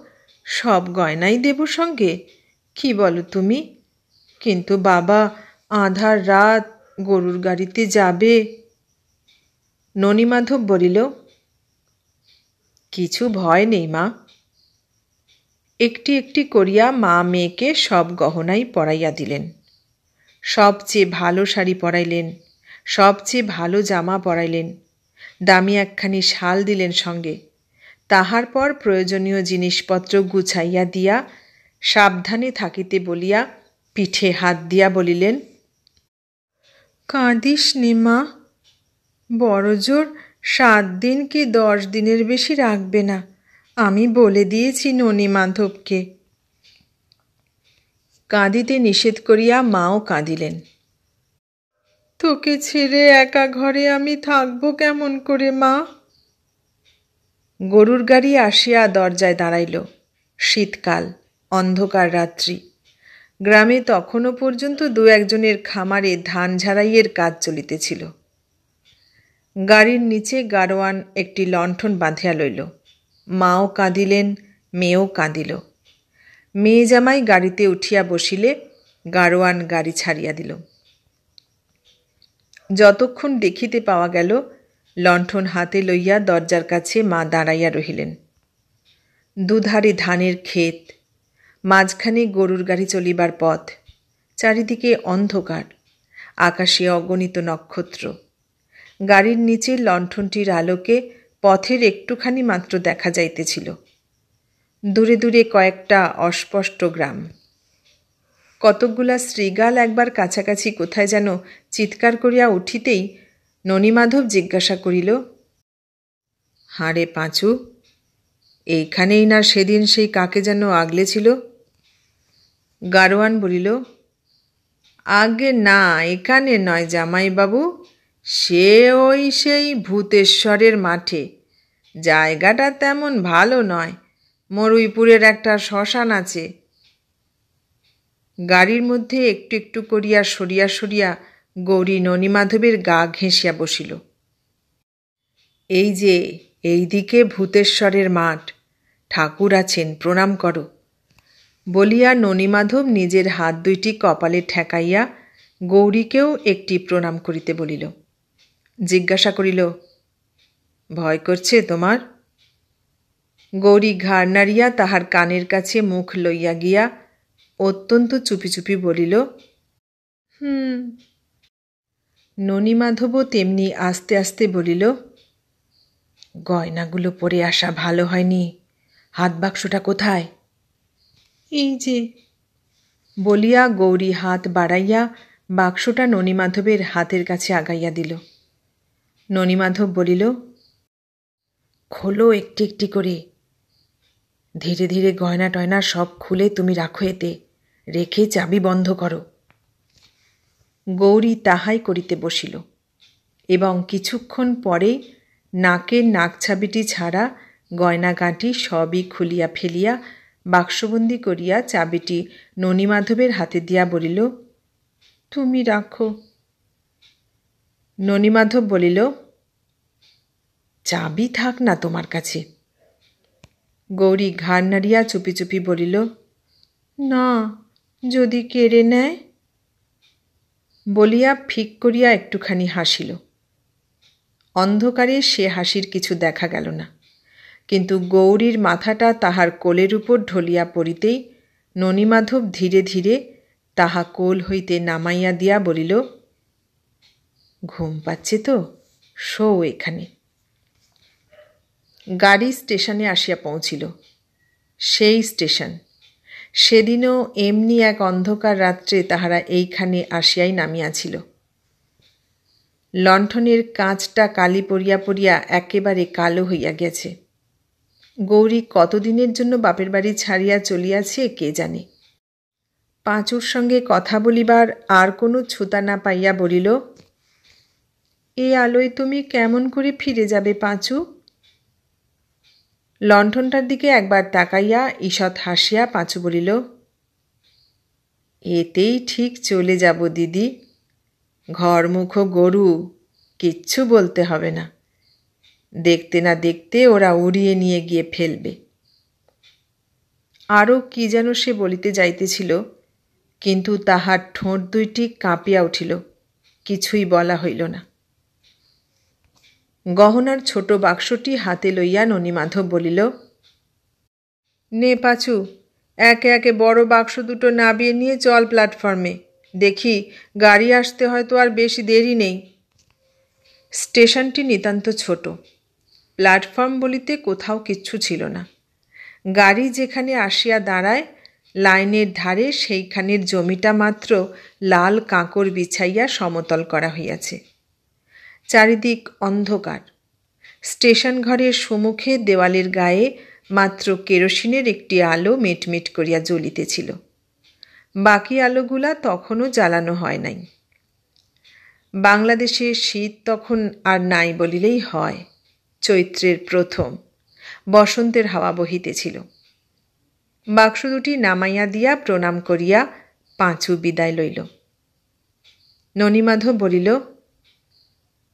সব গয়নাই দেব সঙ্গে? কি বলো তুমি? কিন্তু বাবা, আঁধার রাত, গরুর গাড়িতে যাবে। ননীমাধব বলিল, কিছু ভয় নেই মা। একটি একটি করিয়া মা মেয়েকে সব গহনাই পরাইয়া দিলেন। সবচেয়ে ভালো শাড়ি পরাইলেন, সবচেয়ে ভালো জামা পরাইলেন, দামি একখানি শাল দিলেন সঙ্গে। তাহার পর প্রয়োজনীয় জিনিসপত্র গুছাইয়া দিয়া সাবধানে থাকিতে বলিয়া পিঠে হাত দিয়া বলিলেন, কাঁদিস নে মা, বড় জোর 7 দিন কি 10 দিনের বেশি রাখবে না, আমি বলে দিয়েছি ননি মাধবকে। কাঁদিতে নিষেধ করিয়া মাও কাঁদিলেন। তোকে ছেড়ে একা ঘরে আমি থাকবো কেমন করে মা? গরুর গাড়ি আসিয়া দরজায় দাঁড়াইল। শীতকাল, অন্ধকার রাত্রি। গ্রামে তখনও পর্যন্ত 2-1জনের খামারে ধান ঝাড়াইয়ের কাজ চলিতেছিল। গাড়ির নিচে গাড়োয়ান একটি লণ্ঠন বাঁধিয়া লইল। মাও কাঁদিলেন, মেয়েও কাঁদিল। মেয়ে জামাই গাড়িতে উঠিয়া বসিলে গাড়োয়ান গাড়ি ছাড়িয়া দিল। যতক্ষণ দেখিতে পাওয়া গেল, লণ্ঠন হাতে লইয়া দরজার কাছে মা দাঁড়াইয়া রহিলেন। দুধারে ধানের ক্ষেত, মাঝখানে গরুর গাড়ি চলিবার পথ, চারিদিকে অন্ধকার, আকাশে অগণিত নক্ষত্র। গাড়ির নিচে লণ্ঠনটির আলোকে পথের একটুখানি মাত্র দেখা যাইতেছিল। দূরে দূরে কয়েকটা অস্পষ্ট গ্রাম। কতকগুলা শ্রীগাল একবার কাছাকাছি কোথায় যেন চিৎকার করিয়া উঠিতেই ননিমাধব জিজ্ঞাসা করিল, হাঁড়ে পাঁচু, এইখানেই না সেদিন সেই কাকে যেন আগলেছিল? গাড়োয়ান বলিল, আগে না, এখানে নয় জামাইবাবু, সে ওই সেই ভূতেশ্বরের মাঠে। জায়গাটা তেমন ভালো নয়, মরুইপুরের একটা শ্মশান আছে। গাড়ির মধ্যে একটু একটু করিয়া সরিয়া সরিয়া গৌরী ননিমাধবের গা ঘেঁষিয়া বসিল। এই যে এইদিকে ভূতেশ্বরের মাঠ, ঠাকুর আছেন, প্রণাম করো বলিয়া ননিমাধব নিজের হাত দুইটি কপালে ঠেকাইয়া গৌরীকেও একটি প্রণাম করিতে বলিল। জিজ্ঞাসা করিল, ভয় করছে তোমার? গৌরী ঘাড় নাড়িয়া তাহার কানের কাছে মুখ লইয়া গিয়া অত্যন্ত চুপি চুপি বলিল, ননিমাধবও তেমনি আস্তে আস্তে বলিল, গয়নাগুলো পরে আসা ভালো হয়নি, হাত বাক্সটা কোথায়? এই যে বলিয়া গৌরী হাত বাড়াইয়া বাক্সটা ননিমাধবের হাতের কাছে আগাইয়া দিল। ননিমাধব বলিল, খোলো একটি একটি করে, ধীরে ধীরে গয়না টয়না সব খুলে তুমি রাখো, এতে রেখে চাবি বন্ধ করো। গৌরী তাহাই করিতে বসিল এবং কিছুক্ষণ পরেই নাকের নাকছাবিটি ছাড়া গয়নাগাঁটি সবই খুলিয়া ফেলিয়া বাক্সবন্দি করিয়া চাবিটি ননিমাধবের হাতে দিয়া বলিল, তুমি রাখো। ননিমাধব বলিল, চাবি থাক না তোমার কাছে। গৌরী ঘাড় নাড়িয়া চুপি চুপি বলিল, না, যদি কেড়ে নেয়। বলিয়া ফিক করিয়া একটুখানি হাসিল। অন্ধকারে সে হাসির কিছু দেখা গেল না, কিন্তু গৌরীর মাথাটা তাহার কোলের উপর ঢলিয়া পড়িতেই ননিমাধব ধীরে ধীরে তাহা কোল হইতে নামাইয়া দিয়া বলিল, ঘুম পাচ্ছে তো, শো এখানে। গাড়ি স্টেশনে আসিয়া পৌঁছিল। সেই স্টেশন। সেদিনও এমনি এক অন্ধকার রাত্রে তাহারা এইখানে আসিয়াই নামিয়াছিল। লণ্ঠনের কাঁচটা কালি পড়িয়া পড়িয়া একেবারে কালো হইয়া গেছে। গৌরী কতদিনের জন্য বাপের বাড়ি ছাড়িয়া চলিয়াছে কে জানে। পাঁচুর সঙ্গে কথা বলিবার আর কোনো ছুতা না পাইয়া বলিল, এ আলোয় তুমি কেমন করে ফিরে যাবে পাঁচু? লণ্ঠনটার দিকে একবার তাকাইয়া ঈষৎ হাসিয়া পাঁচু বলিল, এতেই ঠিক চলে যাব দিদি, ঘরমুখো গরু, কিচ্ছু বলতে হবে না। দেখতে না দেখতে ওরা উড়িয়ে নিয়ে গিয়ে ফেলবে। আরও কি যেন সে বলিতে যাইতেছিল, কিন্তু তাহার ঠোঁট দুইটি কাঁপিয়া উঠিল, কিছুই বলা হইল না। গহনার ছোট বাক্সটি হাতে লইয়া ননীমাধব বলিল, নে পাচু, একে একে বড় বাক্স দুটো নাবিয়ে নিয়ে চল প্ল্যাটফর্মে। দেখি গাড়ি আসতে হয়তো আর বেশি দেরি নেই। স্টেশনটি নিতান্ত ছোট। প্ল্যাটফর্ম বলিতে কোথাও কিচ্ছু ছিল না। গাড়ি যেখানে আসিয়া দাঁড়ায় লাইনের ধারে সেইখানের জমিটা মাত্র লাল কাঁকর বিছাইয়া সমতল করা হইয়াছে। চারিদিক অন্ধকার। স্টেশন ঘরের সম্মুখে দেওয়ালের গায়ে মাত্র কেরোসিনের একটি আলো মিটমিট করিয়া জ্বলিতেছিল। বাকি আলোগুলা তখনও জ্বালানো হয় নাই। বাংলাদেশে শীত তখন আর নাই বলিলেই হয়। চৈত্রের প্রথম, বসন্তের হাওয়া বহিতেছিল। বাক্স দুটি নামাইয়া দিয়া প্রণাম করিয়া পাঁচু বিদায় লইল। ননীমাধব বলিল,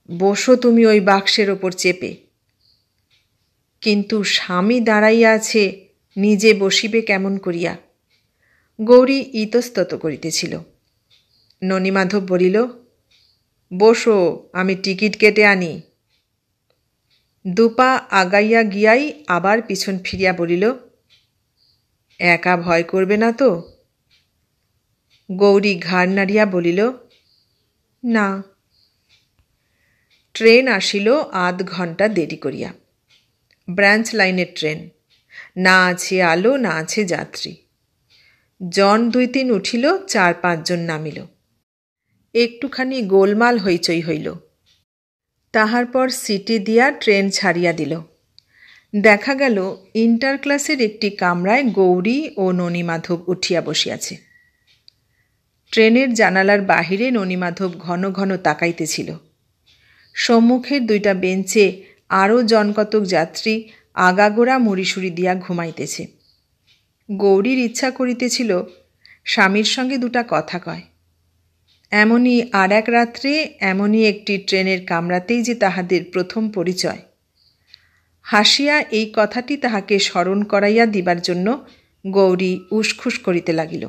বসো তুমি ওই বাক্সের ওপর চেপে। কিন্তু স্বামী দাঁড়াইয়া আছে, নিজে বসিবে কেমন করিয়া? গৌরী ইতস্তত করিতেছিল। ননীমাধব বলিল, বসো, আমি টিকিট কেটে আনি। দুপা আগাইয়া গিয়াই আবার পিছন ফিরিয়া বলিল, একা ভয় করবে না তো? গৌরী ঘাড় নাড়িয়া বলিল, না। ট্রেন আসিল আধ ঘণ্টা দেরি করিয়া। ব্রাঞ্চ লাইনের ট্রেন। না আছে আলো, না আছে যাত্রী। জন 2-3 উঠিল, 4-5 জন নামিল। একটুখানি গোলমাল হইচই হইল। তাহার পর সিটি দিয়া ট্রেন ছাড়িয়া দিল। দেখা গেল ইন্টার ক্লাসের একটি কামরায় গৌরী ও ননীমাধব উঠিয়া বসিয়াছে। ট্রেনের জানালার বাহিরে ননীমাধব ঘন ঘন তাকাইতেছিল। সম্মুখের 2টা বেঞ্চে আরও জনকতক যাত্রী আগাগোড়া মুড়িসুড়ি দিয়া ঘুমাইতেছে। গৌরীর ইচ্ছা করিতেছিল স্বামীর সঙ্গে 2টা কথা কয়। এমনই আর এক রাত্রে এমনই একটি ট্রেনের কামরাতেই যে তাহাদের প্রথম পরিচয়। হাসিয়া এই কথাটি তাহাকে স্মরণ করাইয়া দিবার জন্য গৌরী উসখুস করিতে লাগিল।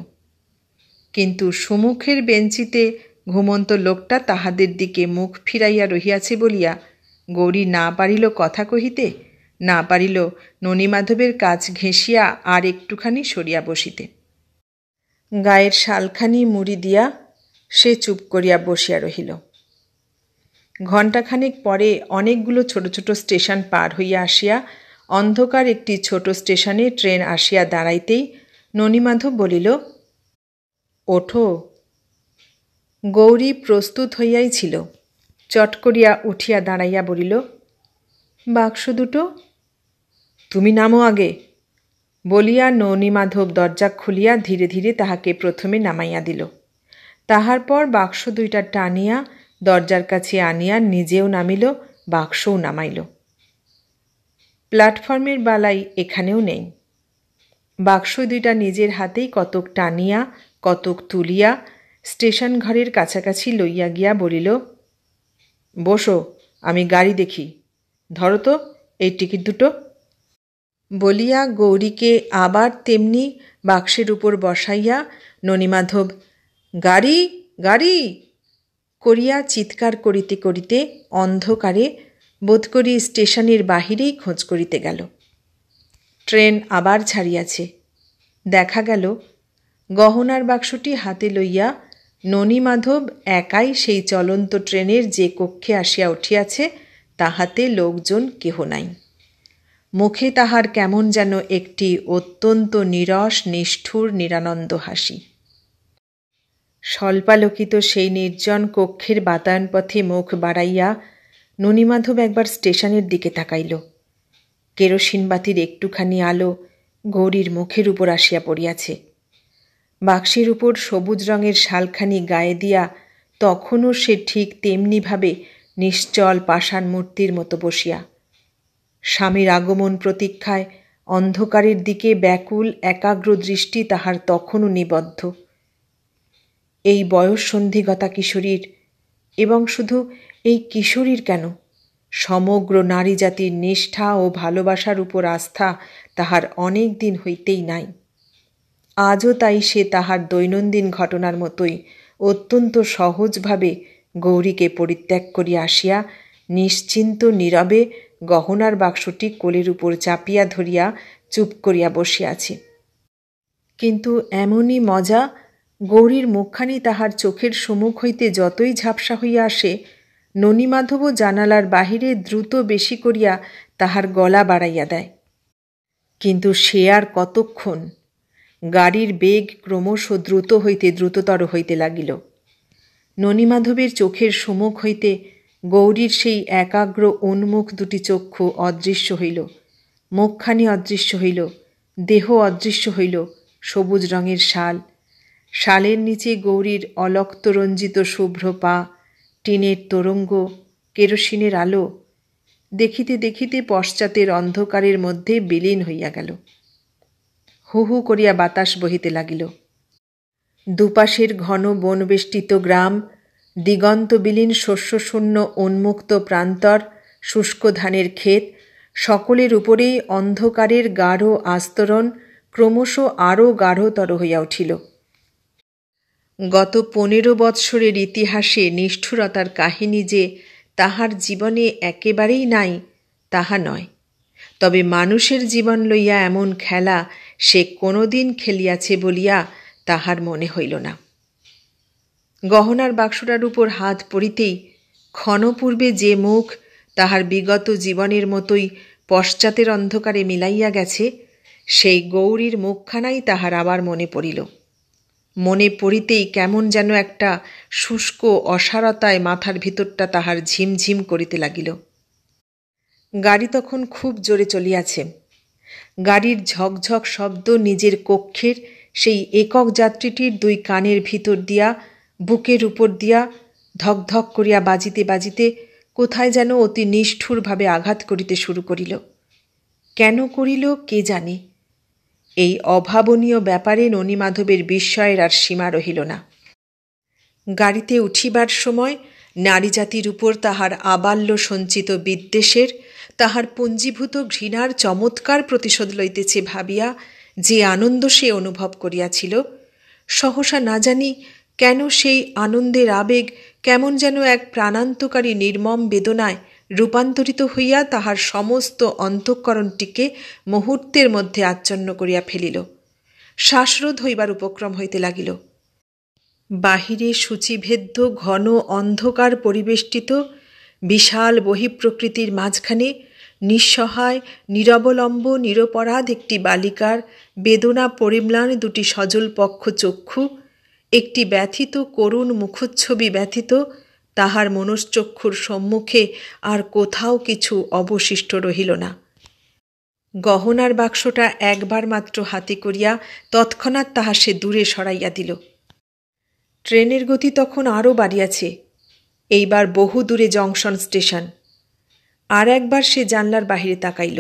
কিন্তু সুমুখের বেঞ্চিতে ঘুমন্ত লোকটা তাহাদের দিকে মুখ ফিরাইয়া রহিয়াছে বলিয়া গৌরী না পারিল কথা কহিতে, না পারিল ননীমাধবের কাছ ঘেঁষিয়া আর একটুখানি সরিয়া বসিতে। গায়ের শালখানি মুড়ি দিয়া সে চুপ করিয়া বসিয়া রহিল। ঘণ্টাখানেক পরে অনেকগুলো ছোট ছোট স্টেশন পার হইয়া আসিয়া অন্ধকার একটি ছোট স্টেশনে ট্রেন আসিয়া দাঁড়াইতেই ননীমাধব বলিল, ওঠো। গৌরী প্রস্তুত হইয়াই ছিল। চট করিয়া উঠিয়া দাঁড়াইয়া বলিল, বাক্স দুটো? তুমি নামো আগে। বলিয়া ননীমাধব দরজা খুলিয়া ধীরে ধীরে তাহাকে প্রথমে নামাইয়া দিল। তাহার পর বাক্স 2টা টানিয়া দরজার কাছে আনিয়া নিজেও নামিল, বাক্সও নামাইল। প্ল্যাটফর্মের বালাই এখানেও নেই। বাক্স 2টা নিজের হাতেই কতক টানিয়া কতক তুলিয়া স্টেশন ঘরের কাছাকাছি লইয়া গিয়া বলিল, বসো, আমি গাড়ি দেখি। ধরো তো এই টিকিট দুটো। বলিয়া গৌরীকে আবার তেমনি বাক্সের উপর বসাইয়া ননীমাধব গাড়ি গাড়ি করিয়া চিৎকার করিতে করিতে অন্ধকারে বোধ করি স্টেশনের বাহিরেই খোঁজ করিতে গেল। ট্রেন আবার ছাড়িয়াছে। দেখা গেল গহনার বাক্সটি হাতে লইয়া ননীমাধব একাই সেই চলন্ত ট্রেনের যে কক্ষে আসিয়া উঠিয়াছে তাহাতে লোকজন কেহ নাই। মুখে তাহার কেমন যেন একটি অত্যন্ত নীরস নিষ্ঠুর নিরানন্দ হাসি। স্বল্পালোকিত সেই নির্জন কক্ষের বাতায়ন পথে মুখ বাড়াইয়া ননীমাধব একবার স্টেশনের দিকে তাকাইল। কেরোসিন বাতির একটুখানি আলো গৌরীর মুখের উপর আসিয়া পড়িয়াছে। বাক্সের উপর সবুজ রঙের শালখানি গায়ে দিয়া তখনও সে ঠিক তেমনিভাবে নিশ্চল পাষাণ মূর্তির মতো বসিয়া। স্বামীর আগমন প্রতীক্ষায় অন্ধকারের দিকে ব্যাকুল একাগ্র দৃষ্টি তাহার তখনও নিবদ্ধ। এই বয়ঃসন্ধিগতা কিশোরীর, এবং শুধু এই কিশোরীর কেন, সমগ্র নারী জাতির নিষ্ঠা ও ভালোবাসার উপর আস্থা তাহার অনেক দিন হইতেই নাই। আজও তাই সে তাহার দৈনন্দিন ঘটনার মতোই অত্যন্ত সহজভাবে গৌরীকে পরিত্যাগ করিয়া আসিয়া নিশ্চিন্ত নীরবে গহনার বাক্সটি কোলের উপর চাপিয়া ধরিয়া চুপ করিয়া বসিয়াছে। কিন্তু এমনই মজা, গৌরীর মুখখানি তাহার চোখের সম্মুখ হইতে যতই ঝাপসা হইয়া আসে, ননীমাধবও জানালার বাহিরে দ্রুত বেশি করিয়া তাহার গলা বাড়াইয়া দেয়। কিন্তু সে আর কতক্ষণ! গাড়ির বেগ ক্রমশ দ্রুত হইতে দ্রুততর হইতে লাগিল। ননীমাধবের চোখের সম্মুখ হইতে গৌরীর সেই একাগ্র উন্মুখ দুটি চক্ষু অদৃশ্য হইল, মুখখানি অদৃশ্য হইল, দেহ অদৃশ্য হইল। সবুজ রঙের শাল, শালের নিচে গৌরীর অলক্তরঞ্জিত শুভ্র পা, টিনের তরঙ্গ, কেরোসিনের আলো, দেখিতে দেখিতে পশ্চাতের অন্ধকারের মধ্যে বিলীন হইয়া গেল। হু হু করিয়া বাতাস বহিতে লাগিল। দুপাশের ঘন বনবেষ্টিত গ্রাম, দিগন্তবিলীন শস্যশূন্য উন্মুক্ত প্রান্তর, শুষ্ক ধানের ক্ষেত, সকলের উপরেই অন্ধকারের গাঢ় আস্তরণ ক্রমশ আরও গাঢ়তর হইয়া উঠিল। গত 15 বৎসরের ইতিহাসে নিষ্ঠুরতার কাহিনী যে তাহার জীবনে একেবারেই নাই তাহা নয়, তবে মানুষের জীবন লইয়া এমন খেলা সে কোনোদিন খেলিয়াছে বলিয়া তাহার মনে হইল না। গহনার বাক্সটার উপর হাত পড়িতেই ক্ষণপূর্বে যে মুখ তাহার বিগত জীবনের মতোই পশ্চাতের অন্ধকারে মিলাইয়া গেছে, সেই গৌরীর মুখখানাই তাহার আবার মনে পড়িল। মনে পড়িতেই কেমন যেন একটা শুষ্ক অসারতায় মাথার ভিতরটা তাহার ঝিমঝিম করিতে লাগিল। গাড়ি তখন খুব জোরে চলিয়াছে। গাড়ির ঝকঝক শব্দ নিজের কক্ষের সেই একক যাত্রীটির 2 কানের ভিতর দিয়া, বুকের উপর দিয়া ধকধক করিয়া বাজিতে বাজিতে কোথায় যেন অতি নিষ্ঠুরভাবে আঘাত করিতে শুরু করিল। কেন করিল কে জানে। এই অভাবনীয় ব্যাপারে ননীমাধবের বিস্ময়ের আর সীমা রহিল না। গাড়িতে উঠিবার সময় নারী জাতির উপর তাহার আবাল্য সঞ্চিত বিদ্বেষের, তাহার পুঞ্জীভূত ঘৃণার চমৎকার প্রতিশোধ লইতেছে ভাবিয়া যে আনন্দ সে অনুভব করিয়াছিল, সহসা না জানি কেন সেই আনন্দের আবেগ কেমন যেন এক প্রাণান্তকারী নির্মম বেদনায় রূপান্তরিত হইয়া তাহার সমস্ত অন্তঃকরণটিকে মুহূর্তের মধ্যে আচ্ছন্ন করিয়া ফেলিল। শ্বাসরোধ হইবার উপক্রম হইতে লাগিল। বাহিরে সূচিভেদ্য ঘন অন্ধকার পরিবেষ্টিত বিশাল বহিঃপ্রকৃতির মাঝখানে নিঃসহায় নিরবলম্ব নিরপরাধ একটি বালিকার বেদনা পরিম্লান 2টি সজল পক্ষ চক্ষু, একটি ব্যথিত করুণ মুখচ্ছবি ব্যথিত তাহার মনশ্চক্ষুর সম্মুখে আর কোথাও কিছু অবশিষ্ট রহিল না। গহনার বাক্সটা একবার মাত্র হাতে করিয়া তৎক্ষণাৎ তাহা সে দূরে সরাইয়া দিল। ট্রেনের গতি তখন আরও বাড়িয়াছে। এইবার বহু দূরে জংশন স্টেশন। আর একবার সে জানলার বাহিরে তাকাইল।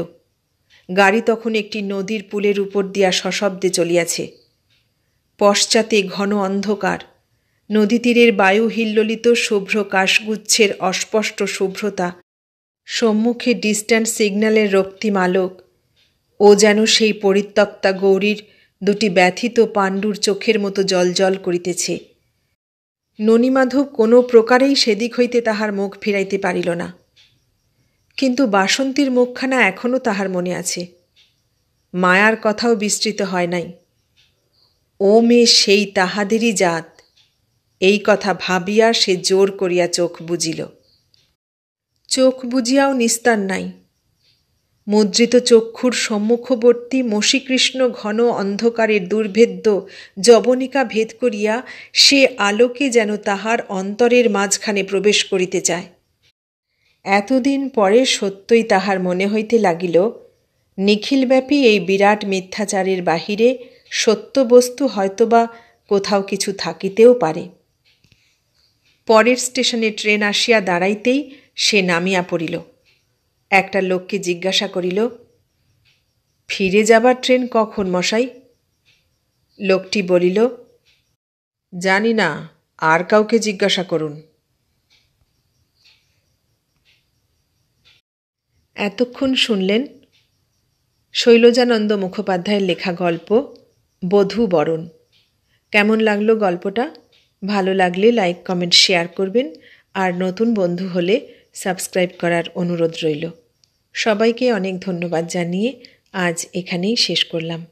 গাড়ি তখন একটি নদীর পুলের উপর দিয়া সশব্দে চলিয়াছে। পশ্চাতে ঘন অন্ধকার, নদী তীরের বায়ু হিল্লোলিত শুভ্র কাশগুচ্ছের অস্পষ্ট শুভ্রতা, সম্মুখে ডিস্ট্যান্ট সিগন্যালের রক্তিম আলোক। ও যেন সেই পরিত্যক্তা গৌরীর 2টি ব্যথিত পাণ্ডুর চোখের মতো জলজল করিতেছে। ননীমাধব কোনো প্রকারেই সেদিক হইতে তাহার মুখ ফিরাইতে পারিল না। কিন্তু বাসন্তীর মুখখানা এখনও তাহার মনে আছে। মায়ার কথাও বিস্তৃত হয় নাই। ও মেয়ে সেই তাহাদেরই জাত, এই কথা ভাবিয়া সে জোর করিয়া চোখ বুজিল। চোখ বুজিয়াও নিস্তার নাই। মুদ্রিত চক্ষুর সম্মুখবর্তী মসীকৃষ্ণ ঘন অন্ধকারের দুর্ভেদ্য যবনিকা ভেদ করিয়া সে আলোকে যেন তাহার অন্তরের মাঝখানে প্রবেশ করিতে চায়। এতদিন পরে সত্যই তাহার মনে হইতে লাগিল, নিখিলব্যাপী এই বিরাট মিথ্যাচারের বাহিরে সত্যবস্তু হয়তোবা কোথাও কিছু থাকিতেও পারে। পরের স্টেশনে ট্রেন আসিয়া দাঁড়াইতেই সে নামিয়া পড়িল। একটা লোককে জিজ্ঞাসা করিল, ফিরে যাবার ট্রেন কখন মশাই? লোকটি বলিল, জানি না, আর কাউকে জিজ্ঞাসা করুন। এতক্ষণ শুনলেন শৈলজানন্দ মুখোপাধ্যায়ের লেখা গল্প বধূ বরণ। কেমন লাগলো গল্পটা? ভালো লাগলে লাইক কমেন্ট শেয়ার করবেন, আর নতুন বন্ধু হলে সাবস্ক্রাইব করার অনুরোধ রইল। সবাইকে অনেক ধন্যবাদ জানিয়ে আজ এখানেই শেষ করলাম।